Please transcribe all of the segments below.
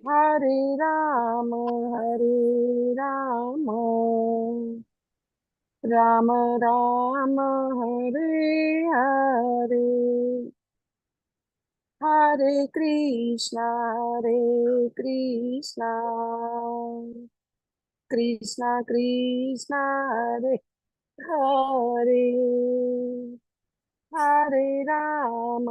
हरे राम हरे राम राम राम हरे हरे हरे कृष्णा कृष्णा कृष्णा हरे हरे हरे राम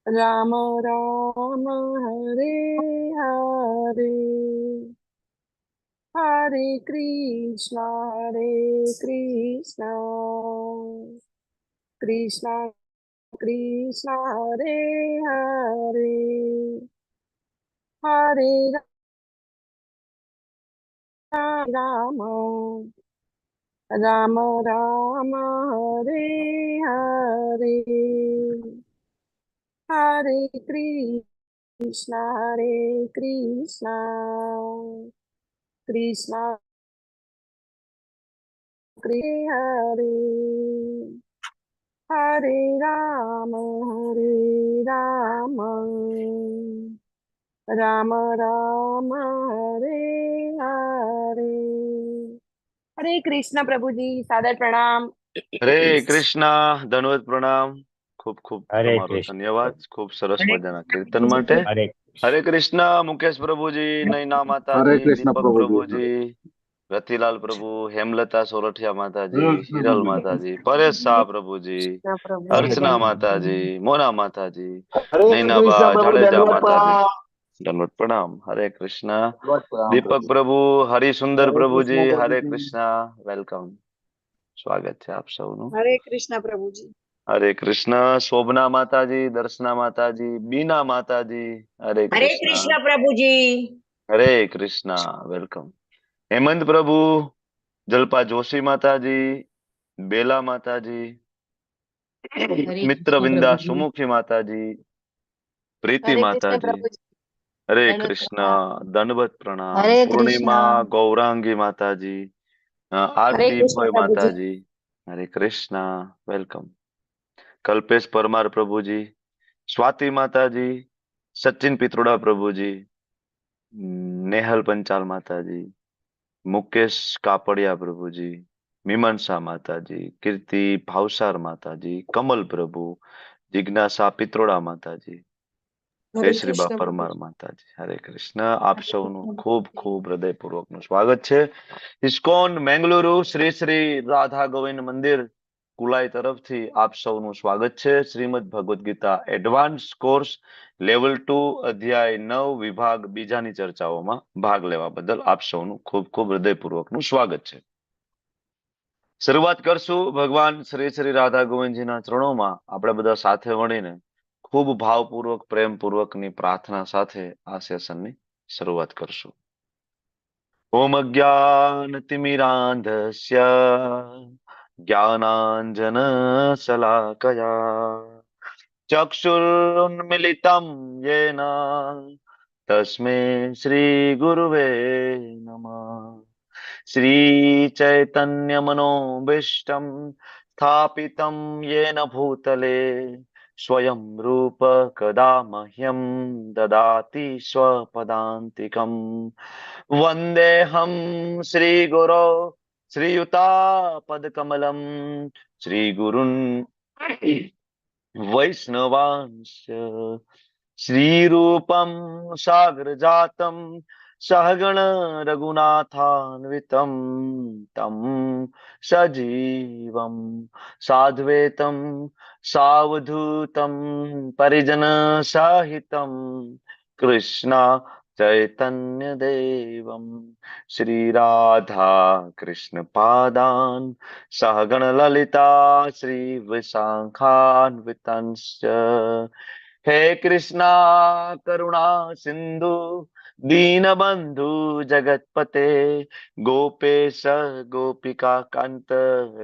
राम राम हरे हरे हरे कृष्णा कृष्णा कृष्णा हरे हरे हरे राम राम राम हरे हरे हरे कृष्णा कृष्णा हरे हरे राम राम राम हरे हरे हरे कृष्ण प्रभु जी सादर प्रणाम। हरे कृष्णा दंडवत प्रणाम। खूब खूब हरे તમારો कृष्ण ધન્યવાદ ખૂબ સરસ हरे મજાના कृष्ण કીર્તન प्रभु માટે। जी। हरे हरे कृष्णा मुकेश प्रभुजी, नैना हरे माताजी, कृष्ण दीपक प्रभु जी। प्रभुजी, रतिलाल प्रभु, हेमलता सोरठिया माताजी, हरे हिरल कृष्ण माताजी, परेश शाह प्रभुजी, प्रभु जी अर्चना माताजी, मोना माताजी, नैनाबा प्रभु जाडेजा दंडवत माताजी, प्रणाम। दंडवत प्रणाम। हरे कृष्णा दंडवत प्रणाम दीपक प्रभु। प्रभु, हरि सुंदर हरे प्रभुजी, कृष्ण प्रभु हरे जी। कृष्णा। वेलकम, સ્વાગત છે આપ સૌનું। हरे कृष्ण प्रभु जी। हरे कृष्ण शोभना माताजी, दर्शना माताजी, बीना माताजी, हरे हरे कृष्णा। कृष्ण प्रभु जी। हरे कृष्णा, वेलकम। हेमंत प्रभु, जलपा जोशी माताजी, बेला माताजी, हरे मित्र कृष्ण विंदा प्रभु जी। सुमुखी माताजी, प्रीति हरे कृष्ण माताजी, प्रभु जी। हरे दंडवत कृष्णा प्रणाम। दंडवत प्रणाम। हरे कृष्णा। पूर्णिमा गौरांगी माताजी, हरे आरती कृष्ण भाई प्रभु जी। माताजी, हरे कृष्णा, वेलकम। कल्पेश परमार प्रभु जी, स्वाति माताजी, सचिन पित्रोड़ा प्रभु जी, नेहल पंचाल माता जी, मुकेश कापड़िया प्रभु जी, मीमांसा माता जी, कीर्ति भावसार माता जी, कमल प्रभु, जिज्ञासा पित्रोड़ा माता जी, हरे जयश्री बा कृष्ण प्रभु परमार जी। माता जी। हरे कृष्ण। आप हरे સૌનું कृष्ण प्रभु ખૂબ जी। ખૂબ હૃદયપૂર્વકનું સ્વાગત છે। ઇસ્કોન મેંગલુરુ શ્રી શ્રી રાધા ગોવિંદ મંદિર કુલાઈ તરફથી આપ સૌનું સ્વાગત છે। Shrimad Bhagavad Gita advance course level 2 અધ્યાય 9 વિભાગ બીજાની ચર્ચાઓમાં ભાગ લેવા બદલ આપ સૌનું ખૂબ ખૂબ હૃદયપૂર્વકનું સ્વાગત છે। શરૂઆત કરશું ભગવાન શ્રી શ્રી રાધા ગોવિંદજીના ચરણોમાં આપણે બધા સાથે મળીને ખૂબ ભાવપૂર્વક પ્રેમપૂર્વકની પ્રાર્થના સાથે આ સેશનની શરૂઆત કરશું। ઓમ અજ્ઞાનતિમિરાંધસ્ય જ્ઞાનાંજન શલાકયા ચક્ષુરુન્મિલિतं येन तस्मै श्रीगुरुवे नमः। श्रीचैतन्यमनोभीष्टं स्थापितं येन भूतले स्वयं रूप कदा मह्यं ददाति स्वपदान्तिकम्। वन्देऽहं श्रीगुरो श्रीयुतापदकमलं श्रीगुरुन् वैष्णवांश श्रीरूपं सागरजातं सहगण रघुनाथान्वितं तं सजीवं साद्वैतं सावधूतं परिजनसहितं कृष्ण चैतन्य देवं श्रीराधा कृष्ण पादान् सहगण ललिता श्री विशाखान्वितंश्च हे कृष्णा करुणा सिंधु दीनबंधु जगतपते गोपेश गोपिका कांत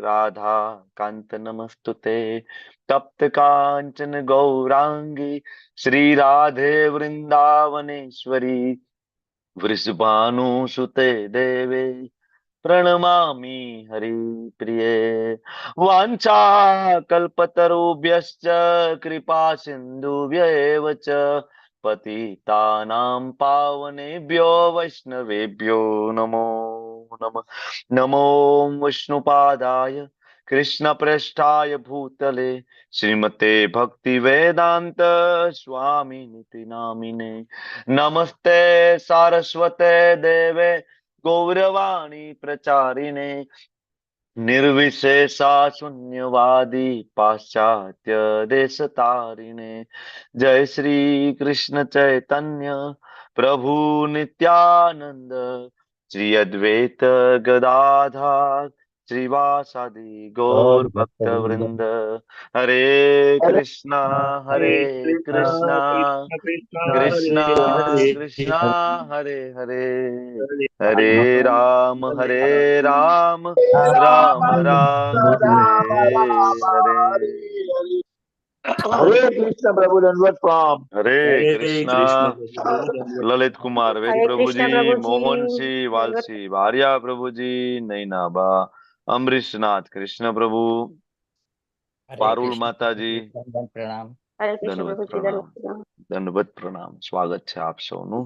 राधा कांत नमस्तुते तप्त कांचन गौरांगी श्री राधे वृंदावनेश्वरी वृषभानुसुते देवे प्रणमामि हरिप्रिये। वाञ्छा कल्पतरुभ्यश्च कृपा सिन्धुभ्येव च पतितानां पावनेभ्यो वैष्णवेभ्यो नमो नमः। नमो विष्णुपादाय कृष्णप्रेष्ठाय भूतले श्रीमते भक्ति वेदांत स्वामिनिति नामिने। नमस्ते सारस्वते देवे गौरवाणी प्रचारिणे निर्विशेषा शून्यवादी पाश्चात्य देश तारिणे। जय श्री कृष्ण चैतन्य प्रभु नित्यानंद श्री अद्वैत गदाधर श्रीवासादि गौर भक्त वृंद। हरे कृष्णा हरे कृष्णा कृष्ण कृष्ण कृष्णा हरे हरे कृष्णा हरे हरे हरे हरे राम राम राम हरे हरे। हरे कृष्ण प्रभु दंडवत प्रणाम। हरे हरे कृष्णा। कृष्ण प्रभु दंडवत ललित कुमार वेद हरे प्रभु कृष्ण जी, प्रभु जी। मोहन सिंह दंडवत। वालसी भारिया प्रभु जी, नैनाबा अमरीश नाथ कृष्ण प्रभु, हरे पारुल कृष्ण माता जी, दंडवत प्रणाम। हरे कृष्ण दंडवत प्रभु जी। प्रणाम। दंडवत। દંડવત પ્રણામ, સ્વાગત છે આપ સૌનું।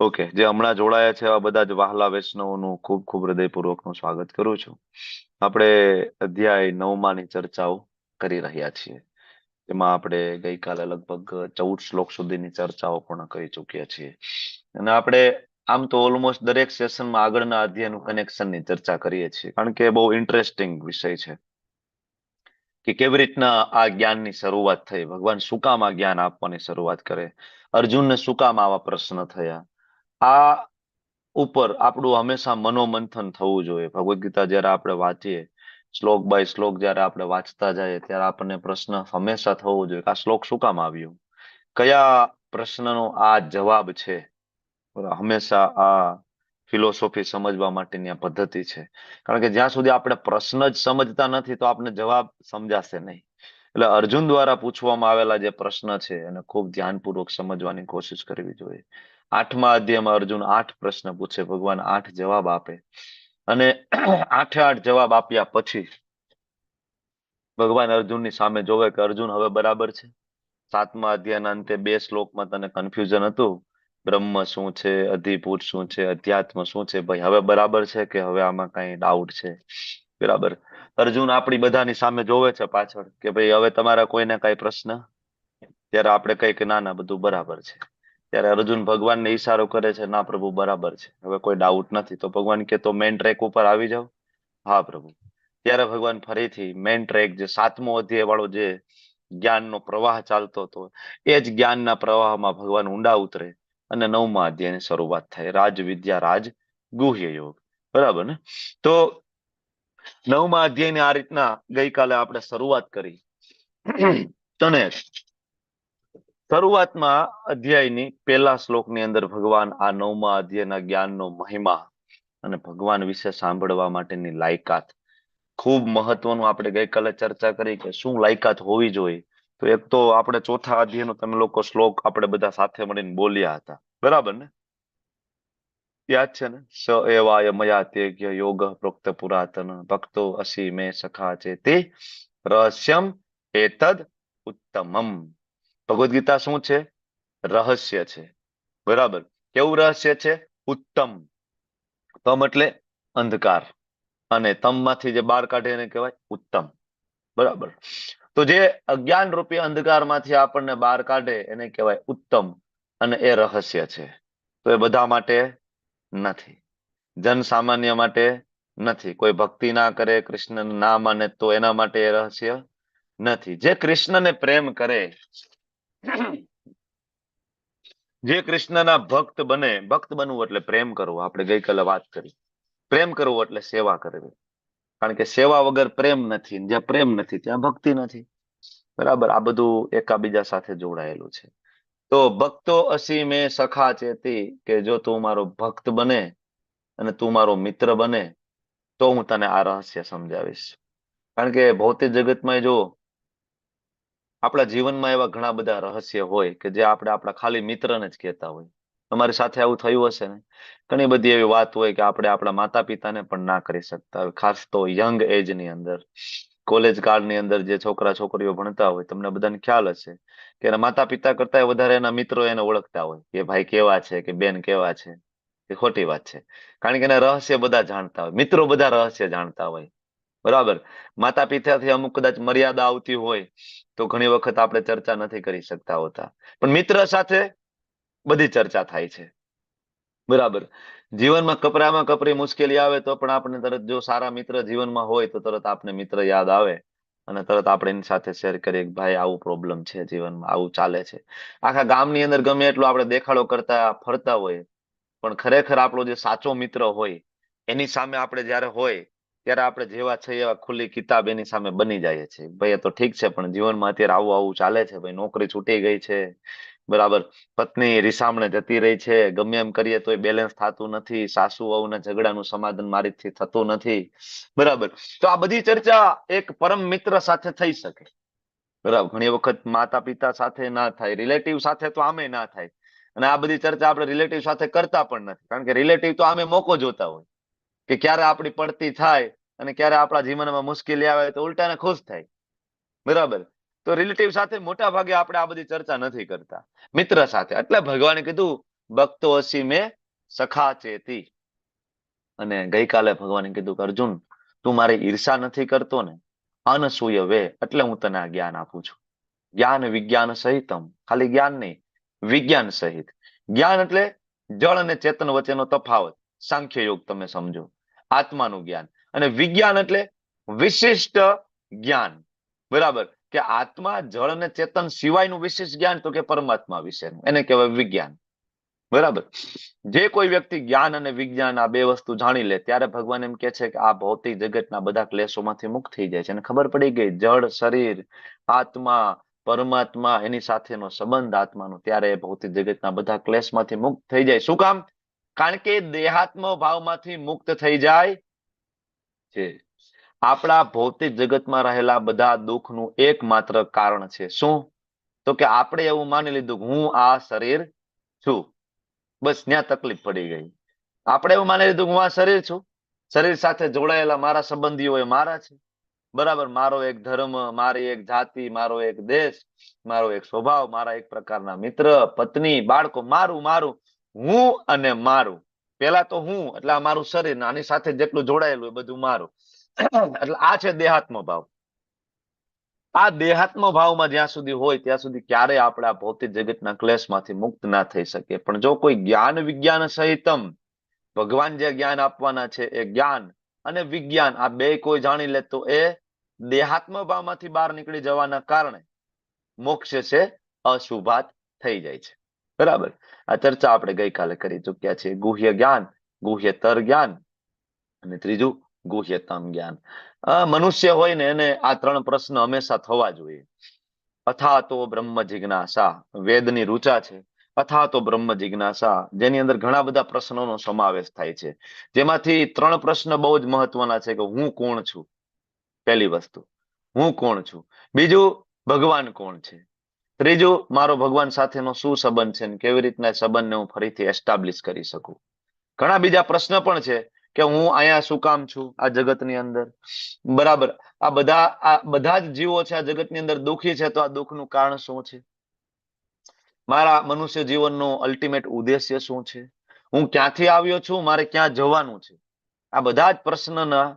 ઓકે, જે હમણાં જોડાયા છે એવા બધા જ વહાલા વૈષ્ણવોનું ખૂબ ખૂબ હૃદયપૂર્વકનું સ્વાગત કરું છું। આપણે અધ્યાય 9 ચર્ચાઓ કરી રહ્યા છીએ, એમાં આપણે ગઈકાલે લગભગ 14 શ્લોક સુધીની ચર્ચાઓ પણ કરી ચૂક્યા છીએ, અને આપણે આમ તો ઓલમોસ્ટ દરેક સેશનમાં આગળના અધ્યાયનું કનેક્શનની ચર્ચા કરીએ છીએ, કારણ કે બહુ ઇન્ટરેસ્ટિંગ વિષય છે કે કેવી રીતના આ જ્ઞાનની શરૂઆત થઈ, ભગવાન શું કામ આ જ્ઞાન આપવાની શરૂઆત કરે, અર્જુનને શું કામ આવા પ્રશ્ન થયા, આ ઉપર આપણું હંમેશા મનોમંથન થવું જોઈએ। ભગવદ્ ગીતા જયારે આપણે વાંચીએ, શ્લોક બાય શ્લોક જયારે આપણે વાંચતા જઈએ, ત્યારે આપણને પ્રશ્ન હંમેશા થવો જોઈએ કે આ શ્લોક શું કામ આવ્યું, કયા પ્રશ્નનો આ જવાબ છે। હંમેશા આ ફિલોસોફી સમજવા માટેની આ પદ્ધતિ છે, કારણ કે જ્યાં સુધી આપણે પ્રશ્ન જ સમજતા નથી તો આપણે જવાબ સમજાશે નહીં। એટલે અર્જુન દ્વારા પૂછવામાં આવેલા જે પ્રશ્ન છે એને ખૂબ ધ્યાનપૂર્વક સમજવાની કોશિશ કરવી જોઈએ। 8મા અધ્યાયમાં અર્જુન 8 પ્રશ્ન પૂછે, ભગવાન 8 જવાબ આપે, અને 8 જવાબ આપ્યા પછી ભગવાન અર્જુનની સામે જોવે કે અર્જુન હવે બરાબર છે। 7મા અધ્યાયના અંતે 2 શ્લોકમાં તને કન્ફ્યુઝન હતું, બ્રહ્મ શું છે, અધિભૂત શું છે, અધ્યાત્મ શું છે, ભાઈ હવે બરાબર છે કે હવે આમાં કઈ ડાઉટ છે? બરાબર, અર્જુન આપણી બધાની સામે જોવે છે પાછળ કે ભાઈ હવે તમારા કોઈને કઈ પ્રશ્ન? ત્યારે આપણે કહીએ કે ના ના બધું બરાબર છે। ત્યારે અર્જુન ભગવાનને ઈશારો કરે છે, ના પ્રભુ બરાબર છે, હવે કોઈ ડાઉટ નથી। તો ભગવાન કે તો મેઇન ટ્રેક ઉપર આવી જાઓ। હા પ્રભુ। ત્યારે ભગવાન ફરીથી મેઇન ટ્રેક, જે 7મો અધ્યાય વાળો જે જ્ઞાનનો પ્રવાહ ચાલતો હતો, એ જ જ્ઞાનના પ્રવાહમાં ભગવાન ઊંડા ઉતરે, અને 9મા અધ્યાયની શરૂઆત થાય, રાજ વિદ્યા રાજ ગુહ્ય યોગ। બરાબર ને? તો 9મા અધ્યાયની આ રીતના ગઈકાલે આપણે શરૂઆત કરી, અને શરૂઆતમાં અધ્યાયની પહેલા શ્લોકની અંદર ભગવાન આ 9મા અધ્યાયના જ્ઞાનનો મહિમા અને ભગવાન વિશે સાંભળવા માટેની લાયકાત, ખૂબ મહત્વનું આપણે ગઈકાલે ચર્ચા કરી કે શું લાયકાત હોવી જોઈએ। તો એક તો આપણે 4થા અધ્યાયનો તમે લોકો શ્લોક આપણે બધા સાથે મળીને બોલ્યા હતા, બરાબર ને? યાદ છે ને? સ એવાય મયા તેજ્ય યોગ પ્રોક્ત પુરાતન ભક્તો અસી મે સખા ચેતે રહસ્યમ એતદ ઉત્તમમ। ભગવદ ગીતા શું છે? રહસ્ય છે। બરાબર, કેવું રહસ્ય છે? ઉત્તમ। તમ એટલે અંધકાર, અને તમમાંથી જે બહાર કાઢે એને કહેવાય ઉત્તમ। બરાબર, તો જે અજ્ઞાન રૂપી અંધકારમાંથી આપણને બહાર કાઢે એને કહેવાય ઉત્તમ, અને એ રહસ્ય છે। તો એ બધા માટે નથી, જન સામાન્ય માટે નથી, કોઈ ભક્તિ ના કરે, કૃષ્ણને ના માને તો એના માટે એ રહસ્ય નથી। જે કૃષ્ણને પ્રેમ કરે, જે કૃષ્ણના ભક્ત બને, ભક્ત બનવું એટલે પ્રેમ કરવો, આપણે ગઈકાલે વાત કરી, પ્રેમ કરવો એટલે સેવા કરવી, કારણ કે સેવા વગર પ્રેમ નથી, જ્યાં પ્રેમ નથી ત્યાં ભક્તિ નથી। બરાબર, આ બધું એકાબીજા સાથે જોડાયેલું છે। તો ભક્તો અસી મેં સખા ચેતી, કે જો તું મારો ભક્ત બને અને તું મારો મિત્ર બને તો હું તને આ રહસ્ય સમજાવીશ। કારણ કે ભૌતિક જગતમાં જો આપણા જીવનમાં એવા ઘણા બધા રહસ્ય હોય કે જે આપણે આપણા ખાલી મિત્રને જ કહેતા હોય, તમારી સાથે આવું થયું હશે ને, ઘણી બધી એવી વાત હોય કે આપણે આપણા માતા પિતાને પણ ના કરી શકતા હોય, ખાસ તો યંગ એજ ની અંદર, કોલેજ કાળની અંદર જે છોકરા છોકરીઓ ભણતા હોય, તમને બધાને ખ્યાલ હશે કે એના માતા પિતા કરતા વધારે એના મિત્રો એને ઓળખતા હોય કે ભાઈ કેવા છે કે બેન કેવા છે. એ ખોટી વાત છે, કારણ કે એના રહસ્ય બધા જાણતા હોય, મિત્રો બધા રહસ્ય જાણતા હોય. બરાબર. માતા પિતાથી અમુક કદાચ મર્યાદા આવતી હોય તો ઘણી વખત આપણે ચર્ચા નથી કરી શકતા હોતા, પણ મિત્ર સાથે બધી ચર્ચા થાય છે. બરાબર. જીવનમાં કપરામાં કપરી મુશ્કેલી આવે તો પણ આપણે તરત, જો સારા મિત્ર જીવનમાં હોય તો તરત આપણે મિત્ર યાદ આવે અને તરત આપણે એની સાથે શેર કરીએ કે ભાઈ આવું પ્રોબ્લેમ છે જીવનમાં, આવું ચાલે છે. આખા ગામની અંદર ગમે એટલો આપણે દેખાડો કરતા ફરતા હોય, પણ ખરેખર આપણો જે સાચો મિત્ર હોય એની સામે આપણે જ્યારે હોય ત્યારે આપણે જેવા છે એવા ખુલ્લી કિતાબ એની સામે બની જાય છે. ભાઈ એ તો ઠીક છે, પણ જીવનમાં અત્યારે આવું આવું ચાલે છે, ભાઈ નોકરી છૂટી ગઈ છે, બરાબર, પત્ની રીસામણે જતી રહી છે, ગમે એમ કરીએ તોય બેલેન્સ થતું નથી, સાસુ વહુના ઝઘડાનું સમાધાન મારીથી થતું નથી, બરાબર. તો આ બધી ચર્ચા એક પરમ મિત્ર સાથે થઈ શકે. બરાબર. ઘણી વખત માતા પિતા સાથે ના થાય, રિલેટિવ સાથે તો આમે ના થાય, અને આ બધી ચર્ચા આપણે રિલેટિવ સાથે કરતા પણ નથી, કારણ કે રિલેટિવ તો આમે મોકો જોતા હોય કે ક્યારે આપણી પડતી થાય અને ક્યારે આપણા જીવનમાં મુશ્કેલી આવે તો ઉલટાને ખુશ થાય. બરાબર. તો રિલેટિવ સાથે મોટા ભાગે આપણે આ બધી ચર્ચા નથી કરતા, મિત્ર સાથે. એટલે ભગવાને કીધું ભક્તો અસી મેં સખા ચેતી. અને ગઈકાલે ભગવાને કીધું કે અર્જુન, તું મારી ઈર્ષા નથી કરતો ને, અનસૂય વે, એટલે હું તને આ જ્ઞાન આપું છું. જ્ઞાન વિજ્ઞાન સહિતમ, ખાલી જ્ઞાન નહીં, વિજ્ઞાન સહિત. જ્ઞાન એટલે જળ અને ચેતન વચ્ચેનો તફાવત, સાંખ્ય યોગ તમે સમજો, આત્માનું જ્ઞાન. અને વિજ્ઞાન એટલે વિશિષ્ટ જ્ઞાન. બરાબર. કે આત્મા, જળ અને ચેતન સિવાયનું વિશિષ્ટ જ્ઞાન, તો કે પરમાત્મા વિશેનું, એને કહેવાય વિજ્ઞાન. બરાબર. જે કોઈ વ્યક્તિ જ્ઞાન અને વિજ્ઞાન આ બે વસ્તુ જાણી લે ત્યારે ભગવાન એમ કે છે કે આ ભૌતિક જગતના બધા ક્લેશોમાંથી મુક્ત થઈ જાય છે. અને ખબર પડી ગઈ જળ, શરીર, આત્મા, પરમાત્મા, એની સાથેનો સંબંધ આત્માનો, ત્યારે ભૌતિક જગતના બધા ક્લેશમાંથી મુક્ત થઈ જાય. શું કામ? કારણ કે દેહાત્મ ભાવમાંથી મુક્ત થઈ જાય છે. આપણા ભૌતિક જગતમાં રહેલા બધા દુઃખનું એકમાત્ર કારણ છે. શું? તો કે આપણે એવું માની લીધું હું આ શરીર છું. બસ ત્યાં તકલીફ પડી ગઈ. આપણે એવું માની લીધું હું આ શરીર છું, શરીર સાથે જોડાયેલા મારા સંબંધીઓ એ મારા છે, બરાબર, મારો એક ધર્મ, મારી એક જાતિ, મારો એક દેશ, મારો એક સ્વભાવ, મારા એક પ્રકારના મિત્ર, પત્ની, બાળકો, મારું મારું, હું અને મારું. પેલા તો હું એટલે આ મારું શરીર, આની સાથે જેટલું જોડાયેલું એ બધું મારું. એટલે આ છે દેહાત્મ ભાવ. આ દેહાત્મ ભાવમાં જ્યાં સુધી હોય ત્યાં સુધી ક્યારેય આપણે આ ભૌતિક જગતના ક્લેશમાંથી મુક્ત ના થઈ શકે. પણ જો કોઈ જ્ઞાન વિજ્ઞાન સહિતમ, ભગવાન જે જ્ઞાન આપવાના છે એ જ્ઞાન અને વિજ્ઞાન આ બે કોઈ જાણી લે તો એ દેહાત્મ ભાવમાંથી બહાર નીકળી જવાના કારણે મોક્ષ છે અશુભાત થઈ જાય છે. બરાબર. આ ચર્ચા આપણે ગઈકાલે કરી ચુક્યા છીએ. ગુહ્ય જ્ઞાન, ગુહ્યતર જ્ઞાન અને ત્રીજું ગુહ્યતમ જ્ઞાન. મનુષ્ય હોય ને એને આ ત્રણ પ્રશ્ન હંમેશા થવા જોઈએ. અથાતો બ્રહ્મ જિજ્ઞાસા, વેદની ઋચા છે. અથાતો બ્રહ્મ જિજ્ઞાસા, જેની અંદર ઘણા બધા પ્રશ્નોનો સમાવેશ થાય છે, જેમાંથી ત્રણ પ્રશ્ન બહુ જ મહત્વના છે કે હું કોણ છું, પહેલી વસ્તુ હું કોણ છું. બીજું, ભગવાન કોણ છે. ત્રીજું, મારો ભગવાન સાથેનો શું સંબંધ છે, કેવી રીતના સંબંધને હું ફરીથી એસ્ટાબ્લિશ કરી શકું. ઘણા બીજા પ્રશ્ન પણ છે કે હું અહીંયા શું કામ છું આ જગતની અંદર. બરાબર. આ બધા જ જીવો છે આ જગતની અંદર દુઃખી છે, તો આ દુઃખનું કારણ શું છે? મારા મનુષ્ય જીવનનો અલ્ટિમેટ ઉદ્દેશ્ય શું છે? હું ક્યાંથી આવ્યો છું, મારે ક્યાં જવાનું છે? આ બધા જ પ્રશ્નના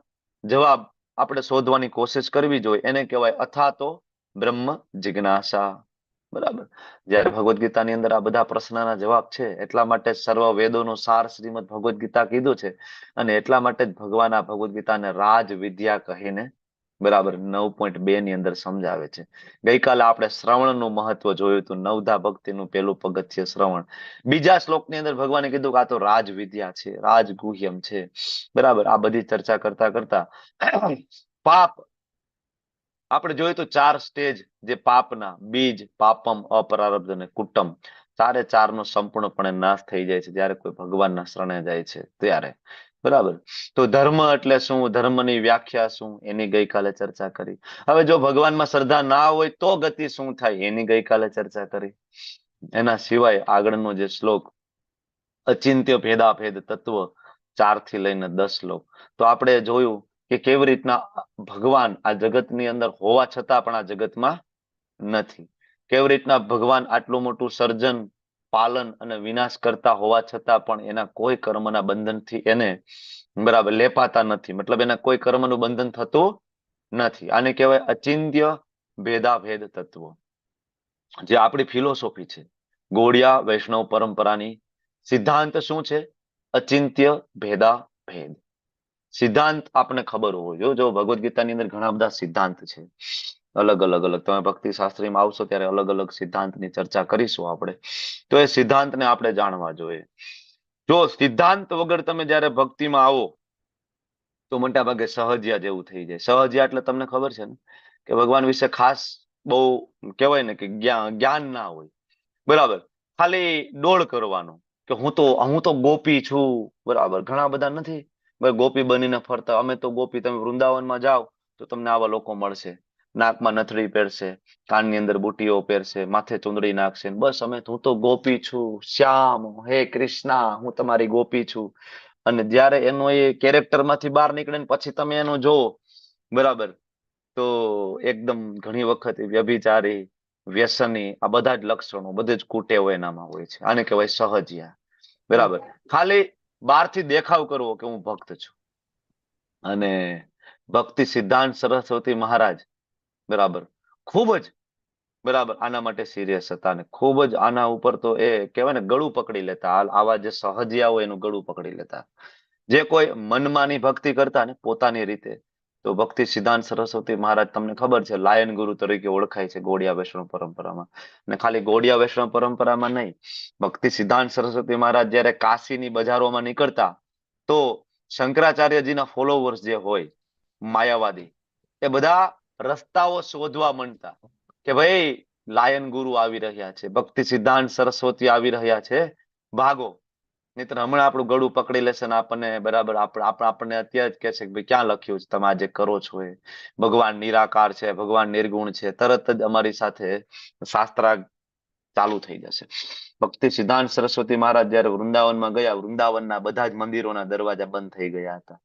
જવાબ આપણે શોધવાની કોશિશ કરવી જોઈએ. એને કહેવાય અથાતો બ્રહ્મ જિજ્ઞાસા. બરાબર. જયારે ભગવદ્ ગીતાની અંદર આ બધા પ્રશ્નના જવાબ છે, એટલા માટે સર્વ વેદોનો સાર શ્રીમદ ભગવદ્ ગીતા કીધું છે. અને એટલા માટે જ ભગવાન આ ભગવદ્ ગીતાને રાજ વિદ્યા કહીને, બરાબર, 9.2 ની અંદર સમજાવે છે. ગઈકાલે આપણે શ્રવણનું મહત્વ જોયું હતું. નવધા ભક્તિનું પહેલું પગથિય શ્રવણ. બીજા શ્લોકની અંદર ભગવાને કીધું કે આ તો રાજ વિદ્યા છે, રાજ ગુહ્યમ છે. બરાબર. આ બધી ચર્ચા કરતા કરતા પાપ આપણે જોયું તો 4 સ્ટેજ જે પાપના, બીજ, પાપમ, અપ્રારબ્ધ અને કુટમ, ચારે ચારનો સંપૂર્ણપણે નાશ થઈ જાય છે જ્યારે કોઈ ભગવાનના શરણે જાય છે ત્યારે. બરાબર. તો ધર્મ એટલે શું, ધર્મની વ્યાખ્યા શું, એની ગઈકાલે ચર્ચા કરી. હવે જો ભગવાનમાં શ્રદ્ધા ના હોય તો ગતિ શું થાય, એની ગઈકાલે ચર્ચા કરી. એના સિવાય આગળનો જે શ્લોક અચિંત્ય ભેદાભેદ તત્વ 4 થી લઈને 10 શ્લોક. તો આપણે જોયું કે કેવી રીતના ભગવાન આ જગતની અંદર હોવા છતાં પણ આ જગતમાં નથી. કેવી રીતના ભગવાન આટલું મોટું સર્જન, પાલન અને વિનાશ કરતા હોવા છતાં પણ એના કોઈ કર્મના બંધનથી એને બરાબર લેપાતા નથી. મતલબ એના કોઈ કર્મનું બંધન થતું નથી. આને કહેવાય અચિંત્ય ભેદાભેદ તત્વ. જે આપણી ફિલોસોફી છે, ગૌડિયા વૈષ્ણવ પરંપરાની સિદ્ધાંત શું છે? અચિંત્ય ભેદાભેદ. સિદ્ધાંત આપણને ખબર હોવો જોઈએ. જો ભગવદ્ ગીતાની અંદર ઘણા બધા સિદ્ધાંત છે, અલગ અલગ. તમે ભક્તિ શાસ્ત્રીમાં આવશો ત્યારે અલગ અલગ સિદ્ધાંતની ચર્ચા કરીશું આપણે. તો એ સિદ્ધાંતને આપણે જાણવા જોઈએ. જો સિદ્ધાંત વગર તમે જ્યારે ભક્તિમાં આવો તો મોટા ભાગે સહજિયા જેવું થઈ જાય. સહજિયા એટલે તમને ખબર છે ને કે ભગવાન વિશે ખાસ બહુ કહેવાય ને કે જ્ઞાન ના હોય, બરાબર. ખાલી ડોળ કરવાનો કે હું તો ગોપી છું, બરાબર. ઘણા બધા નથી ગોપી બનીને ફરતા. અમે તો ગોપી. તમે વૃંદાવનમાં જાઓ તો તમને આવા લોકો મળશે. નાકમાં નથડી પહેરશે, કાનની અંદર બુટીઓ પહેરશે, માથે ચુંદડી નાખશે. બસ હું તો ગોપી છું, શ્યામ, હે કૃષ્ણા, હું તમારી ગોપી છું. અને જ્યારે એનો એ કેરેક્ટર માંથી બહાર નીકળે ને પછી તમે એનો જોવો, બરાબર, તો એકદમ ઘણી વખત વ્યભિચારી, વ્યસની, આ બધા જ લક્ષણો, બધે જ કુટેવો એનામાં હોય છે. આને કહેવાય સહજિયા, બરાબર. ખાલી બહારથી દેખાવ કરવો કે હું ભક્ત છું. અને ભક્તિ સિદ્ધાંત સરસ્વતી મહારાજ, બરાબર, ખૂબ જ બરાબર આના માટે સિરિયસ હતા. અને ખૂબ જ આના ઉપર તો એ કહેવાય ને ગળું પકડી લેતા. આવા જે સહજિયા હોય એનું ગળું પકડી લેતા. જે કોઈ મનમાની ભક્તિ કરતા ને પોતાની રીતે, તો ભક્તિ સિદ્ધાંત સરસ્વતી મહારાજ તમને ખબર છે લાયન ગુરુ તરીકે ઓળખાય છે ગૌડિયા વૈષ્ણવ પરંપરામાં. અને ખાલી ગૌડિયા વૈષ્ણવ પરંપરામાં નહીં, ભક્તિ સિદ્ધાંત સરસ્વતી મહારાજ જયારે કાશીની બજારોમાં નીકળતા તો શંકરાચાર્યજીના ફોલોવર્સ જે હોય માયાવાદી, એ બધા રસ્તાઓ શોધવા માંડતા કે ભાઈ લાયન ગુરુ આવી રહ્યા છે, ભક્તિ સિદ્ધાંત સરસ્વતી આવી રહ્યા છે, ભાગો, નહીતર હમણાં આપણું ગળું પકડી લેશે ને આપણને બરાબર આપણને અત્યારે જ કહેશે કે ભાઈ ક્યાં લખ્યું છે તમે આજે કરો છો એ ભગવાન નિરાકાર છે, ભગવાન નિર્ગુણ છે. તરત જ અમારી સાથે શાસ્ત્રાર્થ ચાલુ થઈ જશે. ભક્તિ સિદ્ધાંત સરસ્વતી મહારાજ જયારે વૃંદાવનમાં ગયા, વૃંદાવનના બધા જ મંદિરોના દરવાજા બંધ થઈ ગયા હતા.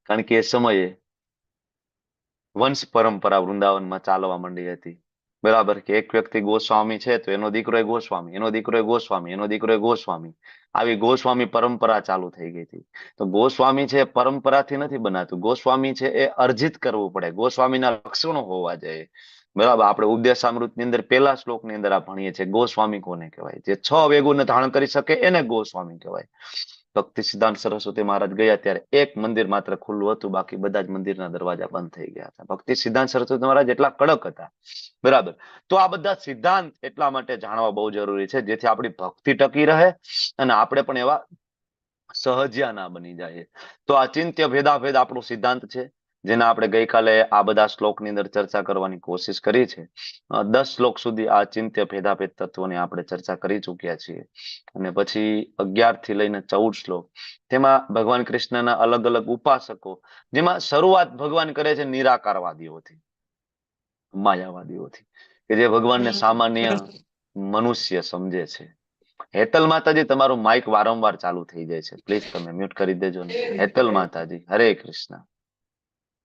કારણ કે એ સમયે વંશ પરંપરા વૃંદાવનમાં ચાલવા માંડી હતી, બરાબર. કે એક વ્યક્તિ ગોસ્વામી છે તો એનો દીકરો એ ગોસ્વામી, એનો દીકરો એ ગોસ્વામી, એનો દીકરો એ ગોસ્વામી, આવી ગોસ્વામી પરંપરા ચાલુ થઈ ગઈ હતી. તો ગોસ્વામી છે એ પરંપરાથી નથી બનાતું. ગોસ્વામી છે એ અર્જિત કરવું પડે. ગોસ્વામીના લક્ષણો હોવા જોઈએ, બરાબર. આપણે ઉપદેશામૃતની અંદર પહેલા શ્લોકની અંદર આ ભણીએ છીએ ગોસ્વામી કોને કહેવાય? જે 6 વેગોને ધારણ કરી શકે એને ગોસ્વામી કહેવાય. ભક્તિ સિદ્ધાંત સરસ્વતી મહારાજ ગયા ત્યારે એક મંદિર માત્ર ખુલ્લું હતું, બાકી બધા જ મંદિરના દરવાજા બંધ થઈ ગયા હતા. ભક્તિ સિદ્ધાંત સરસ્વતી મહારાજ એટલા કડક હતા, બરાબર. તો આ બધા સિદ્ધાંત એટલા માટે જાણવા બહુ જરૂરી છે જેથી આપણી ભક્તિ ટકી રહે અને આપણે પણ એવા સહજિયા ના બની જાય. તો આ ચિંત્ય ભેદાભેદ આપણો સિદ્ધાંત છે, જેના આપણે ગઈકાલે આ બધા શ્લોકની અંદર ચર્ચા કરવાની કોશિશ કરી છે. 10 શ્લોક સુધી આ ચિંત્ય ભેદાભેદ તત્વોની આપણે ચર્ચા કરી ચૂક્યા છીએ. અને પછી 11 થી લઈને 14 શ્લોક, તેમાં ભગવાન કૃષ્ણના અલગ અલગ ઉપાસકો, જેમાં શરૂઆત ભગવાન કરે છે નિરાકારવાદીઓથી, માયાવાદીઓથી, કે જે ભગવાનને સામાન્ય મનુષ્ય સમજે છે. હેતલ માતાજી, તમારું માઇક વારંવાર ચાલુ થઈ જાય છે, પ્લીઝ તમે મ્યુટ કરી દેજો ને. હેતલ માતાજી, હરે કૃષ્ણ.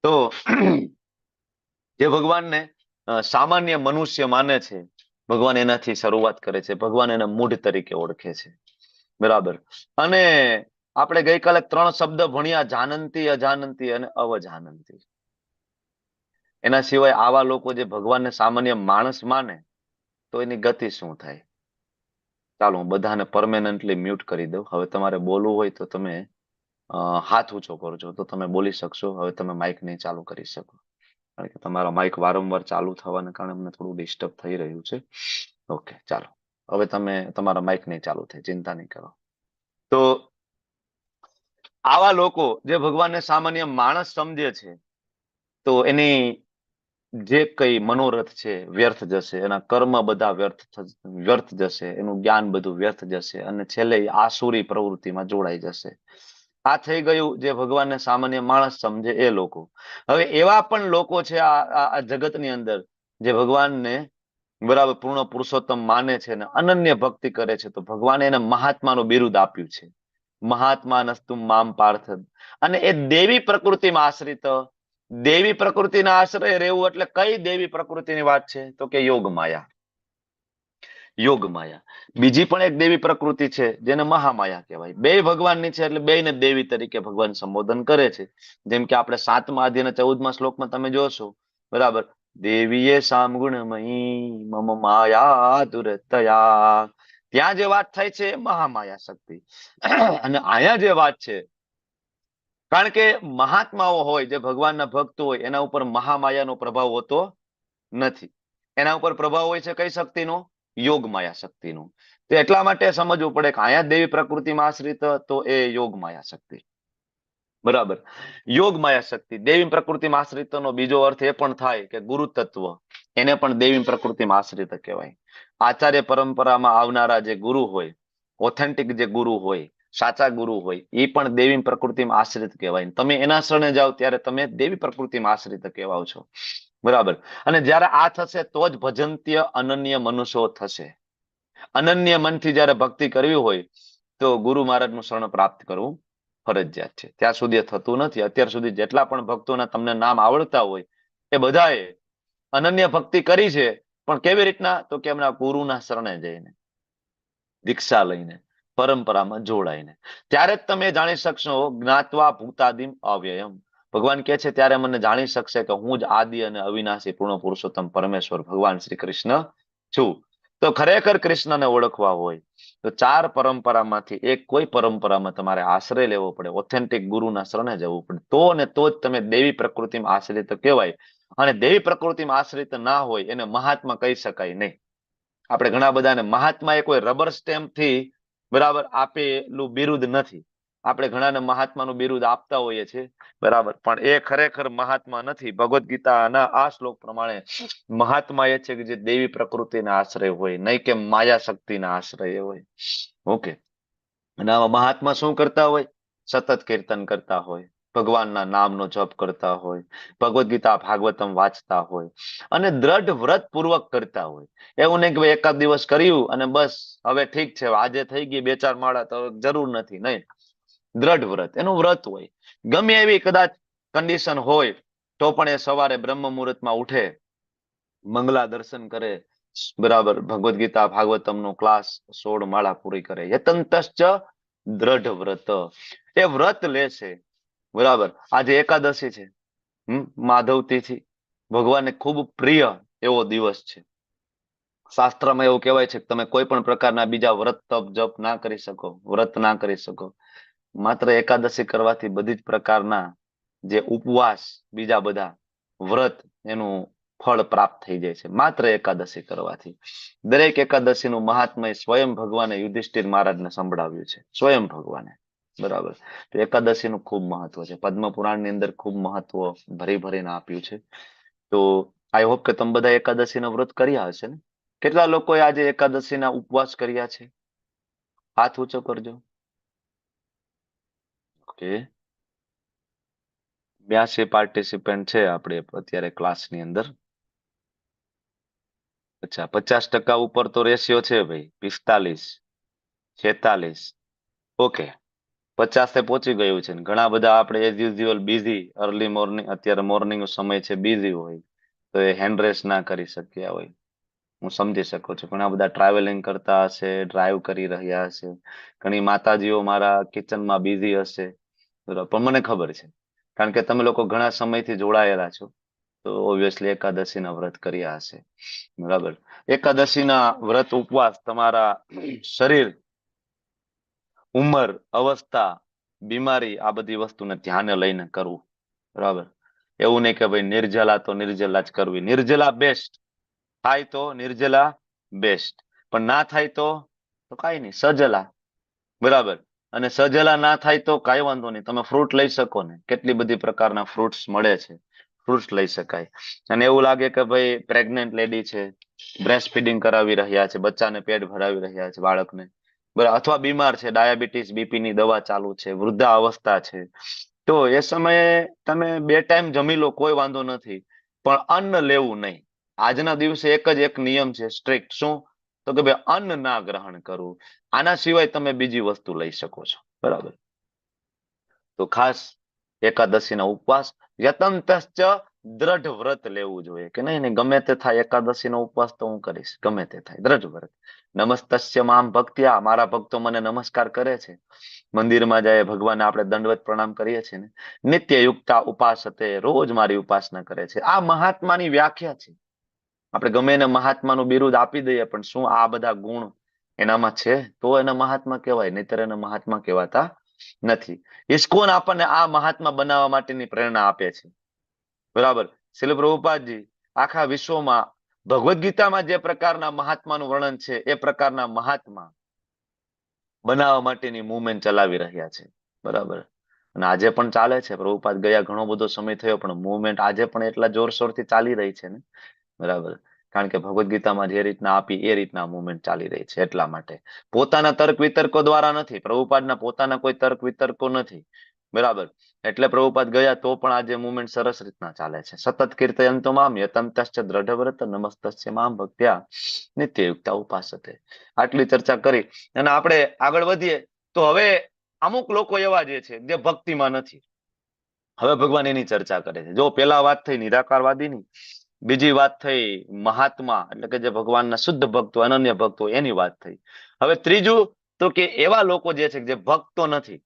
તો જે ભગવાનને સામાન્ય મનુષ્ય માને છે, ભગવાન એનાથી શરૂઆત કરે છે. ભગવાન એને મૂઢ તરીકે ઓળખે છે, બરાબર. અને આપણે ગઈકાલે 3 શબ્દ ભણ્યા, જાનંતી, અજાનંતી અને અવજાનંતી. એના સિવાય આવા લોકો જે ભગવાનને સામાન્ય માણસ માને તો એની ગતિ શું થાય? ચાલો હું બધાને પરમેનન્ટલી મ્યુટ કરી દઉં. હવે તમારે બોલવું હોય તો તમે હાથ ઊંચો કરજો તો તમે બોલી શકશો. હવે તમે માઇક નહીં ચાલુ કરી શકો, કારણ કે તમારા માઇક વારંવાર ચાલુ થવાને કારણે અમને થોડું ડિસ્ટર્બ થઈ રહ્યું છે. ઓકે, ચાલો હવે તમે તમારા માઇક નહીં ચાલુ થાય, ચિંતા નહીં કરો. તો આવા લોકો જે ભગવાનને સામાન્ય માણસ સમજે છે તો એની જે કઈ મનોરથ છે વ્યર્થ જશે, એના કર્મ બધા વ્યર્થ જશે, એનું જ્ઞાન બધું વ્યર્થ જશે અને છેલ્લે આસુરી પ્રવૃત્તિમાં જોડાઈ જશે. આ થઈ ગયું જે ભગવાનને સામાન્ય માણસ સમજે એ લોકો. હવે એવા પણ લોકો છે આ જગતની અંદર જે ભગવાનને બરાબર, પૂર્ણ પુરુષોત્તમ માને છે ને અનન્ય ભક્તિ કરે છે, તો ભગવાને એને મહાત્માનું બિરુદ આપ્યું છે, મહાત્મા નસ્તુ મામ પાર્થ. અને એ દેવી પ્રકૃતિમાં આશ્રિત, દેવી પ્રકૃતિના આશ્રય રહેવું એટલે કઈ દેવી પ્રકૃતિની વાત છે? તો કે યોગ માયા. યોગ માયા. બીજી પણ એક દેવી પ્રકૃતિ છે જેને મહામાયા કહેવાય. બે ભગવાનની છે એટલે બેયને દેવી તરીકે ભગવાન સંબોધન કરે છે. જેમ કે આપણે 7મા અધ્યાયના 14મા શ્લોકમાં તમે જોશો, બરાબર, દેવીએ સામ ગુણમયી મમ માયા દુરતયા. ત્યાં જે વાત થાય છે એ મહામાયા શક્તિ. અને અહીંયા જે વાત છે, કારણ કે મહાત્માઓ હોય, જે ભગવાનના ભક્ત હોય, એના ઉપર મહામાયાનો પ્રભાવ હોતો નથી. એના ઉપર પ્રભાવ હોય છે કઈ શક્તિનો? યોગ માયા શક્તિનો. તો એટલા માટે સમજવું પડે કે અહીંયા દેવી પ્રકૃતિમાં આશ્રિત, તો એ યોગ માયા શક્તિ. બરાબર, યોગ માયા શક્તિ. દેવી પ્રકૃતિમાં આશ્રિતનો બીજો અર્થ એ પણ થાય કે ગુરુ તત્વ, એને પણ દેવી પ્રકૃતિમાં આશ્રિત કહેવાય. આચાર્ય પરંપરામાં આવનારા જે ગુરુ હોય, ઓથેન્ટિક જે ગુરુ હોય, સાચા ગુરુ હોય, એ પણ દેવી પ્રકૃતિમાં આશ્રિત કહેવાય. તમે એના શરણે જાઓ ત્યારે તમે દેવી પ્રકૃતિમાં આશ્રિત કહેવાઓ છો. બરાબર. અને જ્યારે આ થશે તો જ ભજંત્ય અનન્ય મનુષ્યો થશે. અનન્ય મનથી જ્યારે ભક્તિ કરવી હોય તો ગુરુ મહારાજનું શરણ પ્રાપ્ત કરવું ફરજિયાત છે. ત્યાં સુધી થતું નથી. અત્યાર સુધી જેટલા પણ ભક્તોના તમને નામ આવડતા હોય એ બધાએ અનન્ય ભક્તિ કરી છે, પણ કેવી રીતના? તો કે એમના ગુરુના શરણે જઈને, દીક્ષા લઈને, પરંપરામાં જોડાઈને. ત્યારે જ તમે જાણી શકશો જ્ઞાત્વા ભૂતાદિમ અવ્યયમ. ભગવાન કહે છે ત્યારે મને જાણી શકશે કે હું જ આદિ અને અવિનાશી પૂર્ણ પુરુષોત્તમ પરમેશ્વર ભગવાન શ્રી કૃષ્ણ છું. તો ખરેખર કૃષ્ણને ઓળખવા હોય તો 4 પરંપરામાંથી એક કોઈ પરંપરામાં તમારે આશ્રય લેવો પડે, ઓથેન્ટિક ગુરુના શરણે જવું પડે. તો ને તો જ તમે દેવી પ્રકૃતિમાં આશ્રિત કહેવાય. અને દેવી પ્રકૃતિમાં આશ્રિત ના હોય એને મહાત્મા કહી શકાય નહીં. આપણે ઘણા બધાને મહાત્મા એ કોઈ રબર સ્ટેમ્પ થી, બરાબર, આપેલું બિરુદ નથી. આપણે ઘણાને મહાત્માનું બિરુદ આપતા હોઈએ છીએ, બરાબર, પણ એ ખરેખર મહાત્મા નથી. ભગવદ્ ગીતાના આ શ્લોક પ્રમાણે મહાત્મા એ છે કે જે દેવી પ્રકૃતિના આશ્રય હોય, નહીં કે માયા શક્તિના આશ્રય હોય. ઓકે. અને આવા મહાત્મા શું કરતા હોય? સતત કીર્તન કરતા હોય, ભગવાનના નામનો જપ કરતા હોય, ભગવદ્ ગીતા ભાગવતમ વાંચતા હોય, અને દ્રઢ વ્રત પૂર્વક કરતા હોય. એવું નહીં કે ભાઈ એકાદ દિવસ કર્યું અને બસ હવે ઠીક છે, આજે થઈ ગઈ 2-4 માળા તો જરૂર નથી. નહીં, દ્રઢ વ્રત, એનું વ્રત હોય. ગમે એવી કદાચ કન્ડિશન હોય તો પણ એ સવારે બ્રહ્મ મુહૂર્તમાં ઉઠે, મંગલા દર્શન કરે, બરાબર, ભગવદ્ ગીતા ભાગવતમનો ક્લાસ 16 માળા પૂરી કરે. યતંતશ્ચ દ્રઢ વ્રત. એ વ્રત લે છે, બરાબર. આજે એકાદશી છે, માધવ તિથિ, ભગવાનને ખૂબ પ્રિય એવો દિવસ છે. શાસ્ત્રમાં એવું કહેવાય છે કે તમે કોઈ પણ પ્રકારના બીજા વ્રત તપ જપ ના કરી શકો, વ્રત ના કરી શકો. માત્ર એકાદશી કરવાથી બધી જ પ્રકારના જે ઉપવાસ, બીજા બધા વ્રત, એનું ફળ પ્રાપ્ત થઈ જાય છે માત્ર એકાદશી કરવાથી. દરેક એકાદશીનું મહાત્મય સ્વયં ભગવાને યુધિષ્ઠિર મહારાજને સંભળાવ્યું છે, સ્વયં ભગવાને. બરાબર. તો એકાદશીનું ખૂબ મહત્વ છે. પદ્મ પુરાણની અંદર ખૂબ મહત્વ ભરી ભરીને આપ્યું છે. તો આઈ હોપ કે તમે બધા એકાદશીના વ્રત કર્યા હશે ને? કેટલા લોકોએ આજે એકાદશીના ઉપવાસ કર્યા છે? હાથ ઊંચો કરજો. ઓકે, 82 પાર્ટિસિપન્ટ છે આપણે અત્યારે ક્લાસની અંદર. અચ્છા, 50% ઉપર તો રેશિયો છે ભાઈ. 45, 46. ઓકે, 50 પહોંચી ગયું છે. ઘણા બધા આપણે as usual busy, early morning, અત્યારે મોર્નિંગ સમય છે, બિઝી હોય તો એ હેન્ડ રેસ ના કરી શક્યા હોય. હું સમજી શકું છું. ઘણા બધા ટ્રાવેલિંગ કરતા હશે, ડ્રાઈવ કરી રહ્યા હશે. ઘણી માતાજીઓ મારા કિચનમાં બિઝી હશે, બરાબર, પણ મને ખબર છે કારણ કે તમે લોકો ઘણા સમયથી જોડાયેલા છો, તો ઓબ્વિયસલી એકાદશીના વ્રત કર્યા હશે, બરાબર. એકાદશીના વ્રત ઉપવાસ તમારા શરીર, ઉંમર, અવસ્થા, બીમારી, આ બધી વસ્તુને ધ્યાને લઈને કરવું, બરાબર. એવું નહીં કે ભાઈ નિર્જલા તો નિર્જલા જ કરવી. નિર્જલા બેસ્ટ થાય તો નિર્જલા બેસ્ટ, પણ ના થાય તો કઈ નહીં, સજલા, બરાબર. અને સજલા ના થાય તો કઈ વાંધો નહીં, તમે ફ્રૂટ લઈ શકો ને. કેટલી બધી પ્રકારના ફ્રૂટ્સ મળે છે, ફ્રૂટ્સ લઈ શકાય. અને એવું લાગે કે ભાઈ પ્રેગ્નેન્ટ લેડી છે, બ્રેસ્ટ ફીડિંગ કરાવી રહ્યા છે, બચ્ચાને પેટ ભરાવી રહ્યા છે, બાળકને, બરાબર, અથવા બીમાર છે, ડાયાબિટીસ, બીપી ની દવા ચાલુ છે, વૃદ્ધા અવસ્થા છે, તો એ સમયે તમે 2 ટાઈમ જમી લો, કોઈ વાંધો નથી, પણ અન્ન લેવું નહીં. આજના દિવસે એક જ એક નિયમ છે સ્ટ્રિક્ટ, શું? તો કે ભાઈ અન્ન ના ગ્રહણ કરવું. આના સિવાય તમે બીજી વસ્તુ લઈ શકો છો, બરાબર? તો ખાસ એકાદશીના ઉપવાસ, યતંતશ્ચ દ્રઢ વ્રત લેવું જોઈએ કે નહીં નહીં ગમે તે થાય એકાદશીનો ઉપવાસ તો હું કરીશ, ગમે તે થાય, દ્રઢ વ્રત. નમસ્તસ્ય મામ ભક્ત્યા, મારા ભક્તો મને નમસ્કાર કરે છે. મંદિરમાં જાય ભગવાનને આપણે દંડવત પ્રણામ કરીએ છીએ ને. નિત્ય યુક્તા ઉપાસતે, રોજ મારી ઉપાસના કરે છે. આ મહાત્માની વ્યાખ્યા છે. આપણે ગમે એને મહાત્માનું બિરુદ આપી દઈએ, પણ શું આ બધા ગુણ એનામાં છે તો એને મહાત્મા કહેવાય, નહીતર એને મહાત્મા કહેવાતા નથી. ઇસ્કોન આપણને આ મહાત્મા બનાવવા માટેની પ્રેરણા આપે છે, બરાબર? શ્રીલ પ્રભુપાદજી આખા વિશ્વમાં ભગવદ્ ગીતામાં જે પ્રકારના મહાત્માનું વર્ણન છે એ પ્રકારના મહાત્મા બનાવવા માટેની મુવમેન્ટ ચલાવી રહ્યા છે, બરાબર? અને આજે પણ ચાલે છે. પ્રભુપાદ ગયા ઘણો બધો સમય થયો, પણ મુવમેન્ટ આજે પણ એટલા જોરશોરથી ચાલી રહી છે ને, બરાબર? કારણ કે ભગવદ્ ગીતામાં જે રીતના આપી એ રીતના મુવમેન્ટ ચાલી રહી છે. એટલા માટે પોતાના તર્ક વિતર્કો દ્વારા નથી, પ્રભુપાદના પોતાના કોઈ તર્ક વિતર્કો નથી, બરાબર? એટલે પ્રભુપાદ ગયા તો પણ આજે મુવમેન્ટ સરસ રીતના ચાલે છે. સતત કીર્તયંતો મામ યતંતશ્ચ દ્રઢવ્રત નમસ્તસ્ય મામ ભક્ત્યા નિત્યયુક્તા ઉપાસતે. આટલી ચર્ચા કરી અને આપણે આગળ વધીએ તો હવે અમુક લોકો એવા જે છે જે ભક્તિમાં નથી. હવે ભગવાન એની ચર્ચા કરે છે. જો પેલા વાત થઈ નિરાકારવાદીની, બીજી વાત થઈ મહાત્મા એટલે કે જે ભગવાનના શુદ્ધ ભક્તો, અનન્ય ભક્તો, એની વાત થઈ. હવે ત્રીજું તો કે એવા લોકો જે છે જે ભક્તો નથી.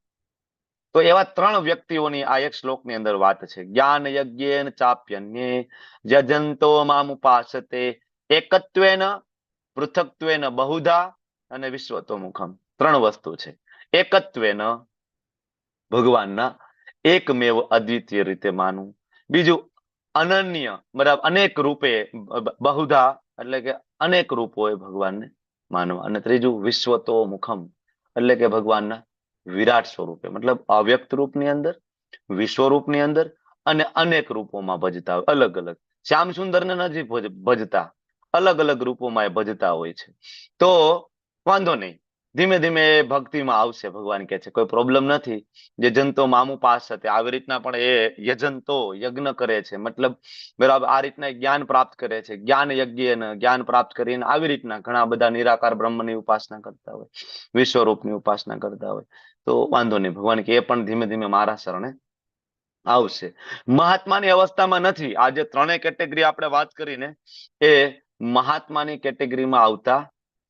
તો એવા ત્રણ વ્યક્તિઓની આ એક શ્લોકની અંદર વાત છે. જ્ઞાન યજ્ઞેન ચાપ્યન્યે યજંતો મામ ઉપાસતે એકત્વેન પૃથક્ત્વેન બહુધા અને વિશ્વતોમુખમ. ત્રણ વસ્તુ છે. એકત્વેન ભગવાનના એકમેવ અદ્વિતીય રીતે માનવું. બીજું અનન્ય, બરાબર, અનેક રૂપે, બહુધા એટલે કે અનેક રૂપોએ ભગવાનને માનવા. અને ત્રીજું વિશ્વતોમુખમ એટલે કે ભગવાનના વિરાટ સ્વરૂપે, મતલબ અવ્યક્ત રૂપની અંદર, વિશ્વરૂપની અંદર અને અનેક રૂપોમાં ભજતા હોય, અલગ અલગ. શ્યામ સુંદરને નથી ભજતા, અલગ અલગ રૂપોમાં એ ભજતા હોય છે. તો વાંધો નહીં, ધીમે ધીમે ભક્તિમાં આવશે. ભગવાન કહે છે કોઈ પ્રોબ્લેમ નથી. યજંતો મામુ પાસ હતી, આવી રીતના પણ એ યજંતો યજ્ઞ કરે છે, મતલબ બરાબર આ રીતના જ્ઞાન પ્રાપ્ત કરે છે. જ્ઞાન યજ્ઞ, જ્ઞાન પ્રાપ્ત કરીને આવી રીતના ઘણા બધા નિરાકાર બ્રહ્મની ઉપાસના કરતા હોય, વિશ્વરૂપની ઉપાસના કરતા હોય. તો વાંધો નહીં, ભગવાન કે એ પણ ધીમે ધીમે મારા શરણે આવશે. મહાત્માની અવસ્થામાં નથી. આ જે ત્રણેય કેટેગરી આપણે વાત કરીને એ મહાત્માની કેટેગરીમાં આવતા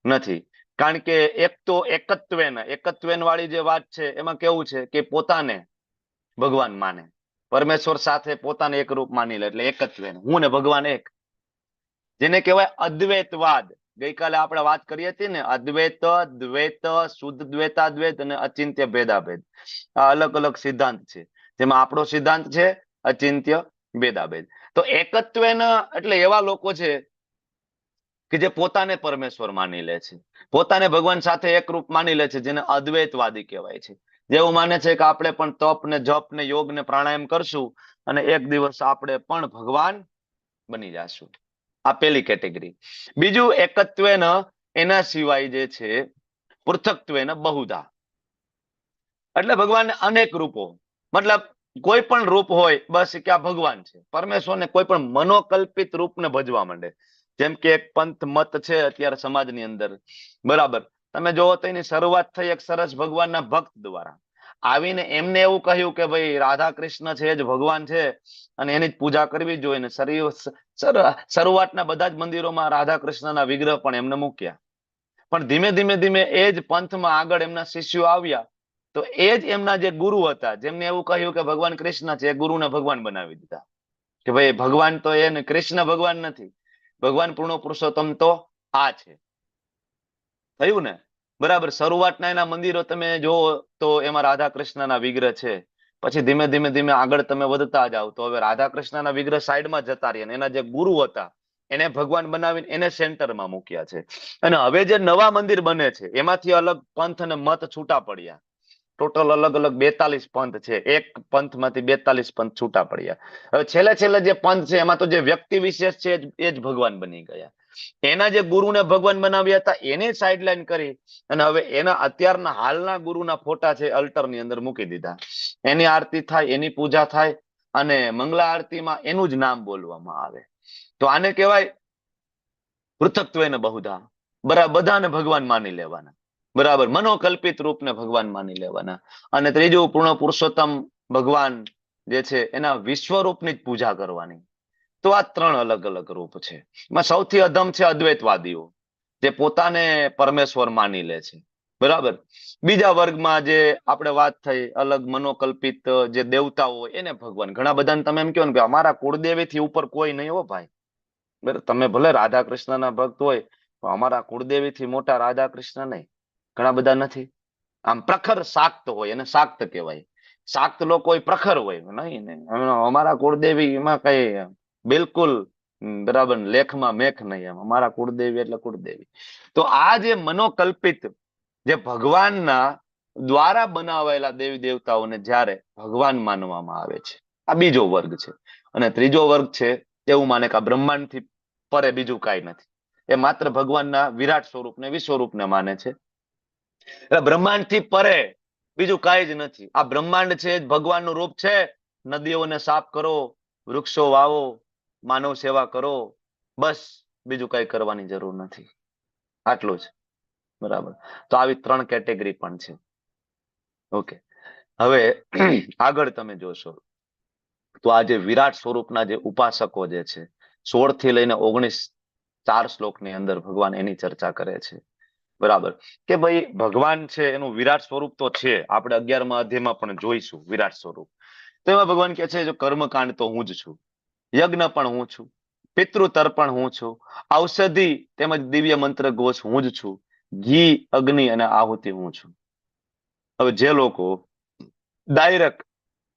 નથી. કારણ કે એક તો એકત્વેન વાળી જે વાત છે એમાં કેવું છે કે પોતાને ભગવાન માને, પરમેશ્વર સાથે પોતાને એક રૂપ માની લે, એટલે એકત્વેન, હું ને ભગવાન એક. જેને કહેવાય અદ્વૈતવાદ. ગઈકાલે આપણે વાત કરી હતી ને, અદ્વૈત, દ્વૈત, શુદ્ધ દ્વૈતાદ્વૈત અને અચિંત્ય ભેદાભેદ. આ અલગ અલગ સિદ્ધાંત છે, જેમાં આપણો સિદ્ધાંત છે અચિંત્ય ભેદાભેદ. તો એકત્વેન એટલે એવા લોકો છે કે જે પોતાને પરમેશ્વર માની લે છે, પોતાને ભગવાન સાથે એક રૂપ માની લે છે, જેને અદ્વૈતવાદી કહેવાય છે. જેવું માને છે કે આપણે પણ તપ ને જપ ને યોગ ને પ્રાણાયામ કરશું અને એક દિવસ આપણે પણ ભગવાન બની જશું. આ પેલી કેટેગરી. બીજું એકત્વેન, એના સિવાય જે છે પૃથક્ત્વેન બહુધા, એટલે ભગવાનને અનેક રૂપો, મતલબ કોઈ પણ રૂપ હોય બસ કે આ ભગવાન છે. પરમેશ્વરને કોઈ પણ મનોકલ્પિત રૂપને ભજવા માંડે. જેમ કે એક પંથ મત છે અત્યારે સમાજની અંદર, બરાબર? તમે જોવો તો એની શરૂઆત થઈ એક સરસ ભગવાનના ભક્ત દ્વારા. આવીને એમને એવું કહ્યું કે ભાઈ રાધા કૃષ્ણ છે જ ભગવાન છે અને એની જ પૂજા કરવી જોઈએ ને. શરૂઆતના બધા જ મંદિરોમાં રાધા કૃષ્ણના વિગ્રહ પણ એમને મૂક્યા. પણ ધીમે ધીમે ધીમે એ જ પંથમાં આગળ એમના શિષ્યો આવ્યા, તો એ જ એમના જે ગુરુ હતા, જેમને એવું કહ્યું કે ભગવાન કૃષ્ણ છે, એ ગુરુને ભગવાન બનાવી દીધા. કે ભાઈ ભગવાન તો એ ને, કૃષ્ણ ભગવાન નથી, ભગવાન પૂર્ણ પુરુષોત્તમ તો આ છે. થયું ને, બરાબર? શરૂઆતના એના મંદિરો તમે જોવો તો એમાં રાધા કૃષ્ણના વિગ્રહ છે. પછી ધીમે ધીમે ધીમે આગળ તમે વધતા જાઓ તો હવે રાધા કૃષ્ણના વિગ્રહ સાઈડમાં જતા રહ્યા, એના જે ગુરુ હતા એને ભગવાન બનાવીને એને સેન્ટરમાં મૂક્યા છે. અને હવે જે નવા મંદિર બને છે એમાંથી અલગ પંથ અને મત છૂટા પડ્યા. ટોટલ અલગ અલગ 42 પંથ છે. એક પંથમાંથી 42 પંથ છૂટા પડ્યા. હવે છેલ્લે છેલ્લે જે પંથ છે એમાં તો જે વ્યક્તિ વિશેષ છે એ જ ભગવાન બની ગયા. એના જે ગુરુને ભગવાન બનાવ્યા હતા એને સાઇડલાઈન કરી અને હવે એના અત્યારના હાલના ગુરુના ફોટા છે અલ્ટરની અંદર મૂકી દીધા. એની આરતી થાય, એની પૂજા થાય અને મંગલા આરતીમાં એનું જ નામ બોલવામાં આવે. તો આને કહેવાય પૃથક્ત્વેન બહુધા, બધાને ભગવાન માની લેવાના, બરાબર, મનોકલ્પિત રૂપને ભગવાન માની લેવાના. અને ત્રીજું, પૂર્ણ પુરુષોત્તમ ભગવાન જે છે એના વિશ્વરૂપની જ પૂજા કરવાની. તો આ 3 અલગ અલગ રૂપ છે. એમાં સૌથી અધમ છે અદ્વૈતવાદીઓ, જે પોતાને પરમેશ્વર માની લે છે, બરાબર. બીજા વર્ગમાં જે આપણે વાત થઈ અલગ મનોકલ્પિત જે દેવતાઓ હોય એને ભગવાન. ઘણા બધાને તમે એમ કહો ને કે અમારા કુળદેવી થી ઉપર કોઈ નહીં હો ભાઈ. બરાબર, તમે ભલે રાધા કૃષ્ણના ભક્ત હોય પણ અમારા કુળદેવી થી મોટા રાધા કૃષ્ણ નહીં, ઘણા બધા નથી. આમ પ્રખર શાક્ત હોય એને શાક્ત કહેવાય. શાક્ત લોકો હોય પ્રખર હોય, નહીં ને અમારા કુળદેવી એમાં કઈ બિલકુલ બરાબર લેખમાં મેખ નહીં, એમ અમારા કુળદેવી એટલે કુળદેવી. તો આ જે મનોકલ્પિત જે ભગવાનના દ્વારા બનાવાયેલા દેવી દેવતાઓને જ્યારે ભગવાન માનવામાં આવે છે, આ બીજો વર્ગ છે. અને ત્રીજો વર્ગ છે એવું માને કે આ બ્રહ્માંડથી પરે બીજું કાંઈ નથી, એ માત્ર ભગવાનના વિરાટ સ્વરૂપને વિશ્વરૂપને માને છે. એટલે બ્રહ્માંડથી પરે બીજું કાંઈ જ નથી. આ બ્રહ્માંડ છે જ ભગવાનનું રૂપ છે. નદીઓને સાફ કરો, વૃક્ષો વાવો, માનવ સેવા કરો, બસ બીજું કઈ કરવાની જરૂર નથી. આટલું જ, બરાબર. તો આવી 3 કેટેગરી પણ છે. ઓકે, હવે આગળ તમે જોશો તો આ જે વિરાટ સ્વરૂપના જે ઉપાસકો જે છે 16 થી લઈને 19 4 શ્લોકની અંદર ભગવાન એની ચર્ચા કરે છે, બરાબર. કે ભાઈ ભગવાન છે એનું વિરાટ સ્વરૂપ તો છે, આપણે 11મા અધ્યાયમાં પણ જોઈશું વિરાટ સ્વરૂપ. તો એમાં ભગવાન કહે છે જો કર્મકાંડ તો હું જ છું, યજ્ઞ પણ હું છું, પિતૃ તર્પણ હું છું, ઔષધિ તેમજ દિવ્ય મંત્ર ઘોષ હું જ છું, ઘી અગ્નિ અને આહુતિ હું છું. હવે જે લોકો ડાયરેક્ટ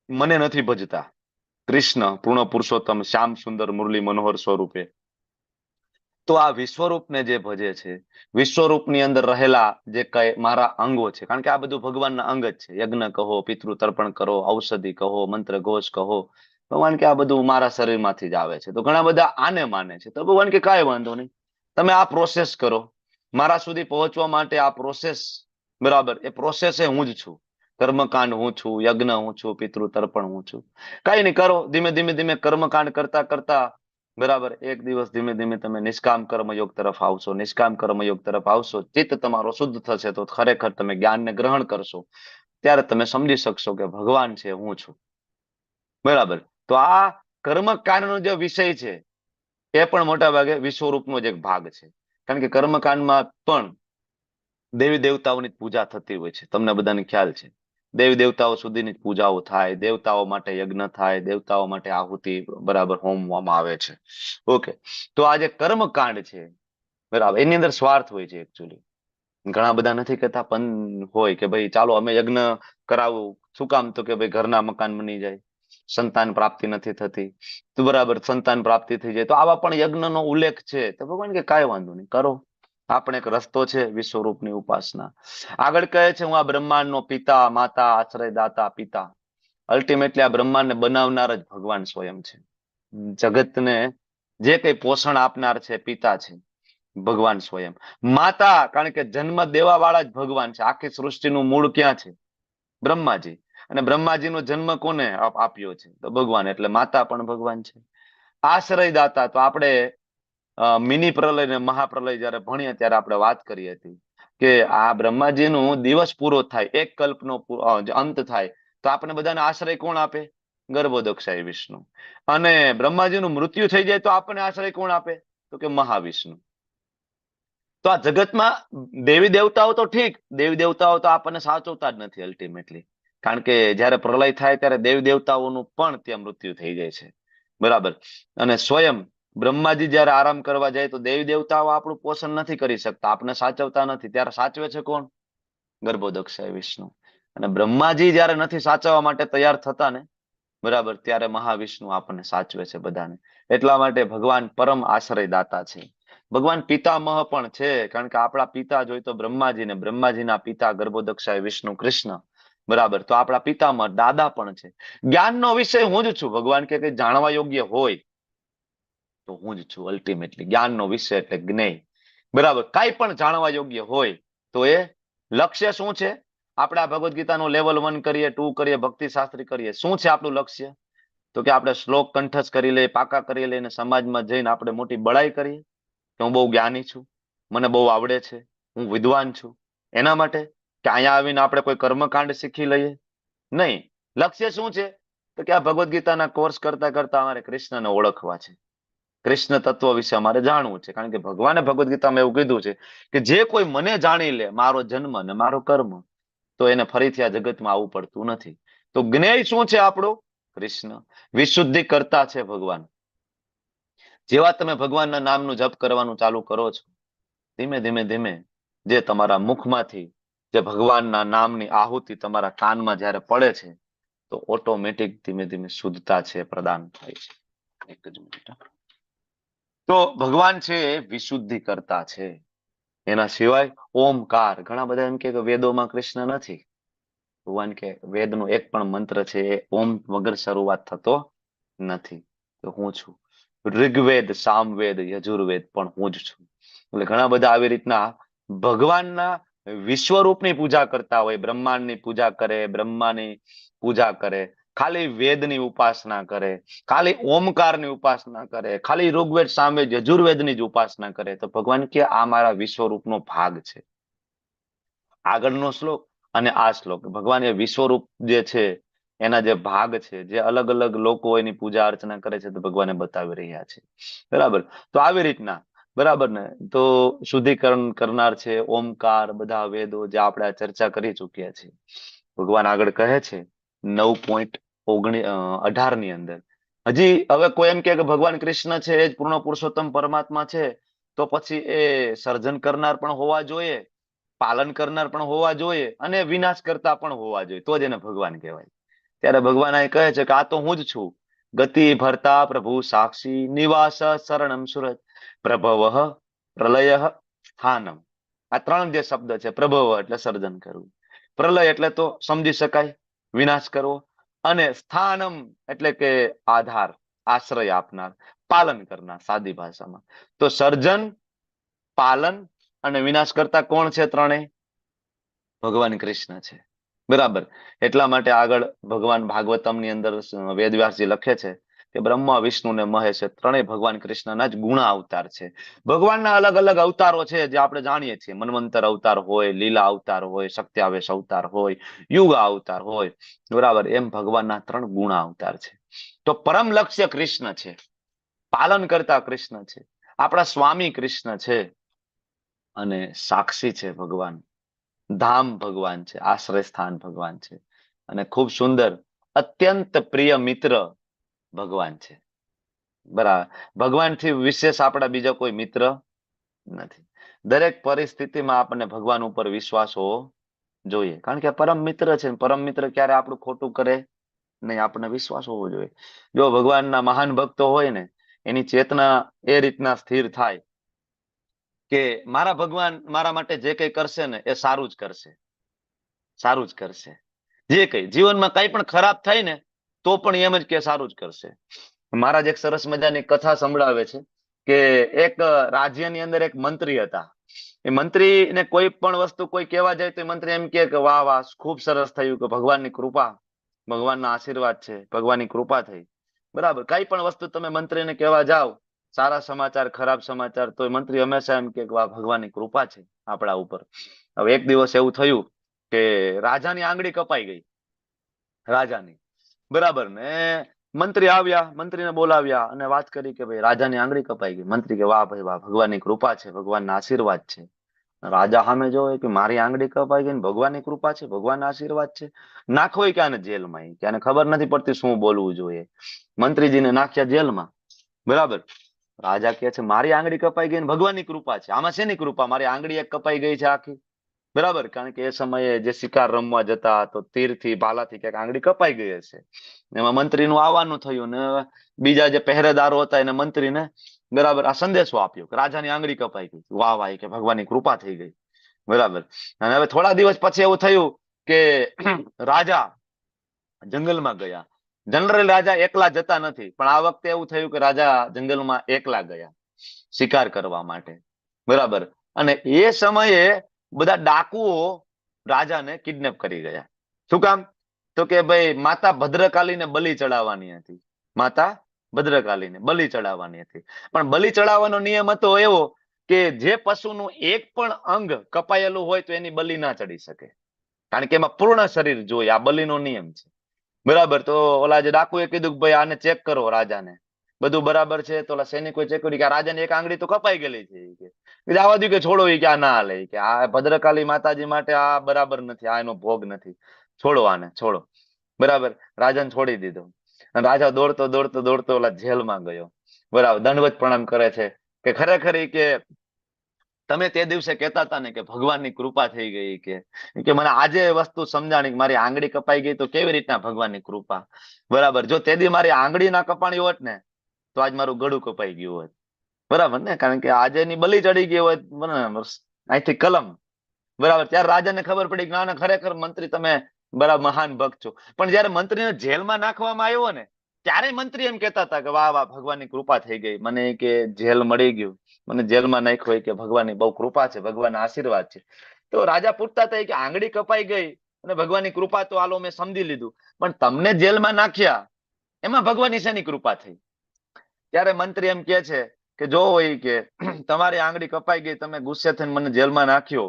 મને નથી ભજતા, કૃષ્ણ પૂર્ણ પુરુષોત્તમ શ્યામ સુંદર મુરલી મનોહર સ્વરૂપે, તો આ વિશ્વરૂપને જે ભજે છે, વિશ્વરૂપની અંદર રહેલા જે કઈ મારા અંગો છે, કારણ કે આ બધું ભગવાનના અંગ જ છે. યજ્ઞ કહો, પિતૃ તર્પણ કરો, ઔષધિ કહો, મંત્ર ઘોષ કહો, ભગવાન કે આ બધું મારા શરીરમાંથી જ આવે છે. તો ઘણા બધા આને માને છે. તો ભગવાન કે કાંઈ વાંધો નહીં, તમે આ પ્રોસેસ કરો, મારા સુધી પહોંચવા માટે આ પ્રોસેસ, બરાબર, એ પ્રોસેસ એ હું જ છું. કર્મકાંડ હું છું, યજ્ઞ હું છું, પિતૃ તર્પણ હું છું. કઈ નહીં, કરો ધીમે ધીમે ધીમે કર્મકાંડ કરતા કરતા, બરાબર, એક દિવસ ધીમે ધીમે તમે નિષ્કામ કર્મયોગ તરફ આવશો. નિષ્કામ કર્મયોગ તરફ આવશો, ચિત્ત તમારો શુદ્ધ થશે, તો ખરેખર તમે જ્ઞાનને ગ્રહણ કરશો, ત્યારે તમે સમજી શકશો કે ભગવાન છે હું છું, બરાબર. તો આ કર્મકાંડનો જે વિષય છે એ પણ મોટા ભાગે વિશ્વરૂપનો જ એક ભાગ છે, કારણ કે કર્મકાંડમાં પણ દેવી દેવતાઓની પૂજા થતી હોય છે. તમને બધાને ખ્યાલ છે, દેવી દેવતાઓ સુધીની પૂજાઓ થાય, દેવતાઓ માટે યજ્ઞ થાય, દેવતાઓ માટે આહુતિ, બરાબર, હોમવામાં આવે છે. ઓકે, તો આ જે કર્મકાંડ છે, બરાબર, એની અંદર સ્વાર્થ હોય છે એકચ્યુઅલી. ઘણા બધા નથી કહેતા પણ હોય કે ભાઈ ચાલો અમે યજ્ઞ કરાવવું, શું કામ? તો કે ભાઈ ઘરના મકાન બની જાય, સંતાન પ્રાપ્તિ નથી થતી, તો બરાબર સંતાન પ્રાપ્તિ થઈ જાય, તો આવા પણ યજ્ઞનો ઉલ્લેખ છે. તો ભગવાન કે કાંઈ વાંધો નહીં, કરો. આપણે એક રસ્તો છે વિશ્વરૂપની ઉપાસના. આગળ કહે છે હું આ બ્રહ્માંડનો પિતા, માતા, આશ્રય, દાતા, પિતા. અલ્ટિમેટલી આ બ્રહ્માંડને બનાવનાર જ ભગવાન સ્વયં છે. જગતને જે કઈ પોષણ આપનાર છે પિતા છે ભગવાન સ્વયં. માતા, કારણ કે જન્મ દેવા વાળા જ ભગવાન છે. આખી સૃષ્ટિનું મૂળ ક્યાં છે? બ્રહ્માજી. અને બ્રહ્માજીનો જન્મ કોને આપ્યો છે? તો ભગવાન, એટલે માતા પણ ભગવાન છે. આશ્રય દાતા, તો આપણે મિની પ્રલય ને મહાપ્રલય જયારે ભણીએ ત્યારે આપણે વાત કરી હતી કે આ બ્રહ્માજીનું દિવસ પૂરો થાય, એક કલ્પનો અંત થાય, તો આપણે બધાને આશ્રય કોણ આપે? ગર્ભોદક્ષાય વિષ્ણુ. અને બ્રહ્માજીનું મૃત્યુ થઈ જાય તો આપણને આશ્રય કોણ આપે? તો કે મહાવિષ્ણુ. તો આ જગતમાં દેવી દેવતાઓ તો ઠીક, દેવી દેવતાઓ તો આપણને સાચવતા જ નથી અલ્ટિમેટલી, કારણ કે જયારે પ્રલય થાય ત્યારે દેવી દેવતાઓનું પણ ત્યાં મૃત્યુ થઈ જાય છે, બરાબર. અને સ્વયં બ્રહ્માજી જયારે આરામ કરવા જાય તો દેવી દેવતાઓ આપણું પોષણ નથી કરી શકતા, આપણે સાચવતા નથી, ત્યારે સાચવે છે કોણ? ગર્ભોદક્ષાય વિષ્ણુ. અને બ્રહ્માજી જયારે નથી સાચવવા માટે તૈયાર થતા ને, બરાબર, ત્યારે મહાવિષ્ણુ આપણને સાચવે છે બધાને. એટલા માટે ભગવાન પરમ આશ્રય દાતા છે. ભગવાન પિતામહ પણ છે, કારણ કે આપણા પિતા જોઈ તો બ્રહ્માજી, ને બ્રહ્માજીના પિતા ગર્ભોદક્ષાય વિષ્ણુ કૃષ્ણ, બરાબર. તો આપણા પિતામહ દાદા પણ છે. જ્ઞાનનો વિષય હું જ છું. ભગવાન કે કઈ જાણવા યોગ્ય હોય તો હું જ છું. અલ્ટિમેટલી જ્ઞાનનો વિષય એટલે જ્ઞેય, બરાબર. કાંઈ પણ જાણવા યોગ્ય હોય તો એ લક્ષ્ય શું છે? આપણે આ ભગવદ્ ગીતાનું લેવલ 1 કરીએ, 2 કરીએ, ભક્તિ શાસ્ત્રી કરીએ, શું છે આપણું લક્ષ્ય? તો કે આપણે શ્લોક કંઠસ્થ કરી લઈએ, પાકા કરી લઈને સમાજમાં જઈને આપણે મોટી બડાઈ કરીએ? કે હું બહુ જ્ઞાની છું, મને બહુ આવડે છે, હું વિદ્વાન છું, એના માટે કે અહીંયા આવીને આપણે કોઈ કર્મકાંડ શીખી લઈએ? નહીં. લક્ષ્ય શું છે? તો કે આ ભગવદ્ ગીતાના કોર્સ કરતા કરતા અમારે કૃષ્ણને ઓળખવા છે, કૃષ્ણ તત્વ વિશે અમારે જાણવું છે. કારણ કે ભગવાને ભગવદ્ ગીતામાં એવું કીધું છે કે જે કોઈ મને જાણી લે, મારો જન્મ ને મારો કર્મ, તો એને ફરીથી આ જગતમાં આવવું પડતું નથી. તો જ્ઞેય શું છે આપણું? કૃષ્ણ. વિશુદ્ધિ કરતા છે ભગવાન. જેવા તમે ભગવાનના નામનું જપ કરવાનું ચાલુ કરો છો, ધીમે ધીમે ધીમે જે તમારા મુખમાંથી જે ભગવાનના નામની આહુતિ તમારા કાનમાં જ્યારે પડે છે, તો ઓટોમેટિક ધીમે ધીમે શુદ્ધતા છે પ્રદાન થાય છે. એક જ મિનિટ. તો ભગવાન છે એ વિશુદ્ધિ કરતા છે. એના સિવાય ઓમકાર. ઘણા બધા એમ કે વેદોમાં કૃષ્ણ નથી. ભગવાન કે વેદનો એક પણ મંત્ર છે એ ઓમ વગર શરૂઆત થતો નથી. તો હું છું. ઋગ્વેદ, સામવેદ, યજુર્વેદ પણ હું જ છું. એટલે ઘણા બધા આવી રીતના ભગવાનના વિશ્વરૂપની પૂજા કરતા હોય, બ્રહ્માંડની પૂજા કરે, બ્રહ્માની પૂજા કરે, ખાલી વેદની ઉપાસના કરે, ખાલી ઓમકારની ઉપાસના કરે, ખાલી ઋગ્વેદ, સામવેદ, યજુર્વેદની જ ઉપાસના કરે, તો ભગવાન કે આ મારા વિશ્વરૂપનો ભાગ છે. આગળનો શ્લોક અને આ શ્લોક, ભગવાન એ વિશ્વરૂપ જે છે એના જે ભાગ છે, જે અલગ અલગ લોકો એની પૂજા અર્ચના કરે છે, તો ભગવાને બતાવી રહ્યા છે. બરાબર. તો આવી રીતના, બરાબર ને, તો શુદ્ધિકરણ કરનાર છે ઓમકાર, બધા વેદો જે આપણે ચર્ચા કરી ચુક્યા છીએ. ભગવાન આગળ કહે છે 9.18 ની અંદર, હજી હવે કોઈ એમ કે ભગવાન કૃષ્ણ છે એ જ પૂર્ણ પુરુષોત્તમ પરમાત્મા છે, તો પછી એ સર્જન કરનાર પણ હોવા જોઈએ, પાલન કરનાર પણ હોવા જોઈએ, અને વિનાશ કરતા પણ હોવા જોઈએ, તો જ એને ભગવાન કહેવાય. ત્યારે ભગવાન અહીં કહે છે કે આ તો હું જ છું. ગતિ ભરતા પ્રભુ સાક્ષી, નિવાસ શરણમ સુરત, પ્રભવ પ્રલય સ્થાનમ. આ ત્રણ જે શબ્દ છે, પ્રભવ એટલે સર્જન કરવું, પ્રલય એટલે તો સમજી શકાય વિનાશ કરવો, અને સ્થાનમ એટલે કે આધાર, આશ્રય આપનાર, પાલન કરનાર સાદી ભાષામાં. તો સર્જન, પાલન અને વિનાશ કરતા કોણ છે? ત્રણેય ભગવાન કૃષ્ણ છે. બરાબર. એટલા માટે આગળ ભગવાન ભાગવતમની અંદર વેદવ્યાસજી લખે છે કે બ્રહ્મા, વિષ્ણુ ને મહેશ ત્રણેય ભગવાન કૃષ્ણના જ ગુણ અવતાર છે. ભગવાનના અલગ અલગ અવતારો છે જે આપણે જાણીએ છીએ. મન્વંતર અવતાર હોય, લીલા અવતાર હોય, સત્યાવેશ અવતાર હોય, યુગ અવતાર હોય. બરાબર. એમ ભગવાનના 3 ગુણ અવતાર છે. તો પરમ લક્ષ્ય કૃષ્ણ છે, પાલન કરતા કૃષ્ણ છે, આપણા સ્વામી કૃષ્ણ છે, અને સાક્ષી છે ભગવાન, ધામ ભગવાન છે, આશ્રય સ્થાન ભગવાન છે, અને ખૂબ સુંદર અત્યંત પ્રિય મિત્ર ભગવાન છે. બરાબર. ભગવાનથી વિશેષ આપણા બીજા કોઈ મિત્ર નથી. દરેક પરિસ્થિતિમાં આપણને ભગવાન ઉપર વિશ્વાસ હોવો જોઈએ, કારણ કે પરમ મિત્ર છે. પરમ મિત્ર ક્યારે આપણું ખોટું કરે નહીં, આપણને વિશ્વાસ હોવો જોઈએ. જો ભગવાનના મહાન ભક્તો હોય ને, એની ચેતના એ રીતના સ્થિર થાય કે મારા ભગવાન મારા માટે જે કંઈ કરશે ને એ સારું જ કરશે, સારું જ કરશે. જે કંઈ જીવનમાં કંઈ પણ ખરાબ થાય ને તો પણ એમ જ કે સારું જ કરશે. મહારાજ એક સરસ મજાની કથા સંભળાવે છે કે એક રાજ્યની અંદર એક મંત્રી હતા. એ મંત્રીને કોઈ પણ વસ્તુ કોઈ કહેવા જાય તો મંત્રી એમ કે વાહ વાહ, ખૂબ સરસ થયું, કે ભગવાનની કૃપા, ભગવાનના આશીર્વાદ છે, ભગવાનની કૃપા થઈ. બરાબર. કઈ પણ વસ્તુ તમે મંત્રીને કહેવા જાઓ, સારા સમાચાર, ખરાબ સમાચાર, તો મંત્રી હંમેશા એમ કે વાહ, ભગવાનની કૃપા છે આપણા ઉપર. હવે એક દિવસ એવું થયું કે રાજાની આંગળી કપાઈ ગઈ, રાજાની. બરાબર. ને મંત્રી આવ્યા, મંત્રીને બોલાવ્યા અને વાત કરી કે ભાઈ રાજાની આંગળી કપાઈ ગઈ. મંત્રી કે વાહ ભાઈ વાહ, ભગવાનની કૃપા છે, ભગવાનના આશીર્વાદ છે. રાજા સામે જોવે કે મારી આંગળી કપાઈ ગઈ, ભગવાનની કૃપા છે, ભગવાનના આશીર્વાદ છે, નાખો કે આને જેલમાં. કે આને ખબર નથી પડતી શું બોલવું જોઈએ. મંત્રીજીને નાખ્યા જેલમાં. બરાબર. રાજા કહે છે મારી આંગળી કપાઈ ગઈ ને ભગવાનની કૃપા છે, આમાં શેની કૃપા? મારી આંગળી એક કપાઈ ગઈ છે આખી. બરાબર. કારણ કે એ સમયે જે શિકાર રમવા જતા તો તીરથી, ભાલાથી ક્યાંક આંગળી કપાઈ ગઈ હશે. એમાં મંત્રીનું આવવાનું થયું ને બીજા જે પહેરેદારો હતા એને મંત્રીને બરાબર આ સંદેશો આપ્યો કે રાજાની આંગળી કપાઈ ગઈ. વાહ વાહ, કે ભગવાનની કૃપા થઈ ગઈ. બરાબર. અને હવે થોડા દિવસ પછી એવું થયું કે રાજા જંગલમાં ગયા. જનરલ રાજા એકલા જતા નથી, પણ આ વખતે એવું થયું કે રાજા જંગલમાં એકલા ગયા શિકાર કરવા માટે. બરાબર. અને એ સમયે બધા ડાકુઓ રાજાને કિડનેપ કરી ગયા. શું કામ? તો કે ભાઈ માતા ભદ્રકાલીને બલિ ચડાવવાની હતી. માતા ભદ્રકાલીને બલિ ચડાવવાની હતી. પણ બલિ ચડાવવાનો નિયમ હતો એવો કે જે પશુનું એક પણ અંગ કપાયેલું હોય તો એની બલિ ના ચડી શકે, કારણ કે એમાં પૂર્ણ શરીર જોઈએ, આ બલિનો નિયમ છે. બરાબર. તો ઓલા જે ડાકુએ કીધું કે ભાઈ આને ચેક કરો રાજાને, બધું બરાબર છે. તો ઓલા સૈનિકોએ ચેક કર્યું કે આ રાજાની એક આંગળી તો કપાઈ ગયેલી છે. કે આવા દઉં કે છોડો, કે આ ના હાલે, કે આ ભદ્રકાલી માતાજી માટે આ બરાબર નથી, આ એનો ભોગ નથી, છોડો આને, છોડો. બરાબર. રાજાને છોડી દીધો. અને રાજા દોડતો દોડતો દોડતો ઓલા જેલમાં ગયો. બરાબર. દંડવત પ્રણામ કરે છે કે ખરેખર કે તમે તે દિવસે કહેતા હતા ને કે ભગવાનની કૃપા થઈ ગઈ, કે મને આજે એ વસ્તુ સમજાણી કે મારી આંગળી કપાઈ ગઈ તો કેવી રીતના ભગવાનની કૃપા. બરાબર. જો તે દી મારી આંગળી ના કપાણી હોત ને તો આજ મારું ગળું કપાઈ ગયું હોત. બરાબર ને, કારણ કે આજે એની બલી ચડી ગઈ હોય અહીંથી કલમ. બરાબર. ત્યારે રાજાને ખબર પડી કે ના ખરેખર મંત્રી તમે બરાબર મહાન ભક્ત છો. પણ જયારે મંત્રીને જેલમાં નાખવામાં આવ્યો ને ત્યારે મંત્રી એમ કહેતા હતા કે વાહ વાહ ભગવાનની કૃપા થઈ ગઈ, મને કે જેલ મળી ગયું, મને જેલમાં નાખ્યો, કે ભગવાનની બહુ કૃપા છે, ભગવાનના આશીર્વાદ છે. તો રાજા પૂછતા હતા કે આંગળી કપાઈ ગઈ અને ભગવાનની કૃપા તો આલો મેં સમજી લીધું, પણ તમને જેલમાં નાખ્યા એમાં ભગવાનની શેની કૃપા થઈ? ત્યારે મંત્રી એમ કે છે કે જો હોય કે તમારી આંગળી કપાઈ ગઈ, તમે ગુસ્સે થઈને મને જેલમાં નાખ્યો,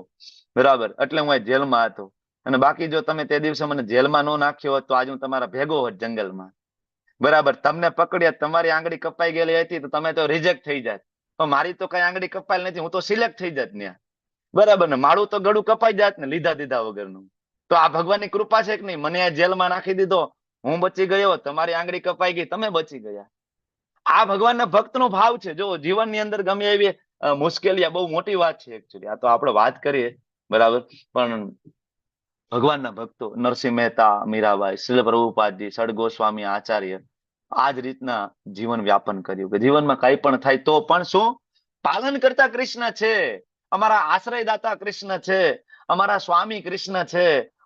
બરાબર, એટલે હું જેલમાં હતો. અને બાકી જો તમે તે દિવસે મને જેલમાં ન નાખ્યો હોત તો આજે હું તમારા ભેગો હોત જંગલમાં. બરાબર. તમને પકડ્યા, તમારી આંગળી કપાઈ ગયેલી હતી તો તમે તો રિજેક્ટ થઈ જાત, પણ મારી તો કઈ આંગળી કપાયેલી નથી, હું તો સિલેક્ટ થઈ જાત ત્યાં. બરાબર ને, મારું તો ગળું કપાઈ જાત ને લીધા દીધા વગરનું. તો આ ભગવાનની કૃપા છે કે નહીં? મને આ જેલમાં નાખી દીધો, હું બચી ગયો, તમારી આંગળી કપાઈ ગઈ, તમે બચી ગયા. આ ભગવાનના ભક્તનો ભાવ છે. જો જીવનની અંદર ગમે એવી મુશ્કેલી, આ બહુ મોટી વાત છે એકચ્યુઅલી. આ તો આપણે વાત કરીએ, બરાબર, પણ ભગવાનના ભક્તો નરસિંહ મહેતા, મીરાબાઈ, શ્રીલ પ્રભુપાદજી, સડગોસ્વામી, આચાર્ય આ જ રીતના જીવન વ્યાપન કર્યું કે જીવનમાં કઈ પણ થાય તો પણ શું પાલન કરતા કૃષ્ણ છે, અમારા આશ્રયદાતા કૃષ્ણ છે, અમારા સ્વામી કૃષ્ણ છે,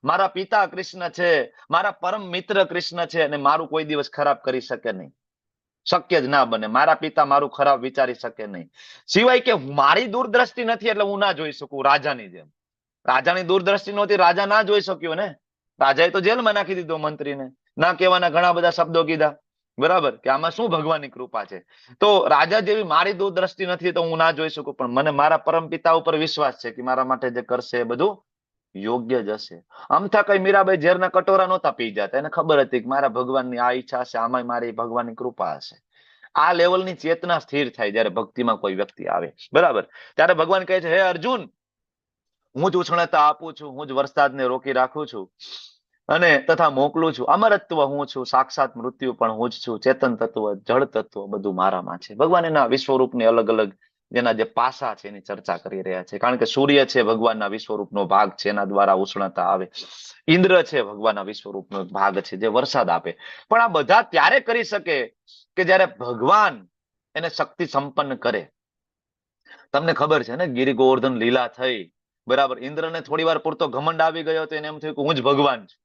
મારા પિતા કૃષ્ણ છે, મારા પરમ મિત્ર કૃષ્ણ છે, અને મારું કોઈ દિવસ ખરાબ કરી શકે નહીં. શક્ય જ ના બને. મારા પિતા મારું ખરાબ વિચારી શકે નહીં. સિવાય કે મારી દૂરદ્રષ્ટિ નથી એટલે હું ના જોઈ શકું. રાજાની જેમ, રાજાની દૂરદ્રષ્ટિ નહોતી, રાજા ના જોઈ શક્યો ને. રાજાએ તો જેલમાં નાખી દીધો મંત્રીને, ના કહેવાના ઘણા બધા શબ્દો કીધા. બરાબર. કે આમાં શું ભગવાનની કૃપા છે? તો રાજા જેવી મારી દૂરદ્રષ્ટિ નથી તો હું ના જોઈ શકું, પણ મને મારા પરમ પિતા ઉપર વિશ્વાસ છે કે મારા માટે જે કરશે એ બધું યોગ્ય જ હશે. અમથા કઈ મીરાબાઈ ઝેરના કટોરા નહોતા પી જતા. એને ખબર હતી કે મારા ભગવાનની આ ઈચ્છા છે, આમાં મારી ભગવાનની કૃપા હશે. આ લેવલની ચેતના સ્થિર થાય જયારે ભક્તિમાં કોઈ વ્યક્તિ આવે. બરાબર. ત્યારે ભગવાન કહે છે, હે અર્જુન, હું જ ઉષ્ણતા આપું છું, હું જ વરસાદને રોકી રાખું છું અને તથા મોકલું છું. અમરત્વ હું છું, સાક્ષાત મૃત્યુ પણ હું જ છું, ચેતન તત્વ, જળ તત્વ બધું મારામાં છે. ભગવાન એના વિશ્વરૂપની અલગ અલગ જેના જે પાસા છે એની ચર્ચા કરી રહ્યા છે. કારણ કે સૂર્ય છે ભગવાનના વિશ્વરૂપનો ભાગ છે, એના દ્વારા ઉષ્ણતા આવે. ઇન્દ્ર છે ભગવાનના વિશ્વરૂપનો ભાગ છે જે વરસાદ આપે. પણ આ બધા ત્યારે કરી શકે કે જ્યારે ભગવાન એને શક્તિ સંપન્ન કરે. તમને ખબર છે ને, ગિરિ ગોવર્ધન લીલા થઈ, બરાબર, ઇન્દ્રને થોડી વાર પૂરતો ઘમંડ આવી ગયો તો એને એમ થયું કે હું જ ભગવાન છું.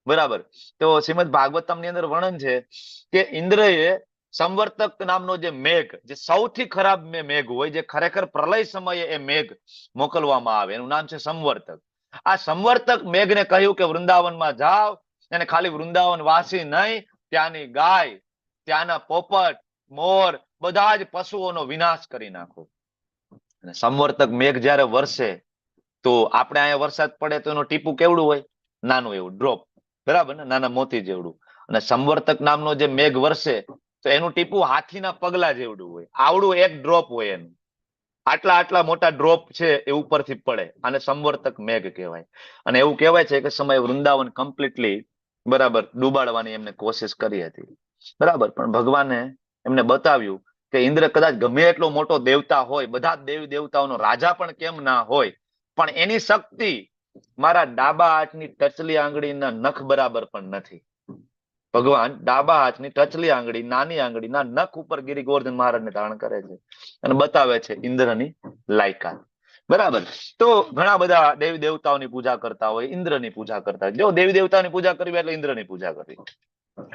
બરાબર. તો શ્રીમદ ભાગવતમની અંદર વર્ણન છે કે ઇન્દ્રએ સંવર્તક નામનો જે મેઘ, જે સૌથી ખરાબ મેઘ હોય, જે ખરેખર પ્રલય સમયે એ મેઘ મોકલવામાં આવે, એનું નામ છે સંવર્તક. આ સંવર્તક મેઘને કહ્યું કે વૃંદાવનમાં જાઓ અને ખાલી વૃંદાવન વાસી નહીં, ત્યાંની ગાય, ત્યાંના પોપટ, મોર, બધા જ પશુઓનો વિનાશ કરી નાખો. અને સંવર્તક મેઘ જ્યારે વરસે તો આપણે અહીંયા વરસાદ પડે તો એનું ટીપું કેવડું હોય? નાનું એવું ડ્રોપ. બરાબર ને, નાના મોતી જેવડું. અને સંવર્તક નામનો જે મેઘ વરસે તો એનું ટીપું હાથીના પગલા જેવડું હોય. આવડું એક ડ્રોપ હોય એનું. આટલા આટલા મોટા ડ્રોપ છે એ ઉપરથી પડે, અને સંવર્તક મેઘ કહેવાય. અને એવું કહેવાય છે કે સમયે વૃંદાવન કમ્પ્લીટલી, બરાબર, ડૂબાડવાની એમને કોશિશ કરી હતી. બરાબર. પણ ભગવાને એમને બતાવ્યું કે ઇન્દ્ર કદાચ ગમે એટલો મોટો દેવતા હોય, બધા જ દેવી દેવતાઓનો રાજા પણ કેમ ના હોય, પણ એની શક્તિ મારા ડાબા હાથની ટચલી આંગળીના નખ બરાબર પણ નથી. ભગવાન ડાબા હાથની ટચલી આંગળી, નાની આંગળીના નખ ઉપર ગિરિ ગોવર્ધન મહારાજને ધારણ કરે છે અને બતાવે છે ઇન્દ્રની લાયકાત. બરાબર. તો ઘણા બધા દેવી દેવતાઓની પૂજા કરતા હોય, ઇન્દ્રની પૂજા કરતા હોય. જો દેવી દેવતાની પૂજા કરવી એટલે ઇન્દ્રની પૂજા કરવી,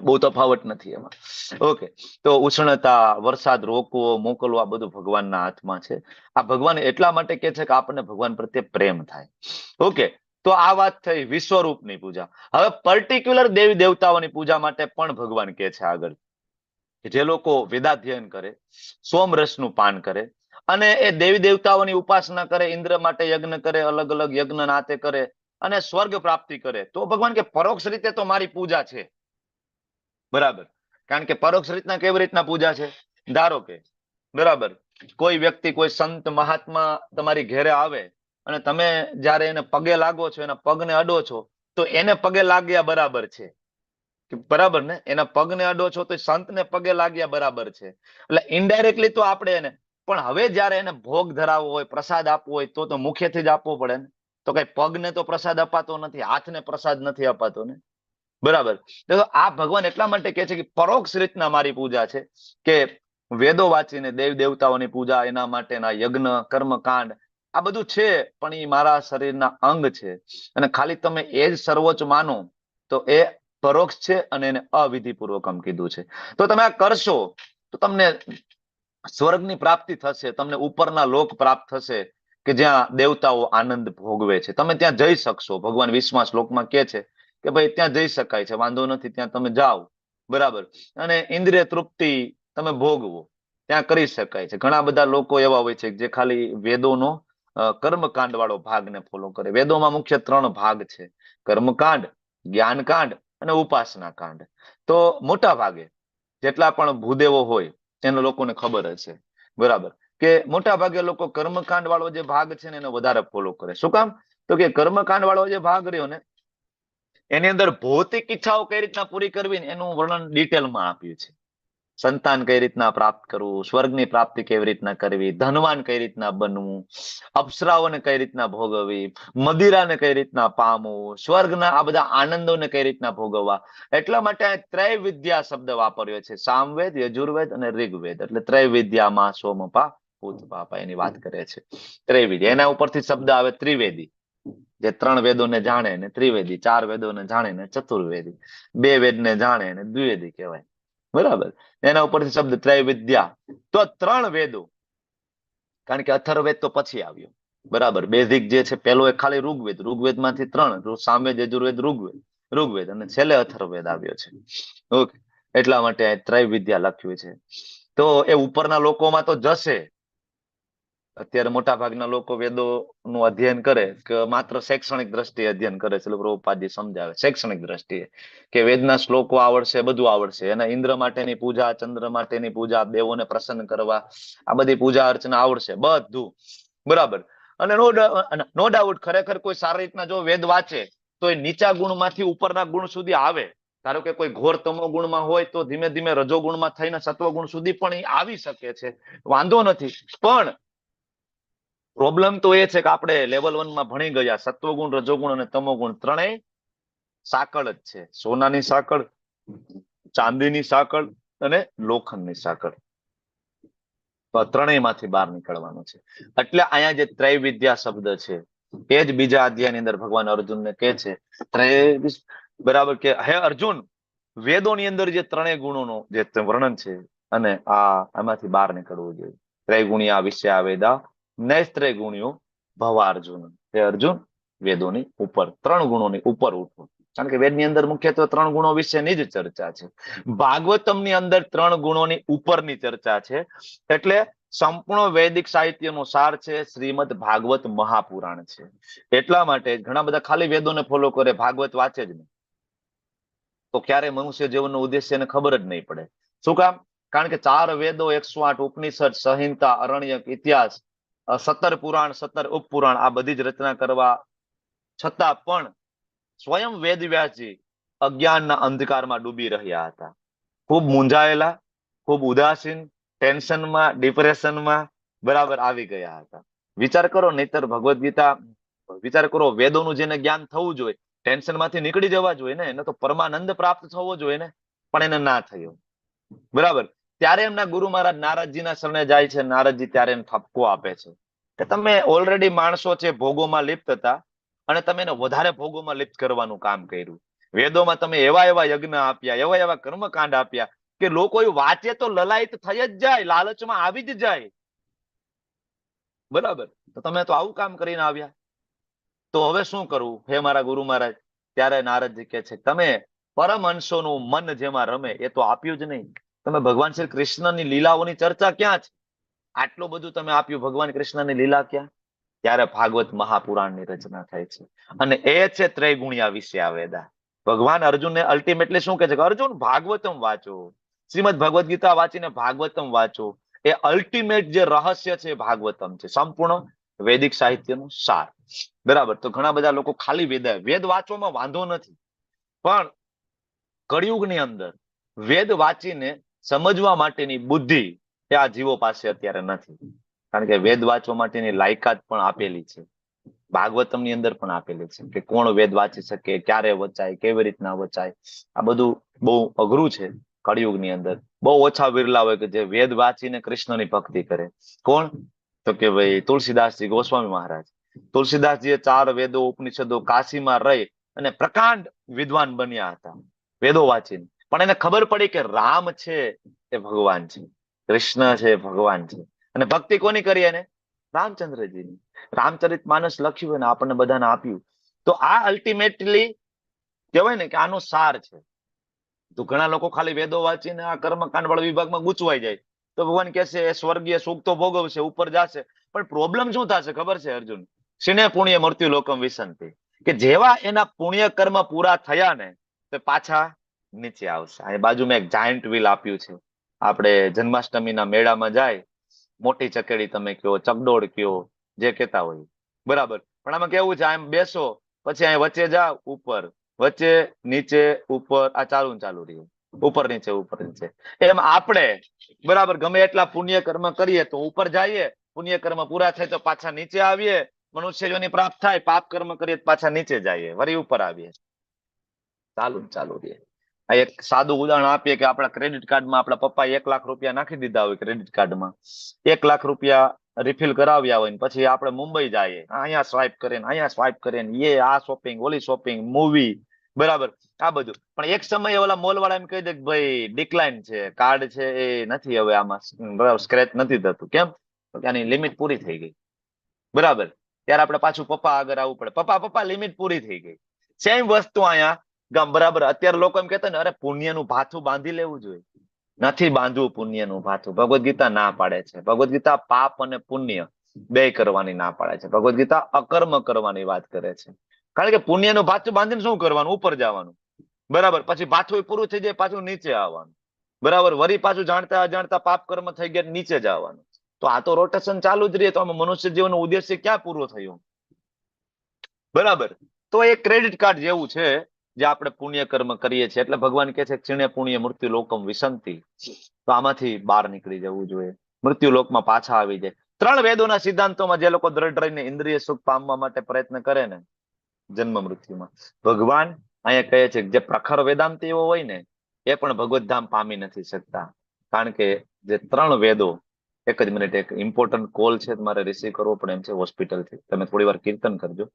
બહુ તફાવત નથી એમાં. ઓકે. તો ઉષ્ણતા, વરસાદ રોકવો, મોકલવો, આ બધું ભગવાનના હાથમાં છે. આ ભગવાન એટલા માટે કે છે કે આપણને ભગવાન પ્રત્યે પ્રેમ થાય. ઓકે. તો આ વાત થઈ વિશ્વરૂપની પૂજા. હવે પર્ટિક્યુલર દેવી દેવતાઓની પૂજા માટે પણ ભગવાન કે છે આગળ કે જે લોકો વેદાધ્યયન કરે, સોમરસનું પાન કરે અને એ દેવી દેવતાઓની ઉપાસના કરે, ઇન્દ્ર માટે યજ્ઞ કરે, અલગ અલગ યજ્ઞ નાતે કરે અને સ્વર્ગ પ્રાપ્તિ કરે, તો ભગવાન કે પરોક્ષ રીતે તો મારી પૂજા છે. બરાબર. કારણ કે પરોક્ષ રીતના કેવી રીતના પૂજા છે? ધારો કે બરાબર કોઈ વ્યક્તિ, કોઈ સંત મહાત્મા તમારી ઘેરે આવે અને તમે જયારે એને પગે લાગો છો, એના પગને અડો છો, તો એને પગે લાગ્યા બરાબર છે. બરાબર ને? એના પગને અડો છો તો સંતને પગે લાગ્યા બરાબર છે. એટલે ઇનડાયરેક્ટલી તો આપણે એને, પણ હવે જયારે એને ભોગ ધરાવવો હોય, પ્રસાદ આપવો હોય, તો મુખ્યથી જ આપવો પડે ને. તો કઈ પગને તો પ્રસાદ અપાતો નથી, હાથને પ્રસાદ નથી અપાતો ને. બરાબર. તો આ ભગવાન એટલા માટે કહે છે કે પરોક્ષ રીતના મારી પૂજા છે, કે વેદો વાંચીને દેવ દેવતાઓની પૂજા, એના માટેના યજ્ઞ, કર્મકાંડ, આ બધું છે, પણ એ મારા શરીરના અંગ છે. અને ખાલી તમે એ જ સર્વોચ્ચ માનો તો એ પરોક્ષ છે, અને એને અવિધિપૂર્વક કીધું છે. તો તમે આ કરશો તો તમને સ્વર્ગની પ્રાપ્તિ થશે, તમને ઉપરના લોક પ્રાપ્ત થશે, કે જ્યાં દેવતાઓ આનંદ ભોગવે છે. તમે ત્યાં જઈ શકશો. ભગવાન 20મા શ્લોકમાં કહે છે કે ભાઈ ત્યાં જઈ શકાય છે, વાંધો નથી, ત્યાં તમે જાઓ. બરાબર. અને ઇન્દ્રિય તૃપ્તિ તમે ભોગવો, ત્યાં કરી શકાય છે. ઘણા બધા લોકો એવા હોય છે જે ખાલી વેદોનો કર્મકાંડ વાળો ભાગને ફોલો કરે. વેદોમાં મુખ્ય 3 ભાગ છે: કર્મકાંડ, જ્ઞાનકાંડ અને ઉપાસના કાંડ. તો મોટા ભાગે જેટલા પણ ભૂદેવો હોય એના લોકોને ખબર હશે, બરાબર, કે મોટા ભાગે લોકો કર્મકાંડ વાળો જે ભાગ છે ને એને વધારે ફોલો કરે. શું કામ? તો કે કર્મકાંડ વાળો જે ભાગ રહ્યો ને, એની અંદર ભૌતિક ઈચ્છાઓ કઈ રીતના પૂરી કરવી ને એનું વર્ણન ડિટેલમાં આપ્યું છે. સંતાન કઈ રીતના પ્રાપ્ત કરવું, સ્વર્ગની પ્રાપ્તિ કેવી રીતના કરવી, ધનવાન કઈ રીતના બનવું, અપ્સરાઓને કઈ રીતના ભોગવવી, મદિરાને કઈ રીતના પામવું, સ્વર્ગના આ બધા આનંદોને કઈ રીતના ભોગવવા. એટલા માટે આ ત્રૈવિદ્યા શબ્દ વાપર્યો છે. સામવેદ, યજુર્વેદ અને ઋગ્વેદ. એટલે ત્રૈવિદ્યામાં સોમપા ઉત્પાપા એની વાત કરે છે. ત્રૈવિદ્યા, એના ઉપરથી શબ્દ આવે ત્રિવેદી, જે 3 વેદોને જાણે ને ત્રિવેદી, 4 વેદોને જાણે ને ચતુર્વેદી, 2 વેદને જાણે ને દ્વિવેદી કહેવાય. બરાબર. એના ઉપરથી શબ્દ ત્રૈવિદ્યા. તો 3 વેદો, કારણ કે અથર્વવેદ તો પછી આવ્યો. બરાબર. બેઝિક જે છે પેલો એ ખાલી ઋગ્વેદ, ઋગ્વેદમાંથી 3, સામવેદ, યજુર્વેદ, ઋગ્વેદ અને છેલ્લે અથર્વવેદ આવ્યો છે. ઓકે. એટલા માટે ત્રૈવિદ્યા લખ્યું છે. તો એ ઉપરના લોકોમાં તો જશે. અત્યારે મોટા ભાગના લોકો વેદોનું અધ્યયન કરે કે માત્ર શૈક્ષણિક દ્રષ્ટિએ અધ્યયન કરે છે. પ્રભુપાદજી સમજાવે શૈક્ષણિક દ્રષ્ટિએ કે વેદના શ્લોકો આવડશે, બધું આવડશે, અને ઇન્દ્ર માટેની પૂજા, ચંદ્ર માટેની પૂજા, દેવોને પ્રસન્ન કરવા, આ બધી પૂજા અર્ચના આવડશે બધું. બરાબર. અને નો ડાઉટ ખરેખર કોઈ સારી રીતના જો વેદ વાંચે તો એ નીચા ગુણમાંથી ઉપરના ગુણ સુધી આવે. ધારો કે કોઈ ઘોર તમો ગુણમાં હોય તો ધીમે ધીમે રજોગુણમાં થઈને સત્વગુણ સુધી પણ એ આવી શકે છે, વાંધો નથી. પણ પ્રોબ્લેમ તો એ છે કે આપણે લેવલ 1માં ભણી ગયા, સત્વગુણ, રજોગુણ અને તમોગુણ ત્રણેય સાંકળ જ છે. સોનાની સાંકળ, ચાંદીની સાંકળ અને લોખંડની સાંકળ. ત્રણેયમાંથી બહાર નીકળવાનું છે. એટલે અહીંયા જે ત્રૈવિદ્યા શબ્દ છે એ જ બીજા અધ્યાયની અંદર ભગવાન અર્જુનને કહે છે. બરાબર, કે હે અર્જુન, વેદોની અંદર જે 3 ગુણોનો જે વર્ણન છે, અને આમાંથી બહાર નીકળવું જોઈએ. ત્રૈગુણ્યા વિષયા વેદા નૈસ્ત્રય ગુણ્યો ભવાર્જુન. હે અર્જુન, વેદોની ઉપર 3 ગુણોની ઉપર ઉઠો. કારણ કે વેદની અંદર મુખ્યત્વે 3 ગુણો વિશેની જ ચર્ચા છે. ભાગવતમની અંદર 3 ગુણોની ઉપરની ચર્ચા છે. એટલે સંપૂર્ણ વૈદિક સાહિત્યનો સાર છે શ્રીમદ ભાગવત મહાપુરાણ છે. એટલા માટે ઘણા બધા ખાલી વેદોને ફોલો કરે, ભાગવત વાંચે જ નહીં, તો ક્યારેય મનુષ્ય જીવનનો ઉદ્દેશ્ય એને ખબર જ નહીં પડે. શું કામ? કારણ કે 4 વેદો, 108 ઉપનિષદ, સંહિતા, અરણ્યક, ઇતિહાસ, 17 પુરાણ, 17 ઉપપુરાણ, આ બધી જ રચના કરવા છતાં પણ સ્વયં વેદવ્યાસજી અજ્ઞાનના અંધકારમાં ડૂબી રહ્યા હતા. ખૂબ મૂંઝાયેલા, ખૂબ ઉદાસીન, ટેન્શનમાં, ડિપ્રેશનમાં બરાબર આવી ગયા હતા. વિચાર કરો, નહીતર ભગવદ્ ગીતા, વિચાર કરો, વેદોનું જેને જ્ઞાન થવું જોઈએ, ટેન્શનમાંથી નીકળી જવા જોઈએ ને, એને તો પરમાનંદ પ્રાપ્ત થવો જોઈએ ને, પણ એને ના થયો. બરાબર. ત્યારે એમના ગુરુ મહારાજ નારદજીના શરણે જાય છે. નારદજી ત્યારે એને ઠપકો આપે છે કે તમે ઓલરેડી માણસો છે ભોગોમાં લિપ્ત હતા, અને તમે એને વધારે ભોગોમાં લિપ્ત કરવાનું કામ કર્યું. વેદોમાં તમે એવા એવા યજ્ઞ આપ્યા, એવા એવા કર્મકાંડ આપ્યા કે લોકો એ વાંચે તો લલાયત થઈ જ જાય, લાલચમાં આવી જ જાય. બરાબર. તો તમે તો આવું કામ કરીને આવ્યા, તો હવે શું કરવું હે મારા ગુરુ મહારાજ? ત્યારે નારદજી કહે છે, તમે પરમહંસોનું મન જેમાં રમે એ તો આપ્યું જ નહીં. તમે ભગવાન શ્રી કૃષ્ણની લીલાઓની ચર્ચા ક્યાં છે? આટલું બધું તમે આપ્યું ભગવાન કૃષ્ણની લીલા ક્યાં? ત્યારે ભાગવત મહાપુરાણની રચના થાય છે. અને એ છે ત્રૈગુણ્યા વિષયા વેદા. ભગવાન અર્જુનને અલ્ટિમેટલી શું કહે છે કે અર્જુન ભાગવતમ વાંચો, શ્રીમદ ભગવદ્ ગીતા વાંચીને ભાગવતમ વાંચો. એ અલ્ટિમેટ જે રહસ્ય છે એ ભાગવતમ છે, સંપૂર્ણ વૈદિક સાહિત્યનો સાર. બરાબર. તો ઘણા બધા લોકો ખાલી વેદ વાંચવામાં વાંધો નથી, પણ કળિયુગની અંદર વેદ વાંચીને સમજવા માટેની બુદ્ધિ એ આ જીવો પાસે અત્યારે નથી. કારણ કે વેદ વાંચવા માટેની લાયકાત પણ આપેલી છે, ભાગવતમની અંદર પણ આપેલી છે કે કોણ વેદ વાંચી શકે, ક્યારે વચાય, કેવી રીતના વચાય. આ બધું બહુ અઘરું છે. કળિયુગની અંદર બહુ ઓછા વિરલા હોય કે જે વેદ વાંચીને કૃષ્ણની ભક્તિ કરે. કોણ? તો કે ભાઈ તુલસીદાસજી ગોસ્વામી મહારાજ. તુલસીદાસજીએ 4 વેદો ઉપનિષદો કાશીમાં રહી અને પ્રકાંડ વિદ્વાન બન્યા હતા વેદો વાંચીને. પણ એને ખબર પડી કે રામ છે એ ભગવાન છે, કૃષ્ણ છે એ ભગવાન છે. અને ભક્તિ કોની કરી એને? રામચંદ્રજીની. રામચરિત માનસ લખ્યું અને આપણને બધાને આપ્યું. તો આ અલ્ટિમેટલી કહેવાય ને કે આનો સાર છે. તો ઘણા લોકો ખાલી વેદો વાંચીને આ કર્મકાંડ વાળા વિભાગમાં ગૂંચવાઈ જાય. તો ભગવાન કહેશે એ સ્વર્ગીય સુખ તો ભોગવશે, ઉપર જશે. પણ પ્રોબ્લેમ શું થશે ખબર છે અર્જુન? શિને પુણ્ય મૃત્યુ લોકમ વિસંતિ. કે જેવા એના પુણ્ય કર્મ પૂરા થયા ને તો પાછા નીચે આવશે. આ બાજુમાં એક જાયન્ટ વ્હીલ આપ્યું છે. આપણે જન્માષ્ટમીના મેળામાં જાય, મોટી ચકેડી તમે કયો, ચકડોળ કયો, જે કહેતા હોય, બરાબર. પણ આમાં કેવું છે, આમ બેસો પછી અહીં વચ્ચે જાવ, ઉપર વચ્ચે નીચે ઉપર, આ ચાલુ ને ચાલુ રહ્યું, ઉપર નીચે ઉપર નીચે. એમ આપણે બરાબર ગમે એટલા પુણ્ય કર્મ કરીએ તો ઉપર જઈએ, પુણ્ય કર્મ પૂરા થાય તો પાછા નીચે આવીએ, મનુષ્ય યોની પ્રાપ્ત થાય, પાપ કર્મ કરીએ તો પાછા નીચે જઈએ, વળી ઉપર આવીએ, ચાલુ ને ચાલુ રહીએ. આ એક સાદું ઉદાહરણ આપીએ કે આપણા ક્રેડિટ કાર્ડમાં આપણા પપ્પા 1 લાખ રૂપિયા નાખી દીધા હોય ક્રેડિટ કાર્ડમાં, 1 લાખ રૂપિયા રિફિલ કરાવ્યા હોય ને પછી આપણે મુંબઈ જઈએ, અહીંયા સ્વાઇપ કરીને એ આ શોપિંગ, ઓલી શોપિંગ, મૂવી, બરાબર, આ બધું. પણ એક સમયે ઓલા મોલ વાળા એમ કહી દે કે ભાઈ ડિક્લાઇન છે, કાર્ડ છે એ નથી હવે આમાં બરાબર સ્ક્રેચ નથી થતું. કેમ? તો કે આની લિમિટ પૂરી થઈ ગઈ, બરાબર. ત્યારે આપણે પાછું પપ્પા આગળ આવવું પડે, પપ્પા લિમિટ પૂરી થઈ ગઈ. સેમ વસ્તુ અહીંયા બરાબર. અત્યારે લોકો એમ કહેતા ને અરે પુણ્યનું ભાથું બાંધી લેવું જોઈએ. નથી બાંધવું પુણ્યનું ભાથું. ભગવદ્ ગીતા ના પાડે છે. ભગવદ્ ગીતા પાપ અને પુણ્ય બે કરવાની ના પાડે છે. ભગવદ્ ગીતા અકર્મ કરવાની વાત કરે છે. કારણ કે પુણ્યનું ભાથું બાંધીને શું કરવાનું? ઉપર જવાનું, બરાબર. પછી ભાથું પૂરું થઈ જાય, પાછું નીચે આવવાનું, બરાબર. વરી પાછું જાણતા અજાણતા પાપ કર્મ થઈ ગયા, નીચે જવાનું. તો આ તો રોટેશન ચાલુ જ રહે. તો આમાં મનુષ્ય જીવનનો ઉદ્દેશ્ય ક્યાં પૂરો થયો? બરાબર. તો એ ક્રેડિટ કાર્ડ જેવું છે જે આપણે પુણ્ય કર્મ કરીએ છીએ. એટલે ભગવાન કહે છે ક્ષીણે પુણ્ય મૃત્યુ લોકમ વિસંતિ. તો આમાંથી બહાર નીકળી જવું જોઈએ, મૃત્યુ લોકમાં પાછા આવી જાય. 3 વેદોના સિદ્ધાંતોમાં જે લોકો દ્રઢ રહીને ઇન્દ્રિય સુખ પામવા માટે પ્રયત્ન કરે ને જન્મ મૃત્યુમાં, ભગવાન અહીંયા કહે છે જે પ્રખર વેદાંતીઓ હોય ને એ પણ ભગવત ધામ પામી નથી શકતા. કારણ કે જે 3 વેદો, એક જ મિનિટ, એક ઇમ્પોર્ટન્ટ કોલ છે, મારે રિસીવ કરવો પડે એમ છે હોસ્પિટલથી. તમે થોડી વાર કીર્તન કરજો.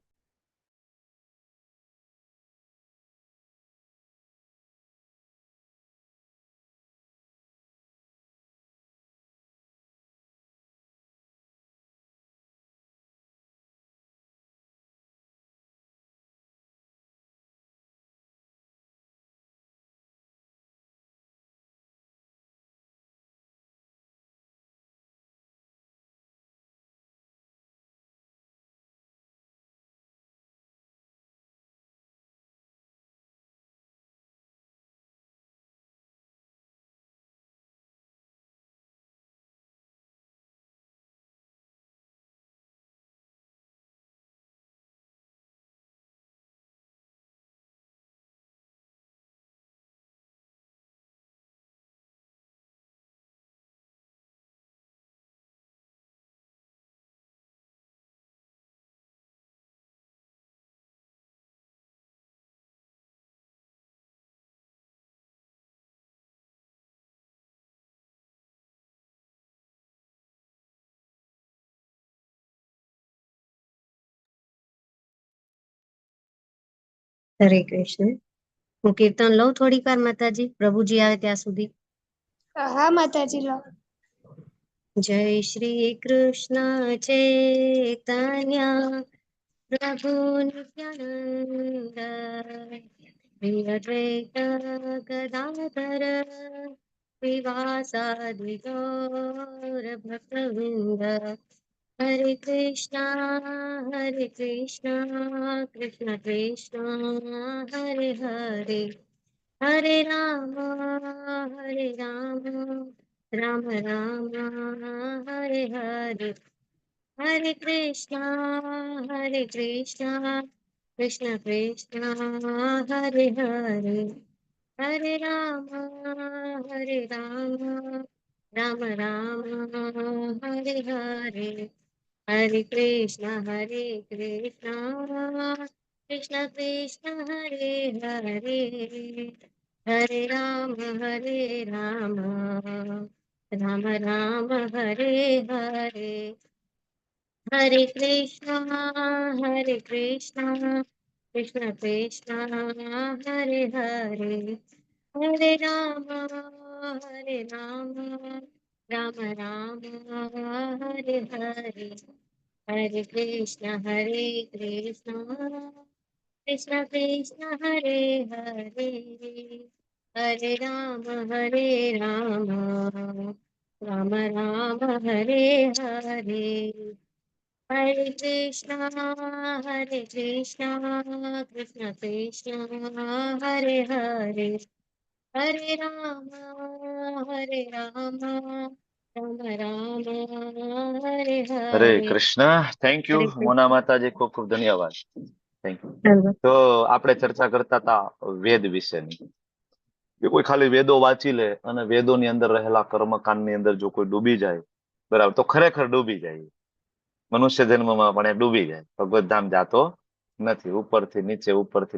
હરે કૃષ્ણ. હું કીર્તન લઉં થોડીક વાર માતાજી, પ્રભુજી આવે ત્યાં સુધી. હા માતાજી લો. જય શ્રી કૃષ્ણ ચૈતન્ય પ્રભુ નિત્યાનંદ શ્રી અદ્વૈત ગદાધર श्रीवासादि गौर भक्तवृंद हरे कृष्णा कृष्ण कृष्णा हरे हरे हरे राम राम राम हरे हरे हरे कृष्णा कृष्ण कृष्णा हरे हरे हरे राम राम राम हरे हरे हरे कृष्णा कृष्ण कृष्ण हरे हरे हरे राम राम राम हरे हरे हरे कृष्णा कृष्ण कृष्ण हरे हरे हरे राम राम राम हरे हरे हरे कृष्ण कृष्ण कृष्ण हरे हरे हरे राम राम राम हरे हरे हरे कृष्णा कृष्ण कृष्ण हरे हरे हरे राम राम राम हरे હરે हरे કૃષ્ણ. થેન્ક યુ हरे મોના कृष्ण માતાજી, ખૂબ ખૂબ ધન્યવાદ. Thank you. धन्यवाद। તો આપણે ચર્ચા કરતા હતા વેદ વિશેની, કે કોઈ ખાલી વેદો વાંચી લે અને વેદોની અંદર રહેલા કર્મકાંડની અંદર જો કોઈ ડૂબી જાય, બરાબર, તો ખરેખર ડૂબી જાય. મનુષ્ય જન્મમાં પણ એ ડૂબી જાય, ભગવત ધામ જાતો નથી. ઉપરથી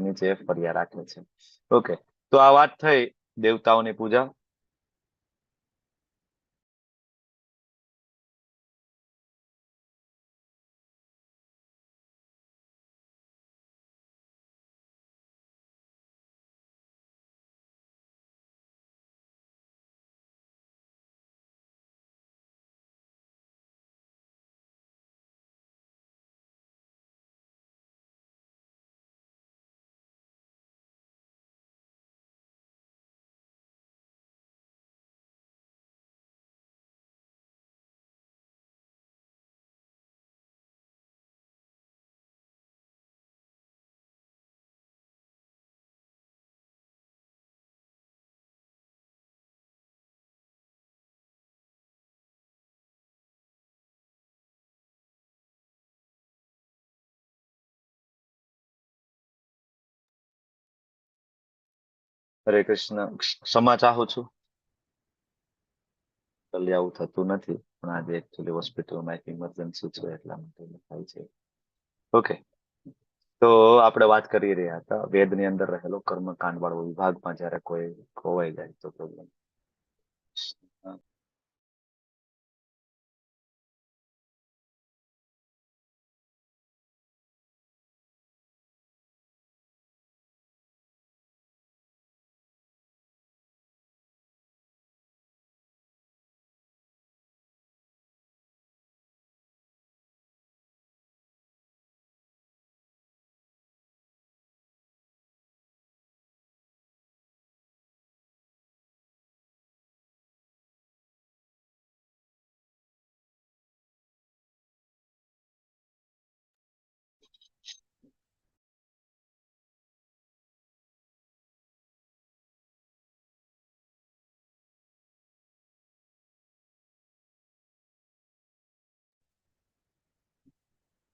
નીચે ફર્યા રાખે છે. ઓકે, તો આ વાત થઈ દેવતાઓની પૂજા. હરે કૃષ્ણ. ક્ષમા ચાહું છું, જલ્દી આવું થતું નથી, પણ આજે એકચ્યુઅલી હોસ્પિટલમાં એક ઇમરજન્સી છે એટલા માટે એવું થાય છે. ઓકે, તો આપણે વાત કરી રહ્યા હતા વેદની અંદર રહેલો કર્મકાંડ વાળો વિભાગમાં જયારે કોઈ ખોવાઈ જાય તો પ્રોબ્લેમ.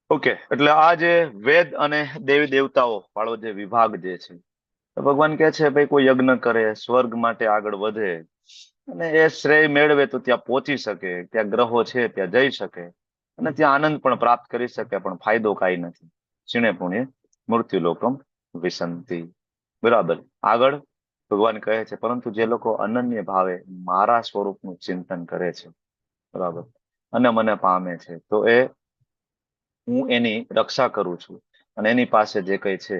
ઓકે, એટલે આ જે વેદ અને દેવી દેવતાઓ વાળો જે વિભાગ જે છે, તો ભગવાન કહે છે ભાઈ કોઈ યજ્ઞ કરે, સ્વર્ગ માટે આગળ વધે અને એ શ્રેય મેળવે તો ત્યાં પહોંચી શકે, ત્યાં ગ્રહો છે ત્યાં જઈ શકે અને ત્યાં આનંદ પણ પ્રાપ્ત કરી શકે, પણ ફાયદો કાંઈ નથી. ક્ષીણે પુણ્ય મૃત્યુ લોકમ વિસંતિ. બરાબર. આગળ ભગવાન કહે છે પરંતુ જે લોકો અનન્ય ભાવે મારા સ્વરૂપનું ચિંતન કરે છે, બરાબર, અને મને પામે છે, તો હું એની રક્ષા કરું છું અને એની પાસે જે કઈ છે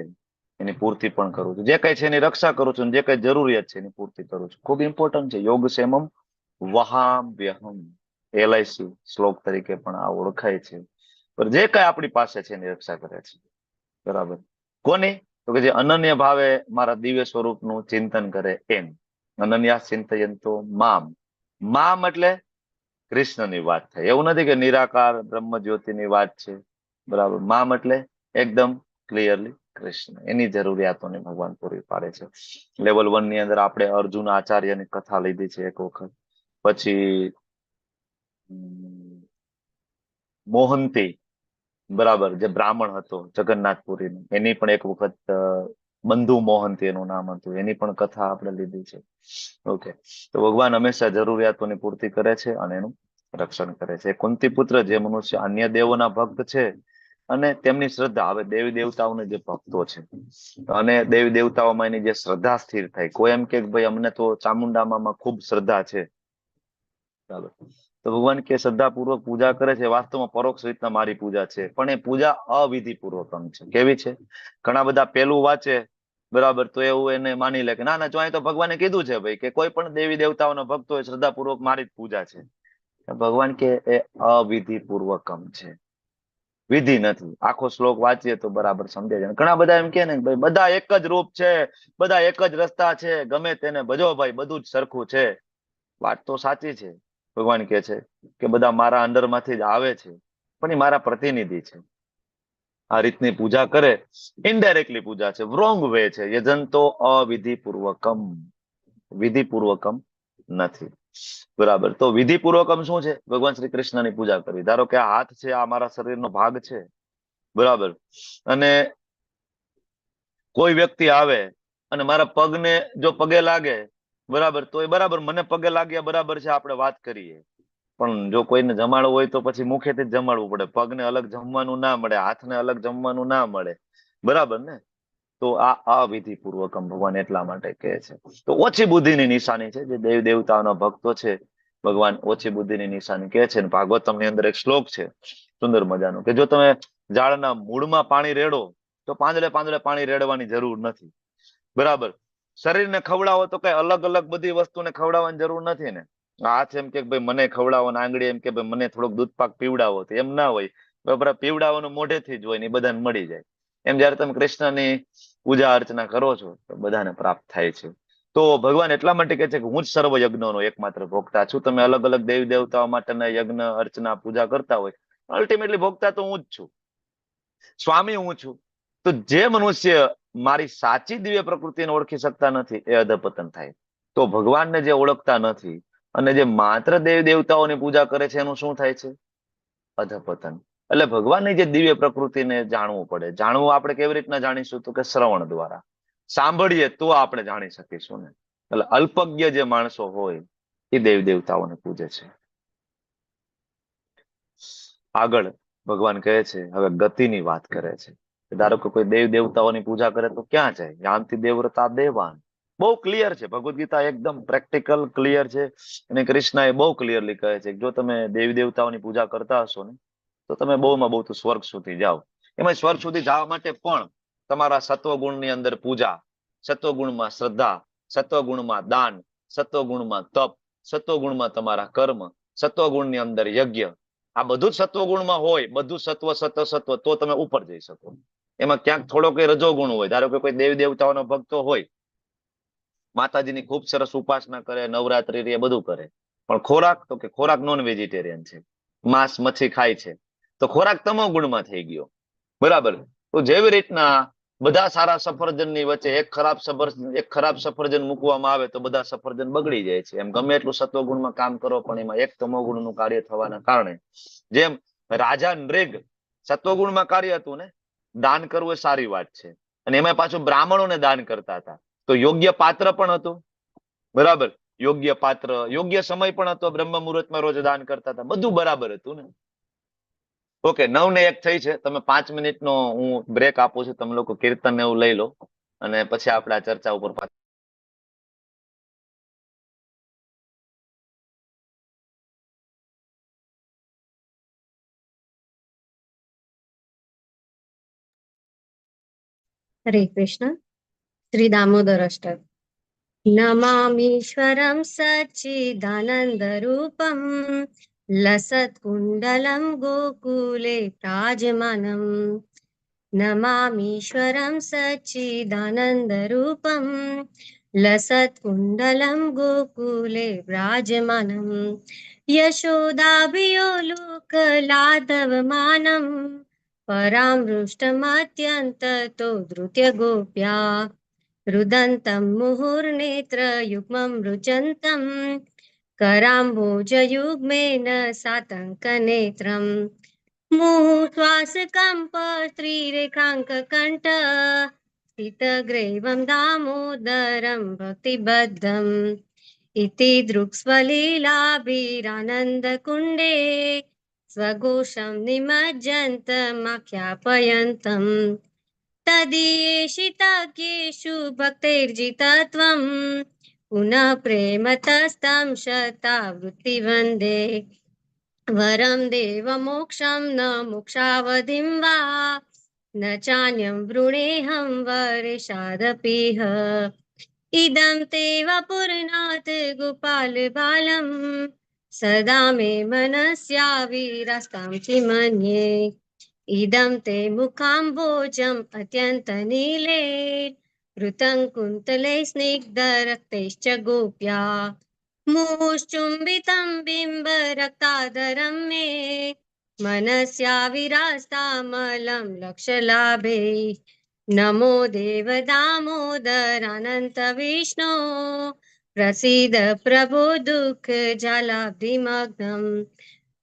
એની પૂર્તિ પણ કરું છું. જે કઈ છે એની રક્ષા કરું છું અને જે કઈ જરૂરિયાત છે એની પૂર્તિ કરું છું. ખૂબ ઇમ્પોર્ટન્ટ છે. યોગ ક્ષેમમ વહામ્યહમ, LIC શ્લોક તરીકે પણ આ ઓળખાય છે. પણ જે કઈ આપણી પાસે છે એની રક્ષા કરે છે, બરાબર. કોની? તો કે જે અનન્ય ભાવે મારા દિવ્ય સ્વરૂપનું ચિંતન કરે એમ. અનન્યા ચિંતયંતો મામ. મામ એટલે કૃષ્ણની વાત થાય. એવું નથી કે નિરાકાર બ્રહ્મ જ્યોતિની વાત છે. બરાબર. મામ એટલે એકદમ ક્લિયરલી કૃષ્ણ. એની જરૂરિયાતોને ભગવાન પૂરી પાડે છે. લેવલ 1 ની અંદર આપણે અર્જુન આચાર્યની કથા લીધી છે એક વખત. પછી મોહંતી, બરાબર, જે બ્રાહ્મણ હતો જગન્નાથપુરીનો, એની પણ એક વખત બંધુ મોહંતી એનું નામ હતું, એની પણ કથા આપણે લીધી છે. ઓકે. તો ભગવાન હંમેશા જરૂરિયાતોની પૂર્તિ કરે છે અને એનું રક્ષણ કરે છે. કુંતી પુત્ર જે મનુષ્ય અન્ય દેવોના ભક્ત છે અને તેમની શ્રદ્ધા, હવે દેવી દેવતાઓને જે ભક્તો છે અને દેવી દેવતાઓમાં એની જે શ્રદ્ધા સ્થિર થાય, કોઈ એમ કે ભાઈ અમને તો ચામુંડામાં ખૂબ શ્રદ્ધા છે, બરાબર, તો ભગવાન કે શ્રદ્ધાપૂર્વક પૂજા કરે છે, વાસ્તવમાં પરોક્ષ રીતના મારી પૂજા છે, પણ એ પૂજા અવિધિ પૂર્વકમ છે. કેવી છે? ઘણા બધા પેલું વાંચે, બરાબર, તો એવું એને માની લે કે ના ના, જો અહીં તો ભગવાને કીધું છે ભાઈ કે કોઈ પણ દેવી દેવતાઓનો ભક્ત હોય શ્રદ્ધાપૂર્વક મારી જ પૂજા છે. ભગવાન કે એ અવિધિ પૂર્વકમ છે, વિધિ નથી. આખો શ્લોક વાંચીએ તો બરાબર સમજે છે. ઘણા બધા એમ કે ને ભાઈ બધા એક જ રૂપ છે, બધા એક જ રસ્તા છે, ગમે તેને ભજો ભાઈ, બધું જ સરખું છે. વાત તો સાચી છે. ભગવાન કે છે કે બધા મારા અંદરમાંથી જ આવે છે, પણ એ મારા પ્રતિનિધિ છે. આ રીતની પૂજા કરે, ઇનડાયરેક્ટલી પૂજા છે, રોંગ વે છે. યજંતો અવિધિ પૂર્વકમ, વિધિ પૂર્વકમ નથી. બરાબર. તો વિધિ પૂર્વકમ શું છે? ભગવાન શ્રી કૃષ્ણની પૂજા કરવી. ધારો કે આ હાથ છે, આ મારા શરીરનો ભાગ છે, બરાબર, અને કોઈ વ્યક્તિ આવે અને મારા પગને જો પગે લાગે, બરાબર, તો એ બરાબર મને પગે લાગ્યા બરાબર છે, આપણે વાત કરીએ. પણ જો કોઈને જમાડવું હોય તો પછી મુખેથી જ જમાડવું પડે. પગને અલગ જમવાનું ના મળે, હાથને અલગ જમવાનું ના મળે, બરાબર ને? તો આ અવિધિ પૂર્વકમ ભગવાન એટલા માટે કહે છે. તો ઓછી બુદ્ધિની નિશાની છે. જે દેવ દેવતાઓના ભક્તો છે, ભગવાન ઓછી બુદ્ધિની નિશાની કહે છે. ભાગવતમની અંદર એક શ્લોક છે સુંદર મજાનો, કે જો તમે ઝાડના મૂળમાં પાણી રેડો તો પાંદડે પાંદડે પાણી રેડવાની જરૂર નથી, બરાબર. શરીરને ખવડાવો તો કઈ અલગ અલગ બધી વસ્તુને ખવડાવવાની જરૂર નથી ને. હાથ એમ કે ભાઈ મને ખવડાવો, ને આંગળી એમ કે ભાઈ મને થોડોક દૂધપાક પીવડાવો, તો એમ ના હોય. બરાબર. પીવડાવવાનું મોઢેથી જ હોય ને એ બધાને મળી જાય. એમ જયારે તમે કૃષ્ણની પૂજા અર્ચના કરો છો તો બધાને પ્રાપ્ત થાય છે. તો ભગવાન એટલા માટે કહે છે કે હું જ સર્વ યજ્ઞોનો એકમાત્ર ભોગતા છું. તમે અલગ અલગ દેવી દેવતાઓ માટેના યજ્ઞ અર્ચના પૂજા કરતા હોય, અલ્ટિમેટલી ભોગતા તો હું જ છું, સ્વામી હું છું. તો જે મનુષ્ય મારી સાચી દિવ્ય પ્રકૃતિને ઓળખી શકતા નથી એ અધપતન થાય. તો ભગવાનને જે ઓળખતા નથી અને જે માત્ર દેવી દેવતાઓની પૂજા કરે છે એનું શું થાય છે? અધપતન. એટલે ભગવાનની જે દિવ્ય પ્રકૃતિને જાણવું પડે. જાણવું આપણે કેવી રીતના જાણીશું? તો કે શ્રવણ દ્વારા. સાંભળીએ તો આપણે જાણી શકીશું ને. એટલે અલ્પજ્ઞ જે માણસો હોય એ દેવી દેવતાઓને પૂજે છે. આગળ ભગવાન કહે છે, હવે ગતિની વાત કરે છે. ધારો કે કોઈ દેવ દેવતાઓની પૂજા કરે તો ક્યાં જાય? યાંતિ દેવવ્રતા દેવાન. બહુ ક્લિયર છે ભગવદ ગીતા, એકદમ પ્રેક્ટિકલ ક્લિયર છે. અને કૃષ્ણ એ બહુ ક્લિયરલી કહે છે કે જો તમે દેવી દેવતાઓની પૂજા કરતા હશો ને તો તમે બહુમાં બહુ તો સ્વર્ગ સુધી જાઓ. એમાં સ્વર્ગ સુધી જવા માટે પણ તમારા સત્વગુણની અંદર પૂજા, સત્વગુણમાં શ્રદ્ધા, સત્વગુણમાં દાન, સત્વગુણમાં તપ, સત્વગુણમાં તમારા કર્મ, સત્વગુણની અંદર યજ્ઞ, આ બધું જ સત્વગુણમાં હોય, બધું સત્વ સત્વ સત્વ, તો તમે ઉપર જઈ શકો. એમાં ક્યાંક થોડો કઈ રજોગુણ હોય, ધારો કે કોઈ દેવી દેવતાઓનો ભક્તો હોય, માતાજીની ખૂબ સરસ ઉપાસના કરે, નવરાત્રી એ બધું કરે, પણ ખોરાક, તો કે ખોરાક નોન વેજીટેરિયન છે, માંસ મચ્છી ખાય છે, તો ખોરાક તમો ગુણમાં થઈ ગયો, બરાબર. તો જેવી રીતના બધા સારા સફરજનની વચ્ચે એક ખરાબ સફરજન મૂકવામાં આવે તો બધા સફરજન બગડી જાય છે. એમ ગમે એટલું સત્વગુણમાં કામ કરો પણ એમાં એક તમોગુણનું કાર્ય થવાના કારણે, જેમ રાજા નૃગ સત્વગુણમાં કાર્ય હતું ને, દાન કરવું એ સારી વાત છે, અને એમાં પાછું બ્રાહ્મણોને દાન કરતા હતા, તો યોગ્ય પાત્ર પણ હતું, બરાબર, યોગ્ય પાત્ર, યોગ્ય સમય પણ હતો, બ્રહ્મ મુહૂર્તમાં રોજ દાન કરતા હતા, બધું બરાબર હતું ને. ઓકે, 9:01 થઈ છે. તમે 5 મિનિટનો હું બ્રેક આપું છું. તમે લોકો કીર્તન ને એવું લઈ લો અને પછી આપણે આ ચર્ચા ઉપર પાછા. હરે કૃષ્ણ. શ્રી દામોદર અષ્ટક. નમામીશ્વરમ સચ્ચિદાનંદ રૂપમ લસત્કુંડલમ ગોકુલે પ્રાજમાનમ. નમામીશ્વરમ સચ્ચિદાનંદ રૂપમ लसत्कुण्डलं गोकुले व्राजमानं यशोदाभियोलुकलाधवमानं परामृष्टमत्यन्ततो धृत्य गोप्या रुदन्तं मुहुर्नेत्रयुग्मं रुचन्तं कराम्भोजयुग्मेन सातङ्कनेत्रम् मुहुश्वासकम्प स्त्रीरेखाङ्ककण्ठ स्थितग्रीवं दामोदरं भक्तिबद्धम् इति दृक्स्वलीलाभिरानन्दकुण्डे स्वघोषं निमज्जन्तमाख्यापयन्तम् तदीयेषितज्ञेषु भक्तैर्जितत्वं पुनः प्रेमतस्तं शतावृत्तिवन्दे वरं देवमोक्षं न मोक्षावधिं वा न चान्यं वृणेऽहं वरेशादपीह इदं ते वपुर्नाथ गोपाल बालं सदा मे मनस्याविरस्तां चिमन्ये इदं ते मुखाम्बोजम् अत्यन्तनीले ऋतं कुन्तले स्निग्धरक्तैश्च गोप्या मुहुश्चुम्बितं बिम्बरक्तादरं मे मनस्याविरास्तामलं लक्षलाभे नमो देवदामोदरानन्त विष्णो प्रसीद प्रभो दुःखजलाब्धिमग्नम्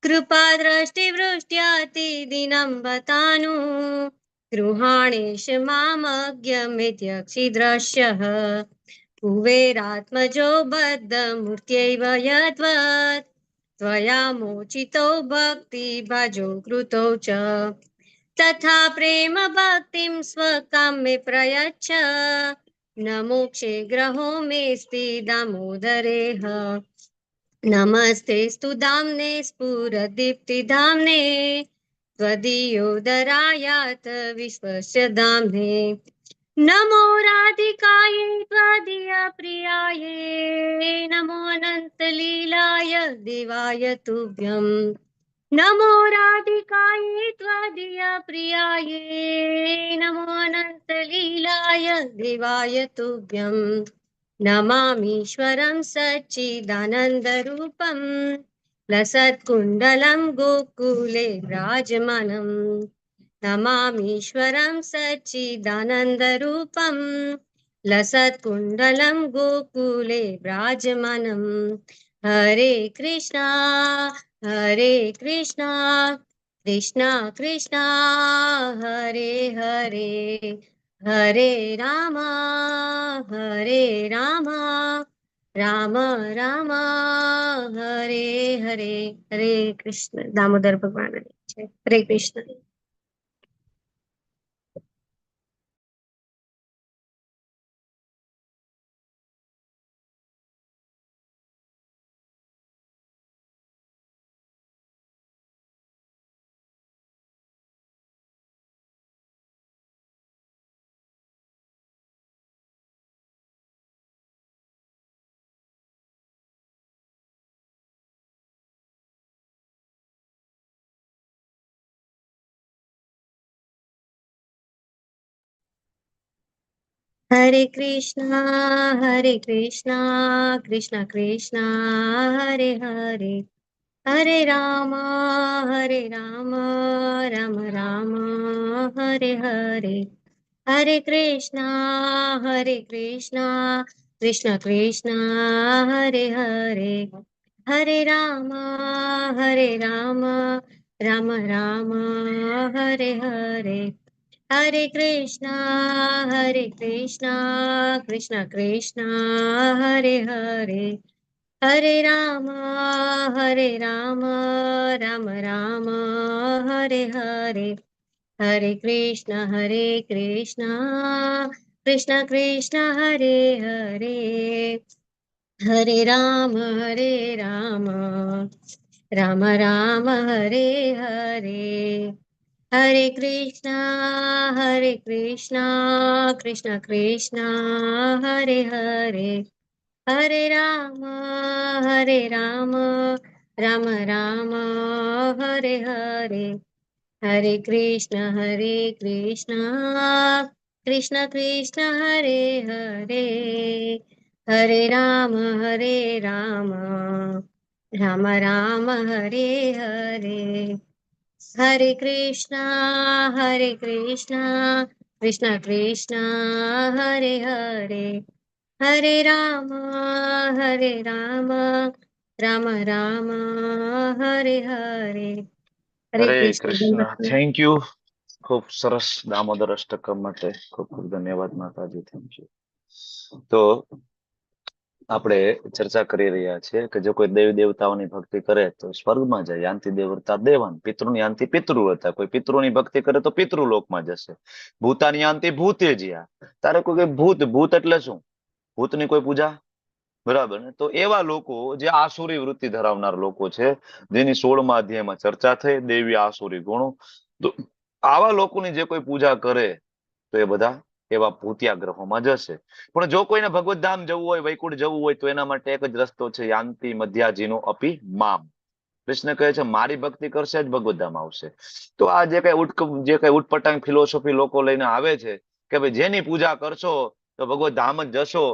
कृपादृष्टिवृष्ट्यातिदिनं बतानु गृहाणेश मामज्ञमित्यक्षिद्रश्यः कुबेरात्मजो बद्धमूर्त्यैव यद्वत् त्वया मोचितो भक्तिभजो कृतौ च तथा प्रेम भक्तिं स्वकाम्ये प्रयच्छ न मोक्षे ग्रहो मेऽस्ति दामोदरेह नमस्ते स्तु धाम्ने स्फुरदीप्तिधाम्ने त्वदीयोदरायात विश्वस्य धाम्ने नमो राधिकायै त्वदीयप्रियायै नमो अनन्तलीलाय देवाय तुभ्यं नमो राधिकायै त्वदीयप्रियायै नमो अनन्तलीलाय देवाय तुभ्यं नमामीश्वरं सच्चिदानन्दरूपं लसत्कुण्डलं गोकुले विराजमानं नमामीश्वरं सच्चिदानन्दरूपं लसत्कुण्डलं गोकुले विराजमानं हरे कृष्णा कृष्णा कृष्णा हरे हरे हरे राम राम राम हरे हरे हरे कृष्ण दामोदर भगवान हरे कृष्ण। हरे कृष्णा कृष्णा कृष्णा हरे हरे हरे राम राम राम हरे हरे हरे कृष्णा कृष्णा कृष्णा हरे हरे हरे राम राम राम हरे हरे हरे कृष्णा कृष्णा हरे हरे हरे राम राम राम हरे हरे हरे कृष्णा कृष्णा हरे हरे हरे राम राम हरे हरे हरे कृष्णा कृष्णा हरे हरे हरे राम राम हरे हरे हरे कृष्णा कृष्णा हरे हरे હરે રામ રામ રામ હરે હરે, હરે કૃષ્ણ કૃષ્ણ કૃષ્ણ હરે હરે, હરે રામ રામ રામ હરે હરે. હરે હરે કૃષ્ણ કૃષ્ણ. દંડવત. Thank you. ખૂબ સરસ દામોદર અષ્ટકમ માટે ખૂબ ખૂબ ધન્યવાદ માતાજી. Thank you. તો આપણે ચર્ચા કરી રહ્યા છીએ કે જો કોઈ દેવી દેવતાઓની ભક્તિ કરે તો સ્વર્ગમાં જાય, યાંતિ દેવતા દેવાન, પિતૃની યાંતિ પિતૃવતા, કોઈ પિતૃની ભક્તિ કરે તો પિતૃલોકમાં જશે, ભૂતાની યાંતિ ભૂતે જ્યાં. તારે કોઈ કે ભૂત એટલે શું? ભૂતની કોઈ પૂજા? બરાબર ને? તો એવા લોકો જે આસુરી વૃત્તિ ધરાવનાર લોકો છે, જેની 16મા અધ્યાયમાં ચર્ચા થઈ, દેવી આસુરી ગુણો. તો આવા લોકોની જે કોઈ પૂજા કરે તો એ બધા એવા ભૂતિયા ગ્રહોમાં જશે. પણ જો કોઈને ભગવત ધામ જવું હોય, વૈકુંઠ જવું હોય, તો એના માટે એક જ રસ્તો છે, યાંતિ મધ્યાજીનો અપી મામ. કૃષ્ણ કહે છે મારી ભક્તિ કરશે જ ભગવત ધામ આવશે. તો આ જે કઈ ઉટપટાંગ ફિલોસોફી લોકો લઈને આવે છે કે ભાઈ જેની પૂજા કરશો તો ભગવત ધામ જ જશો.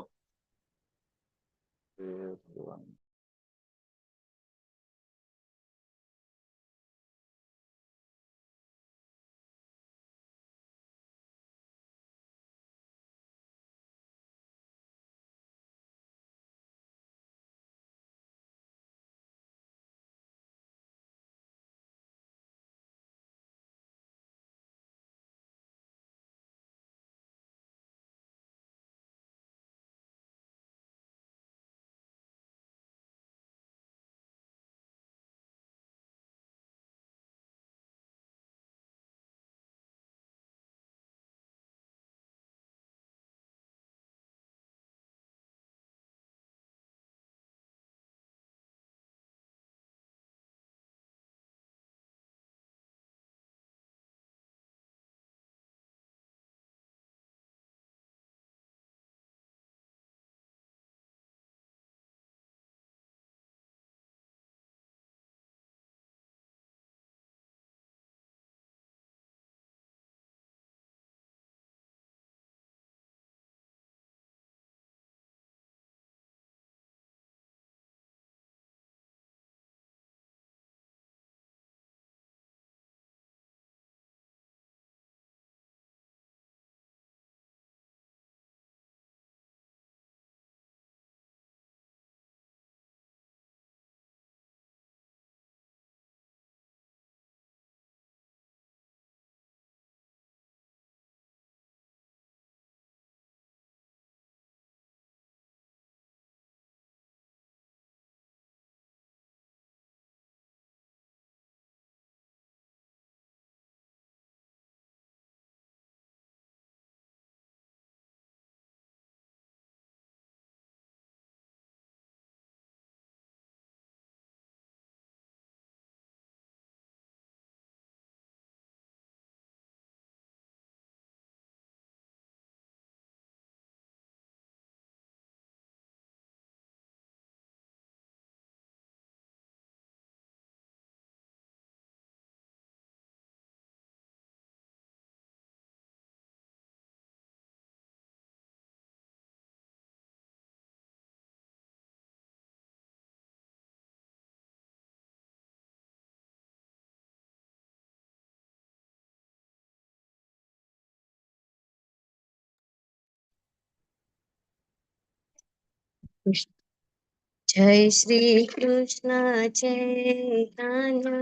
જય શ્રી કૃષ્ણ ચૈતન્ય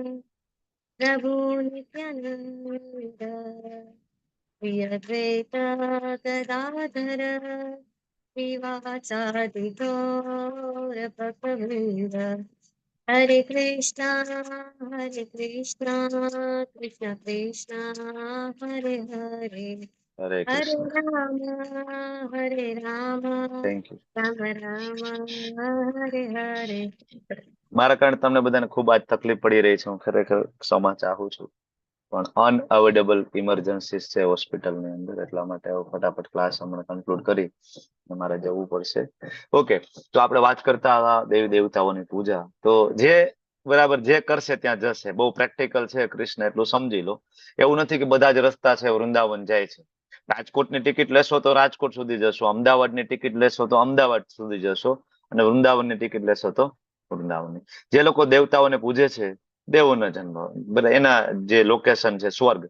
પ્રભુ નિત્યાનંદ, પ્રિય દ્વૈત ગદાધર શ્રીવાસાદિ ગૌર ભક્તવૃંદ. હરે કૃષ્ણ કૃષ્ણ કૃષ્ણ હરે હરે, હરે હરે કૃષ્ણ. Ram thank you. રામ રામ હરે હરે. મારા કારણે તમને બધાને ખૂબ આજ તકલીફ પડી રહી છે, હું ખરેખર ક્ષમા ચાહું છું, પણ અનઅવોઇડેબલ ઇમરજન્સીસ છે હોસ્પિટલની અંદર, એટલા માટે હવે ફટાફટ ક્લાસ હમણાં કન્ક્લુડ કરી મારે જવું પડશે. ઓકે, તો આપણે વાત કરતા હતા દેવી દેવતાઓની પૂજા. તો જે બરાબર જે કરશે ત્યાં જશે, બહુ પ્રેક્ટિકલ છે કૃષ્ણ, એટલું સમજી લો. એવું નથી કે બધા જ રસ્તા છે વૃંદાવન જાય છે, રાજકોટની ટિકિટ લેશો તો રાજકોટ સુધી જશો, અમદાવાદની ટિકિટ લેશો તો અમદાવાદ સુધી જશો, અને વૃંદાવનની ટિકિટ લેશો તો વૃંદાવનની. જે લોકો દેવતાઓને પૂજે છે, દેવોનો જન્મ, બધા એના જે લોકેશન છે સ્વર્ગ,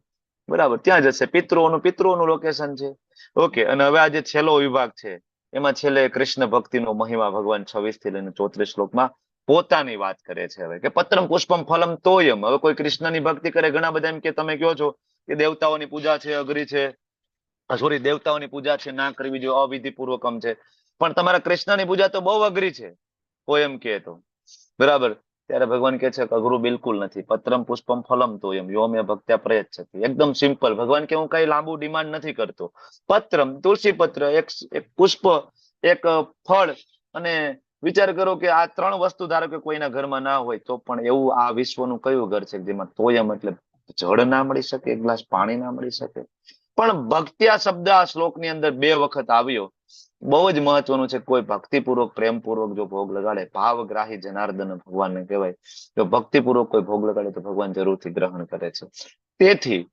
બરાબર, ત્યાં જશે. પિતૃઓનું લોકેશન છે. ઓકે. અને હવે આ જે છેલ્લો વિભાગ છે, એમાં છેલ્લે કૃષ્ણ ભક્તિનો મહિમા ભગવાન 26 થી લઈને 34 શ્લોકમાં પોતાની વાત કરે છે. હવે કે પત્રમ પુષ્પમ ફલમ તોયમ. હવે કોઈ કૃષ્ણની ભક્તિ કરે, ઘણા બધા એમ કે તમે કહો છો કે દેવતાઓની પૂજા છે, અઘરી છે, સોરી, દેવતાઓની પૂજા છે ના કરવી જોઈએ, અવિધિ પૂર્વકમ છે. પણ તમારા કૃષ્ણની પૂજા તો બહુ અઘરી છે, કોઈ એમ કે તો, બરાબર. ત્યારે ભગવાન કે છે કે અઘરું બિલકુલ નથી. પત્રમ પુષ્પમ ફલમ તોયમ યો મે ભક્ત્યા પ્રયચ્છતિ. એકદમ સિમ્પલ. ભગવાન કે હું કઈ લાંબુ ડિમાન્ડ નથી કરતો. પત્રમ, તુલસી પત્ર, એક પુષ્પ, એક ફળ, અને વિચાર કરો કે આ 3 વસ્તુ ધારો કે કોઈના ઘરમાં ના હોય તો પણ એવું આ વિશ્વનું કયું ઘર છે જેમાં તોયમ એટલે જળ ના મળી શકે, એક ગ્લાસ પાણી ના મળી શકે. પણ ભક્ત્યા શબ્દ આ શ્લોકની અંદર 2 વખત આવ્યો. બહુ જ મહત્વનું છે. કોઈ ભક્તિપૂર્વક પ્રેમપૂર્વક જો ભોગ લગાડે, ભાવગ્રાહી જનાર્દન ભગવાનને કહેવાય, જો ભક્તિપૂર્વક કોઈ ભોગ લગાડે તો ભગવાન જરૂરથી ગ્રહણ કરે છે. તેથી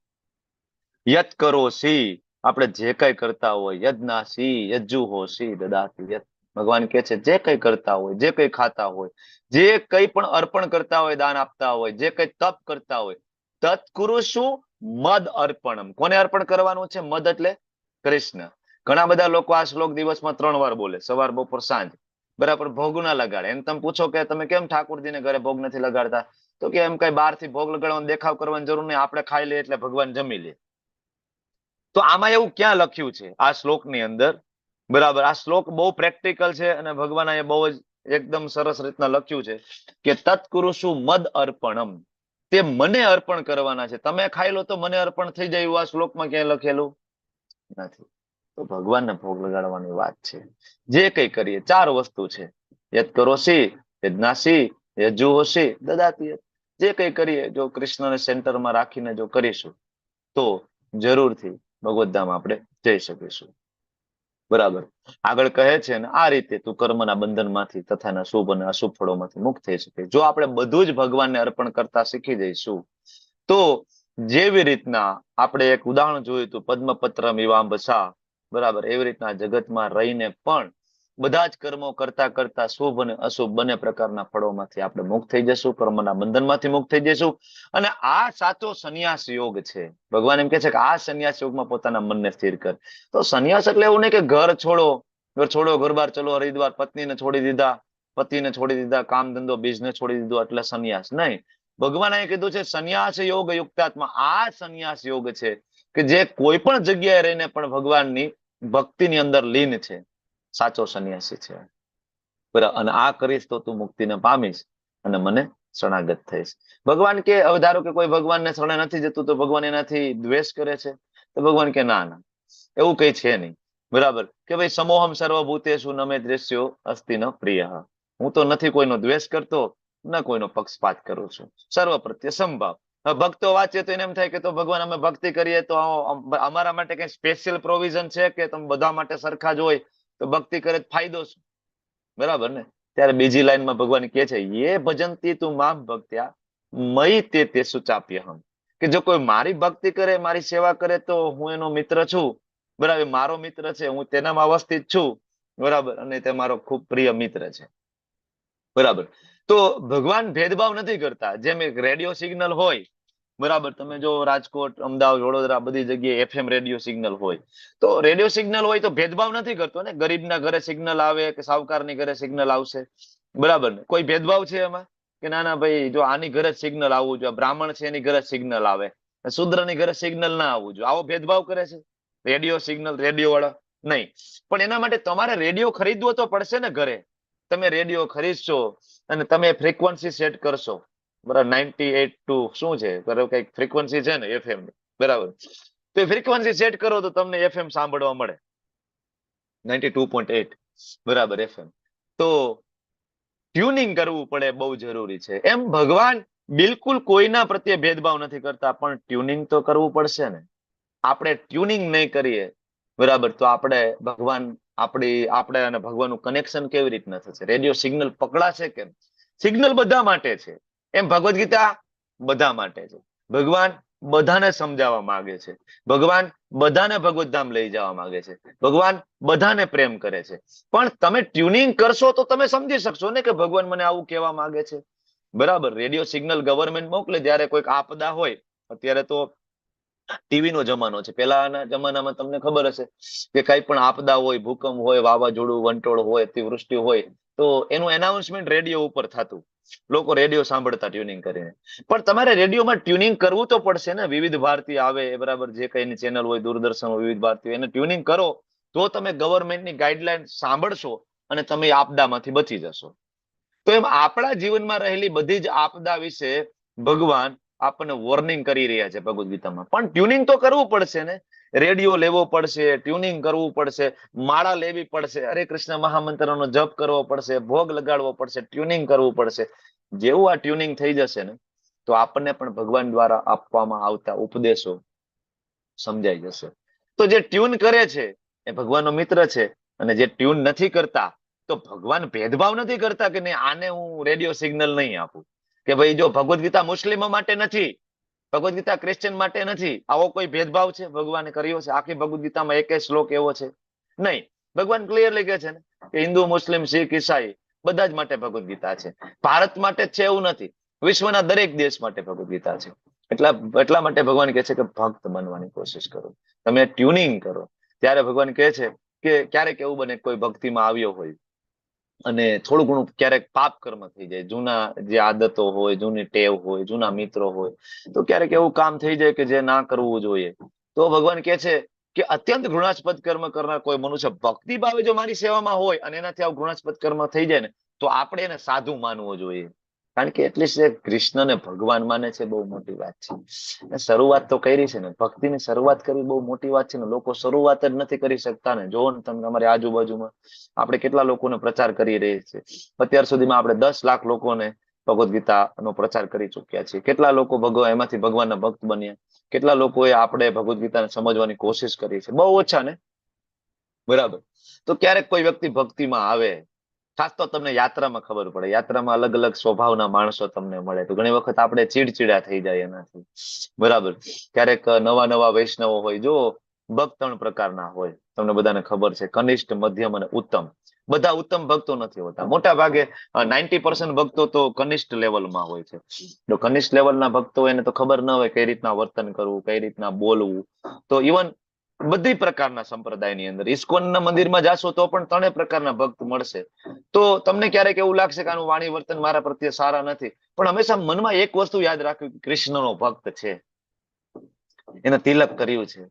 યત કરો સી, આપણે જે કઈ કરતા હોય, યજ્ઞા સી યજ્જુ હો સી દદાતિ યત. ભગવાન કે છે જે કઈ કરતા હોય, જે કઈ ખાતા હોય, જે કઈ પણ અર્પણ કરતા હોય, દાન આપતા હોય, જે કઈ તપ કરતા હોય, તત્કુરુ શું? મદ અર્પણમ. કોને અર્પણ કરવાનું છે? મદ એટલે કૃષ્ણ. ઘણા બધા લોકો આ શ્લોક દિવસમાં 3 વાર બોલે, સવાર, બપોર, સાંજ, બરાબર. ભોગ ના લગાડે. એને તમે પૂછો કે તમે કેમ ઠાકોરજીને ઘરે ભોગ નથી લગાડતા, તો કે એમ કઈ બહારથી ભોગ લગાડવાનો દેખાવ કરવાની જરૂર નહીં, આપણે ખાઈ લઈએ એટલે ભગવાન જમી લે. તો આમાં એવું ક્યાં લખ્યું છે આ શ્લોકની અંદર? બરાબર. આ શ્લોક બહુ પ્રેક્ટિકલ છે અને ભગવાન એ બહુ જ એકદમ સરસ રીતના લખ્યું છે કે તત્કુરુષુ મદ અર્પણમ. તે મને અર્પણ કરવાના છે. તમે ખાઈ લો તો મને અર્પણ થઈ જાય એવું આ શ્લોકમાં ક્યાંય લખેલું નથી. તો ભગવાનને ભોગ લગાડવાની વાત છે. જે કઈ કરીએ 4 વસ્તુ છે. યત કરોસી, યજ્ઞાસી, યજ્જુહોસી, દદાતિ યત. જે કઈ કરીએ જો કૃષ્ણને સેન્ટરમાં રાખીને જો કરીશું તો જરૂરથી ભગવત ધામ આપણે જઈ શકીશું. બરાબર. આગળ કહે છે ને આ રીતે તું કર્મના બંધનમાંથી તથા શુભ અને અશુભ ફળોમાંથી મુક્ત થઈ શકે. જો આપણે બધું જ ભગવાનને અર્પણ કરતા શીખી જઈશું તો જેવી રીતના આપણે એક ઉદાહરણ જોયું હતું, પદ્મપત્ર મીવાંબસા, બરાબર, એવી રીતના જગતમાં રહીને પણ બધા જ કર્મો કરતા કરતા શુભ અને અશુભ બંને પ્રકારના ફળોમાંથી આપણે મુક્ત થઈ જશું, કર્મના બંધનમાંથી મુક્ત થઈ જઈશું. અને આ સાચો સંન્યાસ યોગ છે. ભગવાન એમ કે છે કે આ સંન્યાસ યોગમાં પોતાના મનને સ્થિર કર. તો સંન્યાસ એટલે એવું નહીં કે ઘર છોડો, ઘર બાર ચલો હરિદ્વાર, પત્નીને છોડી દીધા, પતિને છોડી દીધા, કામ ધંધો બિઝનેસ છોડી દીધો એટલે સંન્યાસ નહીં. ભગવાન એ કીધું છે સંન્યાસ યોગ યુક્તાત્મા. આ સંન્યાસ યોગ છે કે જે કોઈ પણ જગ્યાએ રહીને પણ ભગવાનની ભક્તિની અંદર લીન છે, સાચો સંન્યાસી છે. બરાબર. અને આ કરીશ તો તું મુક્તિને પામીશ અને મને શરણાગત થઈશ. ભગવાન કે હવે ધારો કે કોઈ ભગવાનને શરણે નથી જતું તો ભગવાન એનાથી દ્વેષ કરે છે? તો ભગવાન કે ના ના, એવું કઈ છે નહીં. બરાબર. કે ભાઈ સમોહમ સર્વભૂતેષુ ન મે દ્વેષ્યો અસ્તિ ન પ્રિય. હું તો નથી કોઈનો દ્વેષ કરતો, ન કોઈનો પક્ષપાત કરું છું. સર્વ પ્રત્યે સમભાવ. ભક્તો વાંચે તો એને એમ થાય કે તો ભગવાન અમે ભક્તિ કરીએ તો અમારા માટે કઈ સ્પેશિયલ પ્રોવિઝન છે કે તમે બધા માટે સરખા જ હોય તો ભક્તિ કરે ફાયદો શું? બરાબર ને? ત્યારે બીજી લાઈનમાં ભગવાન કહે છે યે ભજંતી તું મામ ભક્ત્યા મયી તે સુચાપ્યહમ. કે જો કોઈ મારી ભક્તિ કરે, મારી સેવા કરે તો હું એનો મિત્ર છું. બરાબર. મારો મિત્ર છે, હું તેનામાં અવસ્થિત છું. બરાબર. અને તે મારો ખૂબ પ્રિય મિત્ર છે. બરાબર. તો ભગવાન ભેદભાવ નથી કરતા. જેમ એક રેડિયો સિગ્નલ હોય, બરાબર, તમે જો રાજકોટ, અમદાવાદ, વડોદરા બધી જગ્યાએ FM રેડિયો સિગ્નલ હોય, તો રેડિયો સિગ્નલ હોય તો ભેદભાવ નથી કરતો ને. ગરીબના ઘરે સિગ્નલ આવે કે સાવકારની ઘરે સિગ્નલ આવશે, બરાબર ને? કોઈ ભેદભાવ છે એમાં? કે ના ના ભાઈ જો આની ઘરે સિગ્નલ આવવું જોઈએ, બ્રાહ્મણ છે એની ઘરે સિગ્નલ આવે, શૂદ્રની ઘરે સિગ્નલ ના આવવું જોઈએ, આવો ભેદભાવ કરે છે રેડિયો સિગ્નલ રેડિયો વાળા? નહીં. પણ એના માટે તમારે રેડિયો ખરીદવો તો પડશે ને ઘરે. તમે રેડિયો ખરીદશો અને તમે ફ્રીક્વન્સી સેટ કરશો, બરાબર, 98 શું છે, બરાબર, કઈક ફ્રીક્વન્સી છે ને FM ની, બરાબર. તો એ ફ્રીક્વન્સી સેટ કરો તો તમને FM સાંભળવા મળે, 92.8, બરાબર, FM. તો ટ્યુનિંગ કરવું પડે, બહુ જરૂરી છે. એમ ભગવાન બિલકુલ કોઈના પ્રત્યે ભેદભાવ નથી કરતા, પણ ટ્યુનિંગ તો કરવું પડશે ને. આપણે ટ્યુનિંગ નહીં કરીએ, બરાબર, તો આપણે આપણે અને ભગવાનનું કનેક્શન કેવી રીતના થશે? રેડિયો સિગ્નલ પકડાશે કેમ? સિગ્નલ બધા માટે છે. એમ ભગવદ ગીતા બધા માટે છે. ભગવાન બધાને સમજાવવા માંગે છે. ભગવાન બધાને ભગવત ધામ લઈ જવા માંગે છે. ભગવાન બધાને પ્રેમ કરે છે. પણ તમે ટ્યુનિંગ કરશો તો તમે સમજી શકશો ને કે ભગવાન મને આવું કહેવા માંગે છે. બરાબર. રેડિયો સિગ્નલ ગવર્મેન્ટ મોકલે જ્યારે કોઈક આપદા હોય. અત્યારે તો ટીવી નો જમાનો છે. પહેલાના જમાનામાં તમને ખબર હશે કે કઈ પણ આપદા હોય, ભૂકંપ હોય, વાવાઝોડું, વંટોળ હોય, અતિવૃષ્ટિ હોય, તો એનું એનાઉન્સમેન્ટ રેડિયો ઉપર થતું. લોકો રેડિયો સાંભળતા ટ્યુનિંગ કરીને. પણ તમારે રેડિયોમાં ટ્યુનિંગ કરવું તો પડશે ને. વિવિધ ભારતી આવે, બરાબર, જે કઈ ચેનલ હોય, દૂરદર્શન હોય, વિવિધ ભારતી, એને ટ્યુનિંગ કરો તો તમે ગવર્મેન્ટની ગાઈડલાઈન સાંભળશો અને તમે આપદામાંથી બચી જશો. તો એમ આપણા જીવનમાં રહેલી બધી જ આપદા વિશે ભગવાન આપણને વોર્નિંગ કરી રહ્યા છે ભગવદ ગીતામાં. પણ ટ્યુનિંગ તો કરવું પડશે ને. રેડિયો લેવો પડશે, ટ્યુનિંગ કરવું પડશે, માળા લેવી પડશે, હરે કૃષ્ણ મહામંત્રનો જપ કરવો પડશે, ભોગ લગાડવો પડશે, ટ્યુનિંગ કરવું પડશે. જેવું આ ટ્યુનિંગ થઈ જશે ને તો આપણને પણ ભગવાન દ્વારા આપવામાં આવતા ઉપદેશો સમજાઈ જશે. તો જે ટ્યુન કરે છે એ ભગવાનનો મિત્ર છે, અને જે ટ્યુન નથી કરતા, તો ભગવાન ભેદભાવ નથી કરતા કે નહીં આને હું રેડિયો સિગ્નલ નહીં આપું, કે ભાઈ જો ભગવદ ગીતા મુસ્લિમો માટે નથી, ભગવદ ગીતા ક્રિશ્ચિયન માટે નથી. આવો કોઈ ભેદભાવ છે ભગવાને કર્યો છે? આખી ભગવદ ગીતામાં એક શ્લોક એવો છે? નહીં. ભગવાન ક્લિયરલી કહે છે ને કે હિન્દુ, મુસ્લિમ, શીખ, ઈસાઈ બધા જ માટે ભગવદ ગીતા છે. ભારત માટે જ છે એવું નથી, વિશ્વના દરેક દેશ માટે ભગવદ ગીતા છે. એટલા માટે ભગવાન કહે છે કે ભક્ત બનવાની કોશિશ કરો, તમે ટ્યુનિંગ કરો. ત્યારે ભગવાન કહે છે કે ક્યારેક એવું બને કોઈ ભક્તિમાં આવ્યો હોય અને થોડું ઘણું ક્યારેક પાપ કર્મ થઈ જાય, જૂના જે આદતો હોય, જૂની ટેવ હોય, જૂના મિત્રો હોય, તો ક્યારેક એવું કામ થઈ જાય કે જે ના કરવું જોઈએ. તો ભગવાન કહે છે કે અત્યંત ઘૃણાસ્પદ કર્મ કરનાર કોઈ મનુષ્ય ભક્તિ ભાવે જો મારી સેવામાં હોય અને એનાથી આવું ઘૃણાસ્પદ કર્મ થઈ જાય ને તો આપણે એને સાધુ માનવો જોઈએ. કારણ કે એટલીસ્ટ કૃષ્ણને ભગવાન માને છે, બહુ મોટી વાત છે. શરૂઆત તો કરી છે ને, ભક્તિની શરૂઆત કરવી બહુ મોટી વાત છે ને. લોકો શરૂઆત જ નથી કરી શકતા ને. જોવો ને તમે તમારી આજુબાજુમાં આપણે કેટલા લોકોને પ્રચાર કરી રહી છે. અત્યાર સુધીમાં આપણે 10 લાખ લોકોને ભગવદ ગીતાનો પ્રચાર કરી ચુક્યા છીએ. કેટલા લોકો એમાંથી ભગવાનના ભક્ત બન્યા, કેટલા લોકોએ આપણે ભગવદ ગીતાને સમજવાની કોશિશ કરી છે? બહુ ઓછા ને, બરાબર. તો ક્યારેક કોઈ વ્યક્તિ ભક્તિમાં આવે, ખાસ તો તમને યાત્રામાં ખબર પડે, યાત્રામાં અલગ અલગ સ્વભાવના માણસો તમને મળે, તો ઘણી વખત આપણે ચીડચીડા થઈ જાય એનાથી, બરાબર. ક્યારેક નવા નવા વૈષ્ણવો હોય, જો ભક્ત 3 પ્રકારના હોય, તમને બધાને ખબર છે, કનિષ્ઠ, મધ્યમ અને ઉત્તમ. બધા ઉત્તમ ભક્તો નથી હોતા. મોટા ભાગે 90% ભક્તો તો કનિષ્ઠ લેવલમાં હોય છે. તો કનિષ્ઠ લેવલના ભક્તો એને તો ખબર ન હોય કઈ રીતના વર્તન કરવું, કઈ રીતના બોલવું. તો ઇવન બધી પ્રકારના સંપ્રદાયની અંદર ઇસ્કોનના મંદિરમાં જાશો તો પણ 3 પ્રકારના ભક્ત મળશે. તો તમને ક્યારેક એવું લાગશે કે આનું વાણી વર્તન મારા પ્રત્યે સારા નથી, પણ હંમેશા મનમાં એક વસ્તુ યાદ રાખવી કે કૃષ્ણનો ભક્ત છે, એને તિલક કર્યું છે,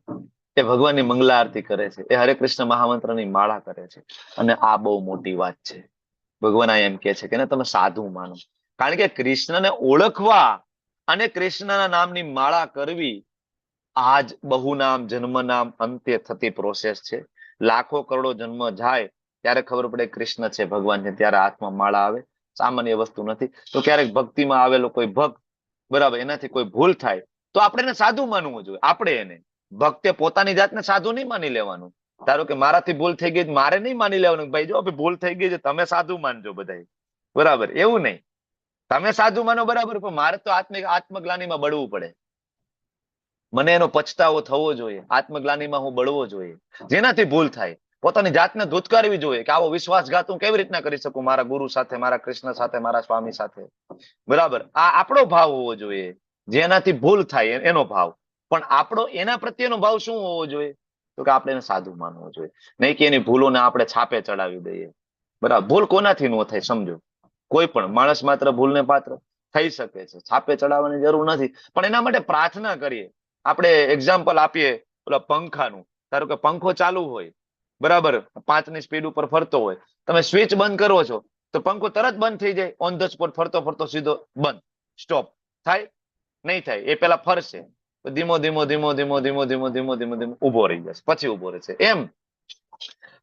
એ ભગવાનની મંગલા આરતી કરે છે, એ હરે કૃષ્ણ મહામંત્રની માળા કરે છે. અને આ બહુ મોટી વાત છે. ભગવાન આ એમ કે છે કે તમે સાધુ માનો. કારણ કે કૃષ્ણને ઓળખવા અને કૃષ્ણના નામની માળા કરવી આજ બહુ નામ જન્મ નામ અંતે થતી પ્રોસેસ છે. લાખો કરોડો જન્મ જાય ત્યારે ખબર પડે કૃષ્ણ છે, ભગવાન છે, ત્યારે હાથમાં માળા આવે. સામાન્ય વસ્તુ નથી. તો ક્યારેક ભક્તિમાં આવેલો કોઈ ભક્ત, બરાબર, એનાથી કોઈ ભૂલ થાય તો આપણે એને સાધુ માનવું જોઈએ. આપણે એને ભક્તે પોતાની જાતને સાધુ નહીં માની લેવાનું. ધારો કે મારાથી ભૂલ થઈ ગઈ, મારે નહીં માની લેવાનું ભાઈ જો ભૂલ થઈ ગઈ છે, તમે સાધુ માનજો બધા, બરાબર. એવું નહીં, તમે સાધુ માનો બરાબર, પણ મારે તો આત્મગ્લાનીમાં બળવું પડે. મને એનો પછતાવો થવો જોઈએ, આત્મગ્લાનીમાં હું બળવો જોઈએ. જેનાથી ભૂલ થાય પોતાની જાતને ધૂતકારવી જોઈએ કે આવો વિશ્વાસઘાત હું કેવી રીતના કરી શકું મારા ગુરુ સાથે, મારા કૃષ્ણ સાથે, મારા સ્વામી સાથે, બરાબર. આ આપણો ભાવ હોવો જોઈએ. જેનાથી ભૂલ થાય એનો ભાવ. પણ આપણો એના પ્રત્યેનો ભાવ શું હોવો જોઈએ? તો કે આપણે એને સાધુ માનવો જોઈએ, નહીં કે એની ભૂલોને આપણે છાપે ચડાવી દઈએ. બરાબર. ભૂલ કોનાથી ન થાય સમજો. કોઈ પણ માણસ માત્ર ભૂલને પાત્ર થઈ શકે છે, છાપે ચડાવવાની જરૂર નથી. પણ એના માટે પ્રાર્થના કરીએ. આપણે એક્ઝામ્પલ આપીએ ઓલા પંખાનું. ધારો કે પંખો ચાલુ હોય, બરાબર, 5ની સ્પીડ ઉપર ફરતો હોય, તમે સ્વિચ બંધ કરો છો તો પંખો તરત બંધ થઈ જાય? ઓન ધ સ્પોટ ફરતો ફરતો સીધો બંધ, સ્ટોપ થાય? નહીં થાય. એ પેલા ફરશે, ધીમો ધીમો ધીમો ધીમો ધીમો ધીમો ધીમો ધીમો ધીમો ઉભો રહી જશે, પછી ઉભો રહેશે. એમ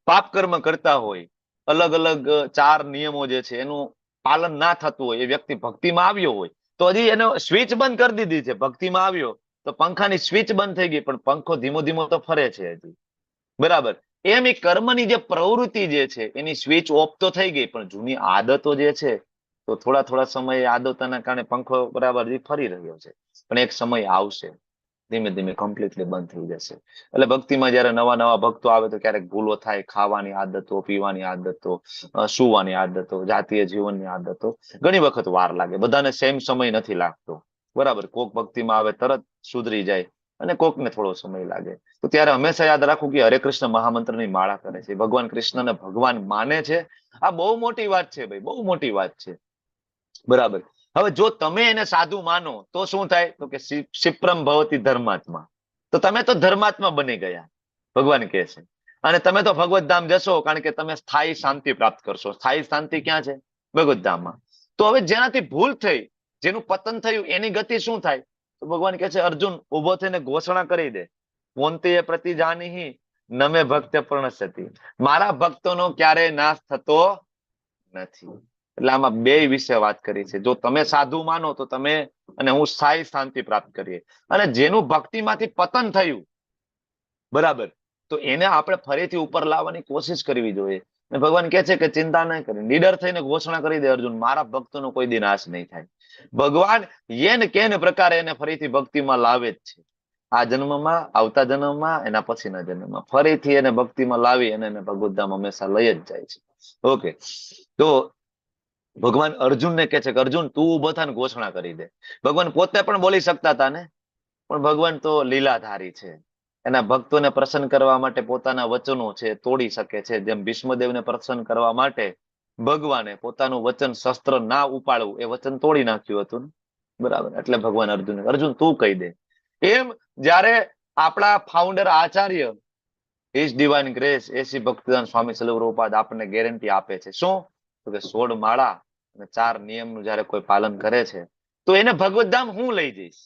પાપ કર્મ કરતા હોય, અલગ અલગ 4 નિયમો જે છે એનું પાલન ના થતું હોય, એ વ્યક્તિ ભક્તિમાં આવ્યો હોય તો હજી એનો સ્વિચ બંધ કરી દીધી છે, ભક્તિમાં આવ્યો તો પંખાની સ્વિચ બંધ થઈ ગઈ, પણ પંખો ધીમો ધીમો તો ફરે છે હજી, બરાબર. એમ એ કર્મની જે પ્રવૃત્તિ જે છે એની સ્વિચ ઓફ તો થઈ ગઈ, પણ જૂની આદતો જે છે તો થોડા થોડા સમયે આદતોના કારણે પંખો બરાબર ફરી રહ્યો છે. પણ એક સમય આવશે ધીમે ધીમે કમ્પ્લીટલી બંધ થઈ જશે. એટલે ભક્તિમાં જયારે નવા નવા ભક્તો આવે તો ક્યારેક ભૂલો થાય, ખાવાની આદતો, પીવાની આદતો, સુવાની આદતો, જાતીય જીવનની આદતો, ઘણી વખત વાર લાગે. બધાને સેમ સમય નથી લાગતો, બરાબર. કોક ભક્તિમાં આવે તરત સુધરી જાય અને કોકને થોડો સમય લાગે. તો ત્યારે હંમેશા યાદ રાખવું કે હરે કૃષ્ણ મહામંત્રની માળા કરે છે, ભગવાન કૃષ્ણને ભગવાન માને છે. આ બહુ મોટી વાત છે ભાઈ, બહુ મોટી વાત છે, બરાબર. હવે જો તમે એને સાધુ માનો તો શું થાય? તો કે ક્ષિપ્રમ ભવતિ ધર્માત્મા. તો તમે તો ધર્માત્મા બની ગયા, ભગવાન કહે છે. અને તમે તો ભગવત ધામ જશો, કારણ કે તમે સ્થાયી શાંતિ પ્રાપ્ત કરશો. સ્થાયી શાંતિ ક્યાં છે? ભગવત ધામમાં. તો હવે જેનાથી ભૂલ થઈ, જેનું પતન થયું, એની ગતિ શું થાય? તો ભગવાન કહે છે, અર્જુન ઉભો થઈને ઘોષણા કરી દે, મોંતે પ્રતિ જાની નમે ભક્ત પ્રણશતિ. મારા ભક્તોનો ક્યારેય નાશ થતો નથી. એટલે આમાં બે વિશે વાત કરી છે. જો તમે સાધુ માનો તો તમે અને હું સ્થાયી શાંતિ પ્રાપ્ત કરીએ. અને જેનું ભક્તિમાંથી પતન થયું, બરાબર, તો એને આપણે ફરીથી ઉપર લાવવાની કોશિશ કરવી જોઈએ. અને ભગવાન કહે છે કે ચિંતા નહીં કરી, નીડર થઈને ઘોષણા કરી દે, અર્જુન મારા ભક્તોનો કોઈ દિન નાશ નહીં થાય. ભગવાન યેન કેન પ્રકારે એને ફરીથી ભક્તિમાં લાવે જ છે. આ જન્મમાં, આવતા જન્મમાં, એના પછીના જન્મમાં ફરીથી એને ભક્તિમાં લાવી અને એને ભગવત ધામ હંમેશા લઈ જ જાય છે. ઓકે, તો ભગવાન અર્જુનને કહે છે કે અર્જુન તું ઉભો થઈને ઘોષણા કરી દે. ભગવાન પોતે પણ બોલી શકતા હતા ને, પણ ભગવાન તો લીલાધારી છે. એના ભક્તોને પ્રસન્ન કરવા માટે પોતાના વચનો છે તોડી શકે છે. જેમ ભીષ્મદેવને પ્રસન્ન કરવા માટે ભગવાને પોતાનું વચન, શસ્ત્ર ના ઉપાડવું, એ વચન તોડી નાખ્યું હતું, બરાબર. એટલે ભગવાન અર્જુન તું કહી દે. એમ જ્યારે આપણા founder Acharya his divine grace એસી ભક્તિદાન સ્વામી સ્વરૂપાદ આપણને ગેરંટી આપે છે. શું? તો કે 16 માળા અને 4 નિયમનું જયારે કોઈ પાલન કરે છે તો એને ભગવત ધામ હું લઈ જઈશ.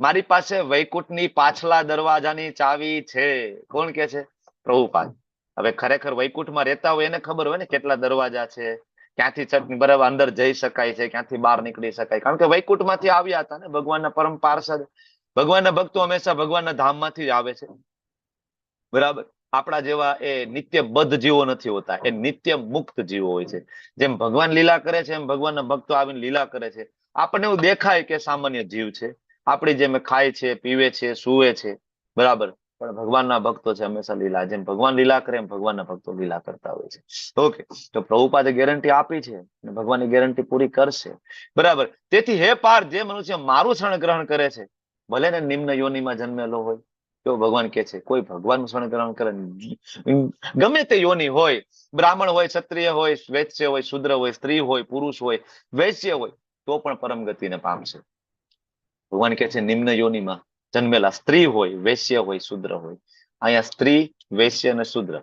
મારી પાસે વૈકુંઠની પાછલા દરવાજાની ચાવી છે. કોણ કે છે? પ્રભુપાદ. હવે ખરેખર વૈકુંઠમાં રહેતા હોય એને ખબર હોય ને કેટલા દરવાજા છે, ક્યાંથી ચટણી બરાબર અંદર જઈ શકાય છે, ક્યાંથી બહાર નીકળી શકાય. કારણ કે વૈકુંઠમાંથી આવ્યા હતા ને ભગવાનના પરમ પાર્ષદ. ભગવાનના ભક્તો હંમેશા ભગવાનના ધામમાંથી જ આવે છે, બરાબર. આપણા જેવા એ નિત્ય બદ્ધ જીવો નથી હોતા, એ નિત્ય મુક્ત જીવો હોય છે. જેમ ભગવાન લીલા કરે છે એમ ભગવાનના ભક્તો આવીને લીલા કરે છે. આપણને એવું દેખાય કે સામાન્ય જીવ છે, આપણી જેમ ખાય છે, પીવે છે, સુવે છે, બરાબર. પણ ભગવાનના ભક્તો છે હંમેશા લીલા. જેમ ભગવાન લીલા કરે એમ ભગવાનના ભક્તો લીલા કરતા હોય છે. ઓકે, તો પ્રભુપાદે ગેરંટી આપી છે અને ભગવાનની ગેરંટી પૂરી કરશે, બરાબર. તેથી હે પાર્થ, જે મનુષ્ય મારું શરણ ગ્રહણ કરે છે, ભલે ને નિમ્ન યોનિમાં જન્મેલો હોય, તો ભગવાન કે છે કોઈ ભગવાનનું શરણ ગ્રહણ કરે, ગમે તે યોની હોય, બ્રાહ્મણ હોય, ક્ષત્રિય હોય, વૈશ્ય હોય, શૂદ્ર હોય, સ્ત્રી હોય, પુરુષ હોય, વૈશ્ય હોય, તો પણ પરમ ગતિને પામશે. ભગવાન કે છે નિમ્ન યોનિમાં જન્મેલા સ્ત્રી હોય, વૈશ્ય હોય, શૂદ્ર હોય. અહીંયા સ્ત્રી, વૈશ્ય અને શૂદ્ર,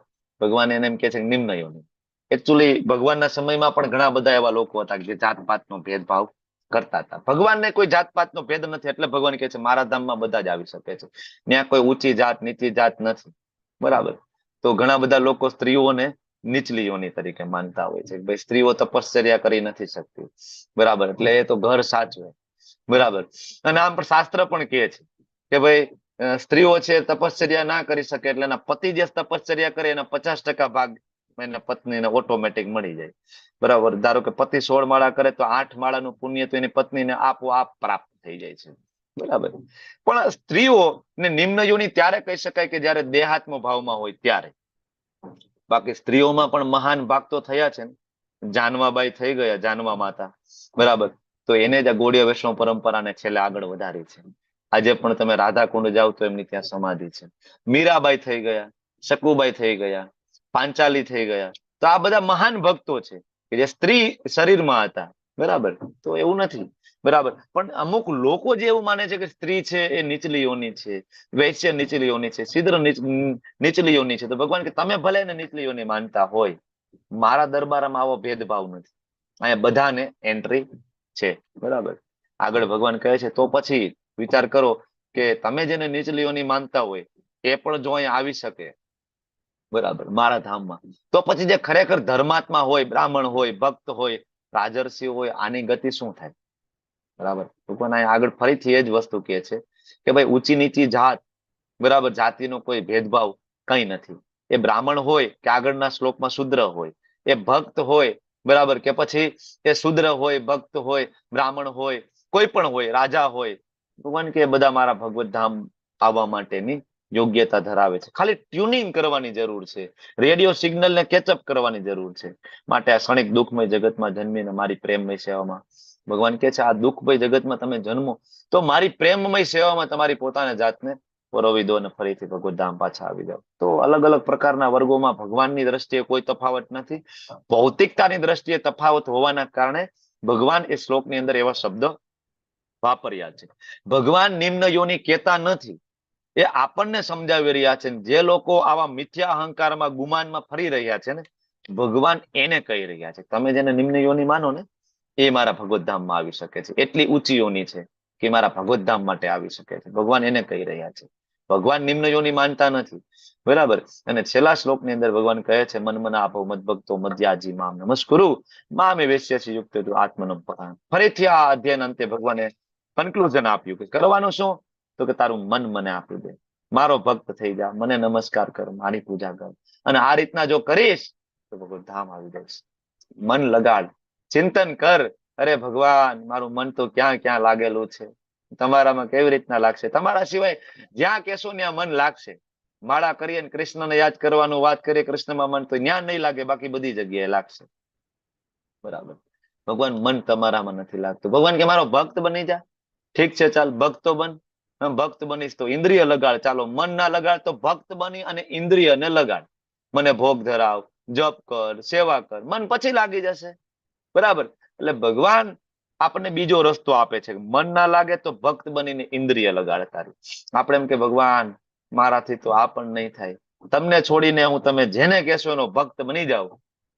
ભગવાન એને એમ કે છે નિમ્ન યોની. એકચ્યુઅલી ભગવાનના સમયમાં પણ ઘણા બધા એવા લોકો હતા જે જાતપાતનો ભેદભાવ કરતા હતા. ભગવાનને કોઈ જાતપાતનો ભેદ નથી, એટલે ભગવાન કહે છે મારા ધામમાં બધા જ આવી શકે છે. ત્યાં કોઈ ઊંચી જાત નીચી જાત નથી, બરાબર. તો ઘણા બધા લોકો સ્ત્રીઓને નીચલી યોની તરીકે માનતા હોય છે. ભાઈ સ્ત્રીઓ તપશ્ચર્યા કરી નથી શકતી, બરાબર, એટલે એ તો ઘર સાચવે, બરાબર. અને આમ પણ શાસ્ત્ર પણ કહે છે કે ભાઈ સ્ત્રીઓ છે તપશ્ચર્યા ના કરી શકે, એટલે એના પતિ જે તપશ્ચર્યા કરે એના 50% ભાગ એને પત્નીને ઓટોમેટિક મળી જાય, બરાબર. ધારો કે પતિ 16 માળા કરે તો 8 માળાનું પુણ્ય તો એની પત્નીને આપોઆપ પ્રાપ્ત થઈ જાય છે, બરાબર. પણ સ્ત્રીઓને નિમ્ન યોની ત્યારે કહી શકાય કે જયારે દેહાત્મ ભાવમાં હોય ત્યારે. બાકી સ્ત્રીઓમાં પણ મહાન ભાગ તો થયા છે ને. જાનવાબાઈ થઈ ગયા, જાનવા માતા, બરાબર. તો એને જ આ ગૌડીય વૈષ્ણવ પરંપરાને છેલ્લે આગળ વધારી છે. આજે પણ તમે રાધાકુંડ જાઓ તો એમની ત્યાં સમાધિ છે. મીરાબાઈ થઈ ગયા, શકુબાઈ થઈ ગયા, પાંચાલી થઈ ગયા. તો આ બધા મહાન ભક્તો છે કે જે સ્ત્રી શરીરમાં હતા, બરાબર. તો એવું નથી, બરાબર. પણ અમુક લોકો જે એવું માને છે કે સ્ત્રી છે એ નીચલી યોની છે, વૈશ્ય નીચલી યોની છે, શૂદ્ર નીચલી યોની છે. તો ભગવાન કે તમે ભલે ને નીચલી યોની માનતા હોય, મારા દરબારમાં આવો ભેદભાવ નથી, અહીંયા બધાને એન્ટ્રી છે, બરાબર. આગળ ભગવાન કહે છે તો પછી વિચાર કરો કે તમે જેને નીચલી યોની માનતા હોય એ પણ જો અહીંયા આવી શકે, બરાબર, મારા ધામમાં, તો પછી જે ખરેખર ધર્માત્મા હોય, બ્રાહ્મણ હોય, ભક્ત હોય, રાજર્ષિ હોય, આની ગતિ શું થાય, બરાબર. ભગવાન આગળ ફરીથી એ જ વસ્તુ કહે છે કે ભાઈ ઊંચી નીચી જાત, બરાબર, જાતિનો કોઈ ભેદભાવ કઈ નથી. એ બ્રાહ્મણ હોય કે આગળના શ્લોકમાં શૂદ્ર હોય, એ ભક્ત હોય, બરાબર, કે પછી એ શૂદ્ર હોય, ભક્ત હોય, બ્રાહ્મણ હોય, કોઈ પણ હોય, રાજા હોય, ભગવાન કે બધા મારા ભગવત ધામ આવવા માટેની યોગ્યતા ધરાવે છે. ખાલી ટ્યુનિંગ કરવાની જરૂર છે, રેડિયો સિગ્નલ ને કેચઅપ કરવાની જરૂર છે. માટે આ ક્ષણિક દુઃખમય જગતમાં જન્મીને મારી પ્રેમમય સેવામાં, ભગવાન કહે છે આ દુઃખમય જગતમાં તમે જન્મો તો મારી પ્રેમમય સેવામાં તમારી પોતાને જાતને પરોવી દો અને ફરીથી ભગવત ધામ પાછા આવી જાઓ. તો અલગ અલગ પ્રકારના વર્ગોમાં ભગવાનની દ્રષ્ટિએ કોઈ તફાવત નથી. ભૌતિકતાની દ્રષ્ટિએ તફાવત હોવાના કારણે ભગવાન એ શ્લોકની અંદર એવા શબ્દ વાપર્યા છે. ભગવાન નિમ્ન યોની કહેતા નથી, એ આપણને સમજાવી રહ્યા છે. જે લોકો આવા મિથ્યા અહંકારમાં ગુમાનમાં ફરી રહ્યા છે ને, ભગવાન એને કહી રહ્યા છે તમે જેને નિમ્ન યોની માનો ને એ મારા ભગવત ધામમાં આવી શકે છે. એટલી ઊંચી યોની છે કે મારા ભગવત ધામ માટે આવી શકે છે. ભગવાન એને કહી રહ્યા છે. ભગવાન નિમ્ન યોની માનતા નથી. બરાબર. અને છેલ્લા શ્લોકની અંદર ભગવાન કહે છે મન મન આપો મદ ભક્તો મધ્યાજી મામ નમસ્કુરુ મામે વેશ્યસી યુક્ત આત્મનમ પરાયણ. ફરીથી આ અધ્યાયના અંતે ભગવાને કન્ક્લુઝન આપ્યું કે કરવાનું શું, તો કે તારું મન મને આપી દે, મારો ભક્ત થઈ જા, મને નમસ્કાર કર, મારી પૂજા કર, અને આ રીતના જો કરીશ તો ભગવત ધામ આવી જઈશ. મન લગાડ, ચિંતન કર, અરે ભગવાન મારું મન તો ક્યાં ક્યાં લાગેલું છે, તમારામાં કેવી રીતના લાગશે, તમારા સિવાય જ્યાં કહેશો ત્યાં મન લાગશે. માળા કરીએ ને કૃષ્ણને યાદ કરવાનું વાત કરીએ કૃષ્ણમાં મન, તો ત્યાં નહીં લાગે, બાકી બધી જગ્યાએ લાગશે. બરાબર. ભગવાન મન તમારામાં નથી લાગતું. ભગવાન કે મારો ભક્ત બની જા. ઠીક છે ચાલ ભક્ત તો બન. ભક્ત બનીશ તો ઇન્દ્રિય લગાડ, ચાલો મન ના લગાડ તો ભક્ત બની અને ઇન્દ્રિયને લગાડ. મને ભોગ ધરાવ, જપ કર, સેવા કર, મન પછી લાગી જશે. બરાબર. એટલે ભગવાન આપણને બીજો રસ્તો આપે છે. મન ના લાગે તો ભક્ત બનીને ઇન્દ્રિય લગાડ તારી. આપણે એમ કે ભગવાન મારાથી તો આ પણ નહીં થાય, તમને છોડીને હું તમે જેને કહેશો એનો ભક્ત બની જાવ.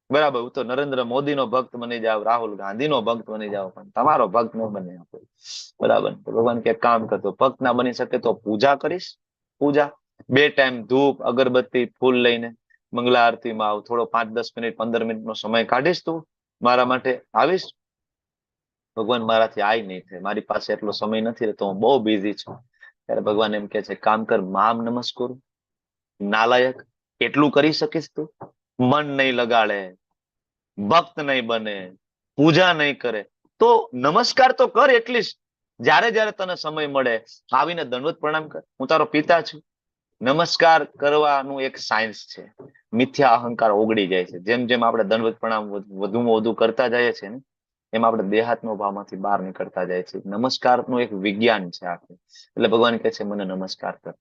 બરાબર. હું તો નરેન્દ્ર મોદી નો ભક્ત બની જાવ, રાહુલ ગાંધી નો ભક્ત બની જાવ, પણ તમારો ભક્ત ન બને આપો. બરાબર. ભગવાન કે કામ કરતો ભક્ત ના બની શકે તો પૂજા કરીશ. પૂજા 2 ટાઈમ ધૂપ અગરબત્તી ફૂલ લઈને મંગલા આરતીમાં આવ, થોડો 5-10 મિનિટ 15 મિનિટનો સમય કાઢીશ તું મારા માટે, આવીશ. ભગવાન મારાથી આય નહીં થાય, મારી પાસે એટલો સમય નથી રહેતો, હું બહુ બિઝી છું. ત્યારે ભગવાન એમ કે છે કામ કર, મામ નમસ્કુર. નાલાયક, એટલું કરી શકીશ તું? મન નહીં લગાડે, ભક્ત નહીં બને, પૂજા નહીં કરે, તો નમસ્કાર તો કર એટલીસ્ટ. જ્યારે જ્યારે તને સમય મળે આવીને દંડવત પ્રણામ કર. હું તારો પિતા છું. નમસ્કાર કરવાનું એક સાયન્સ છે. મિથ્યા અહંકાર ઓગળી જાય છે. જેમ જેમ આપણે દંડવત પ્રણામ વધુમાં વધુ કરતા જઈએ છીએ ને, એમ આપણે દેહાત્મ ભાવમાંથી બહાર નીકળતા જાય છે. નમસ્કારનું એક વિજ્ઞાન છે આખું. એટલે ભગવાન કહે છે મને નમસ્કાર કર.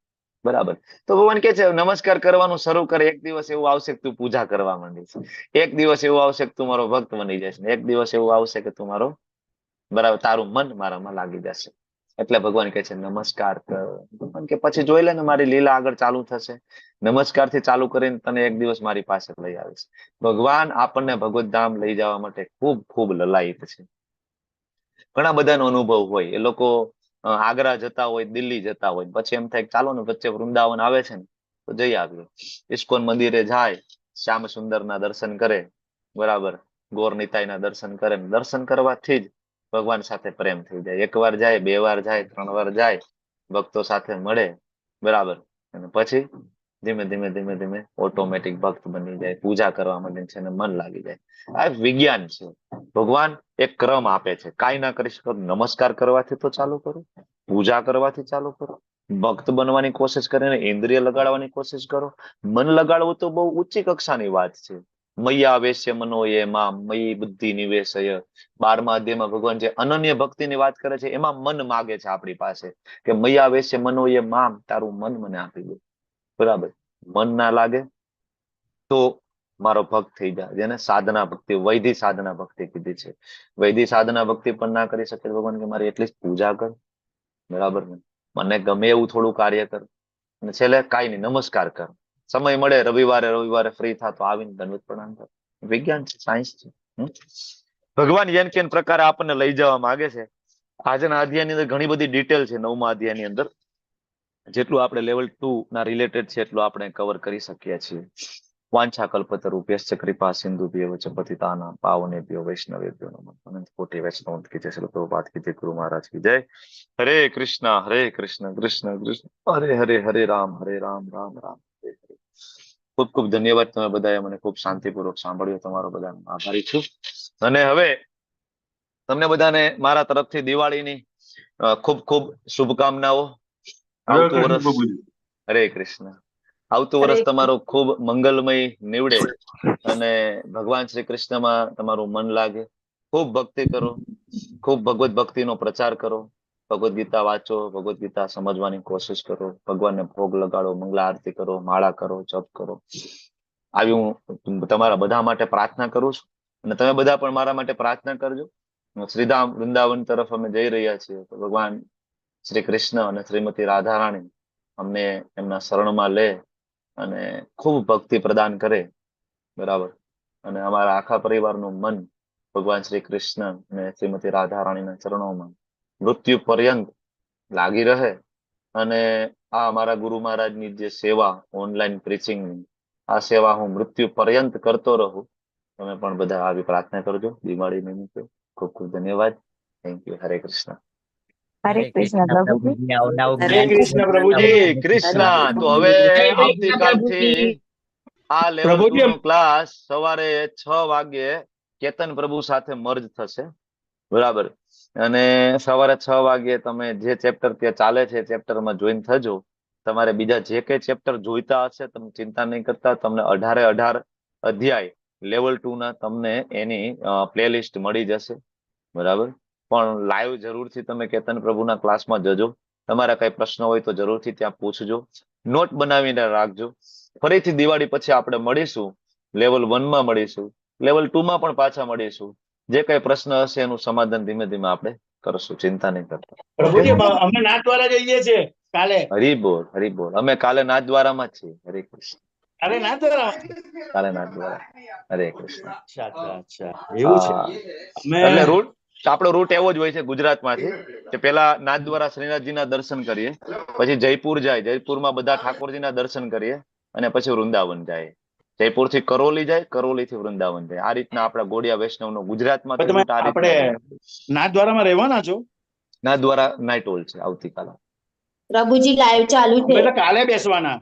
બરાબર. તો ભગવાન કહે છે નમસ્કાર કરવાનું શરૂ કરે. એક દિવસ એવું આવશે કે તું પૂજા કરવા માંડીશ, એક દિવસ એવું આવશે કે તું મારો ભક્ત બની જશે, એક દિવસ એવું આવશે કે તું મારો, બરાબર, તારું મન મારામાં લાગી જશે. એટલે ભગવાન કહે છે નમસ્કાર કર. ભગવાન કે પછી જોઈ લે ને મારી લીલા આગળ ચાલુ થશે. નમસ્કાર થી ચાલુ કરીને તને એક દિવસ મારી પાસે લઈ આવીશ. ભગવાન આપણને ભગવત ધામ લઈ જવા માટે ખૂબ ખૂબ લલાયિત છે. ઘણા બધાનો અનુભવ હોય. એ લોકો આગ્રા જતા હોય, દિલ્હી જતા હોય, પછી એમ થાય ચાલો ને વચ્ચે વૃંદાવન આવે છે ને તો જઈ આવ્યો. ઇસ્કોન મંદિરે જાય, શ્યામ સુંદર ના દર્શન કરે, બરાબર, ગોર નિતાઈ ના દર્શન કરે. દર્શન કરવાથી જ ભગવાન સાથે પ્રેમ થઈ જાય. 1 વાર જાય, 2 વાર જાય, 3 વાર જાય, ભક્તો સાથે મળે, બરાબર, અને પછી ધીમે ધીમે ધીમે ધીમે ઓટોમેટિક ભક્ત બની જાય, પૂજા કરવા માંડે છે અને મન લાગી જાય. આ વિજ્ઞાન છે. ભગવાન એક ક્રમ આપે છે. કાંઈ ના કરી શકો, નમસ્કાર કરવાથી તો ચાલુ કરો, પૂજા કરવાથી ચાલુ કરો, ભક્ત બનવાની કોશિશ કરીને ઇન્દ્રિય લગાડવાની કોશિશ કરો. મન લગાડવું તો બહુ ઊંચી કક્ષાની વાત છે. મૈયા વેશ્ય મનો એ મામ મયી બુદ્ધિ નિવેશય. 12મા અધ્યાયમાં ભગવાન જે અનન્ય ભક્તિની વાત કરે છે એમાં મન માગે છે આપણી પાસે કે મૈયા વેશ્ય મનો એ મામ, તારું મન મને આપી દે. બરાબર. મન ના લાગે તો મારો ભક્ત થઈ જાય. જેને સાધના ભક્તિ, વૈધિક સાધના ભક્તિ કીધી છે. વૈધિક સાધના ભક્તિ પણ ના કરી શકે ભગવાન કે મારી એટલી પૂજા કર, બરાબર ને, મને ગમે એવું થોડું કાર્ય કર, અને છેલ્લે કાંઈ નહીં, નમસ્કાર કર. સમય મળે રવિવારે ફ્રી થતો આવીને દંડવત પ્રણામ કર. વિજ્ઞાન છે, સાયન્સ છે. ભગવાન જેન કેન પ્રકારે આપણને લઈ જવા માંગે છે. આજના અધ્યાયની અંદર ઘણી બધી ડિટેલ છે. 9મા અધ્યાયની અંદર જેટલું આપણે લેવલ 2 ના રિલેટેડ છે એટલું આપણે કવર કરી શકીએ છીએ. વાંછા કલ્પતરુભ્યશ્ચ કૃપા સિંધુભ્યઃ ચ પતિતાનાં પાવનેભ્યો વૈષ્ણવેભ્યો નમઃ. અનંત કોટિ વૈષ્ણવ કી જય. શ્રી પ્રભુપાદ કી જય. ગુરુ મહારાજ કી જય. હરે કૃષ્ણ કૃષ્ણ કૃષ્ણ હરે હરે, હરે રામ રામ રામ હરે હરે. ખૂબ ખૂબ ધન્યવાદ. તમે બધાએ મને ખૂબ શાંતિપૂર્વક સાંભળ્યું. તમારો બધાનો આભારી છું. અને હવે તમને બધાને મારા તરફથી દિવાળીની ખૂબ ખૂબ શુભકામનાઓ. આવતું વર્ષ હરે કૃષ્ણ આવતું વર્ષ તમારું ખૂબ મંગલમય નીવડે અને ભગવાન શ્રી કૃષ્ણમાં તમારું મન લાગે. ખૂબ ભક્તિ કરો, ખૂબ ભગવત ભક્તિનો પ્રચાર કરો, ભગવદ્ ગીતા વાંચો, ભગવદ્ ગીતા સમજવાની કોશિશ કરો, ભગવાનને ભોગ લગાડો, મંગલા આરતી કરો, માળા કરો, જપ કરો. આવી હું તમારા બધા માટે પ્રાર્થના કરું છું અને તમે બધા પણ મારા માટે પ્રાર્થના કરજો. શ્રીધામ વૃંદાવન તરફ અમે જઈ રહ્યા છીએ તો ભગવાન શ્રી કૃષ્ણ અને શ્રીમતી રાધારાણી અમને એમના શરણમાં લે અને ખૂબ ભક્તિ પ્રદાન કરે. બરાબર. અને અમારા આખા પરિવારનું મન ભગવાન શ્રી કૃષ્ણ અને શ્રીમતી રાધારાણીના ચરણોમાં મૃત્યુ પર્યંત લાગી રહે અને આ અમારા ગુરુ મહારાજની જે સેવા ઓનલાઈન પ્રીચિંગની આ સેવા હું મૃત્યુ પર્યંત કરતો રહું. તમે પણ બધા આવી પ્રાર્થના કરજો દિવાળી નિમિત્તે. ખૂબ ખૂબ ધન્યવાદ. Thank you. હરે કૃષ્ણ. હરે કૃષ્ણ પ્રભુજી. હરે કૃષ્ણ પ્રભુજી. હરે કૃષ્ણ. તો હવે આવતીકાલથી આ લેવલ 2 નો ક્લાસ સવારે 6 વાગ્યે કેતન પ્રભુ સાથે મર્જ થશે. બરાબર. અને સવારે 6 વાગ્યે તમે જે ચેપ્ટર ત્યાં ચાલે છે ચેપ્ટરમાં જોઈન થજો. તમારે બીજા જે કઈ ચેપ્ટર જોઈતા હશે તમે ચિંતા નહીં કરતા. તમને 18 અધ્યાય લેવલ 2 ના તમને એની પ્લેલિસ્ટ મળી જશે. બરાબર. પણ લાઈવ જરૂરથી તમે કેતન પ્રભુના ક્લાસમાં જજો. તમારા કઈ પ્રશ્ન હોય તો જરૂરથી ત્યાં પૂછજો. નોટ બનાવીને રાખજો. ફરીથી દિવાળી પછી આપણે મળીશું. લેવલ 1 માં મળીશું, લેવલ 2 માં પણ પાછા મળીશું. જે કઈ પ્રશ્ન હશે એનું સમાધાન ધીમે ધીમે આપણે કરશું. ચિંતા નહીં કરતા. પ્રભુજી અમે નાથદ્વારા જઈએ છીએ કાલે. હરિબોલ હરિબોલ. અમે કાલે નાથદ્વારામાં જ છીએ. હરે કૃષ્ણ. અરે નાથદ્વારા. કાલે નાથદ્વારા. હરે કૃષ્ણ. અચ્છા અચ્છા અચ્છા એવું છે. એટલે રૂટ આપણો રૂટ એવો જ હોય છે ગુજરાતમાંથી કે પેલા નાથદ્વારા શ્રીનાથજીના દર્શન કરીએ, પછી જયપુર જાય, જયપુરમાં બધા ઠાકોરજીના દર્શન કરીએ અને પછી વૃંદાવન જાય. જયપુર થી કરોલી જાય, કરોલી થી વૃંદાવન જાય. આ રીતના આપણા ગોડિયા વૈષ્ણવનો ગુજરાતમાં આપણે નાથદ્વારામાં રહેવાના છો? નાથદ્વારા નાઇટ હોલ છે આવતીકાલે. પ્રભુજી લાઈવ ચાલુ છે. કાલે બેસવાના.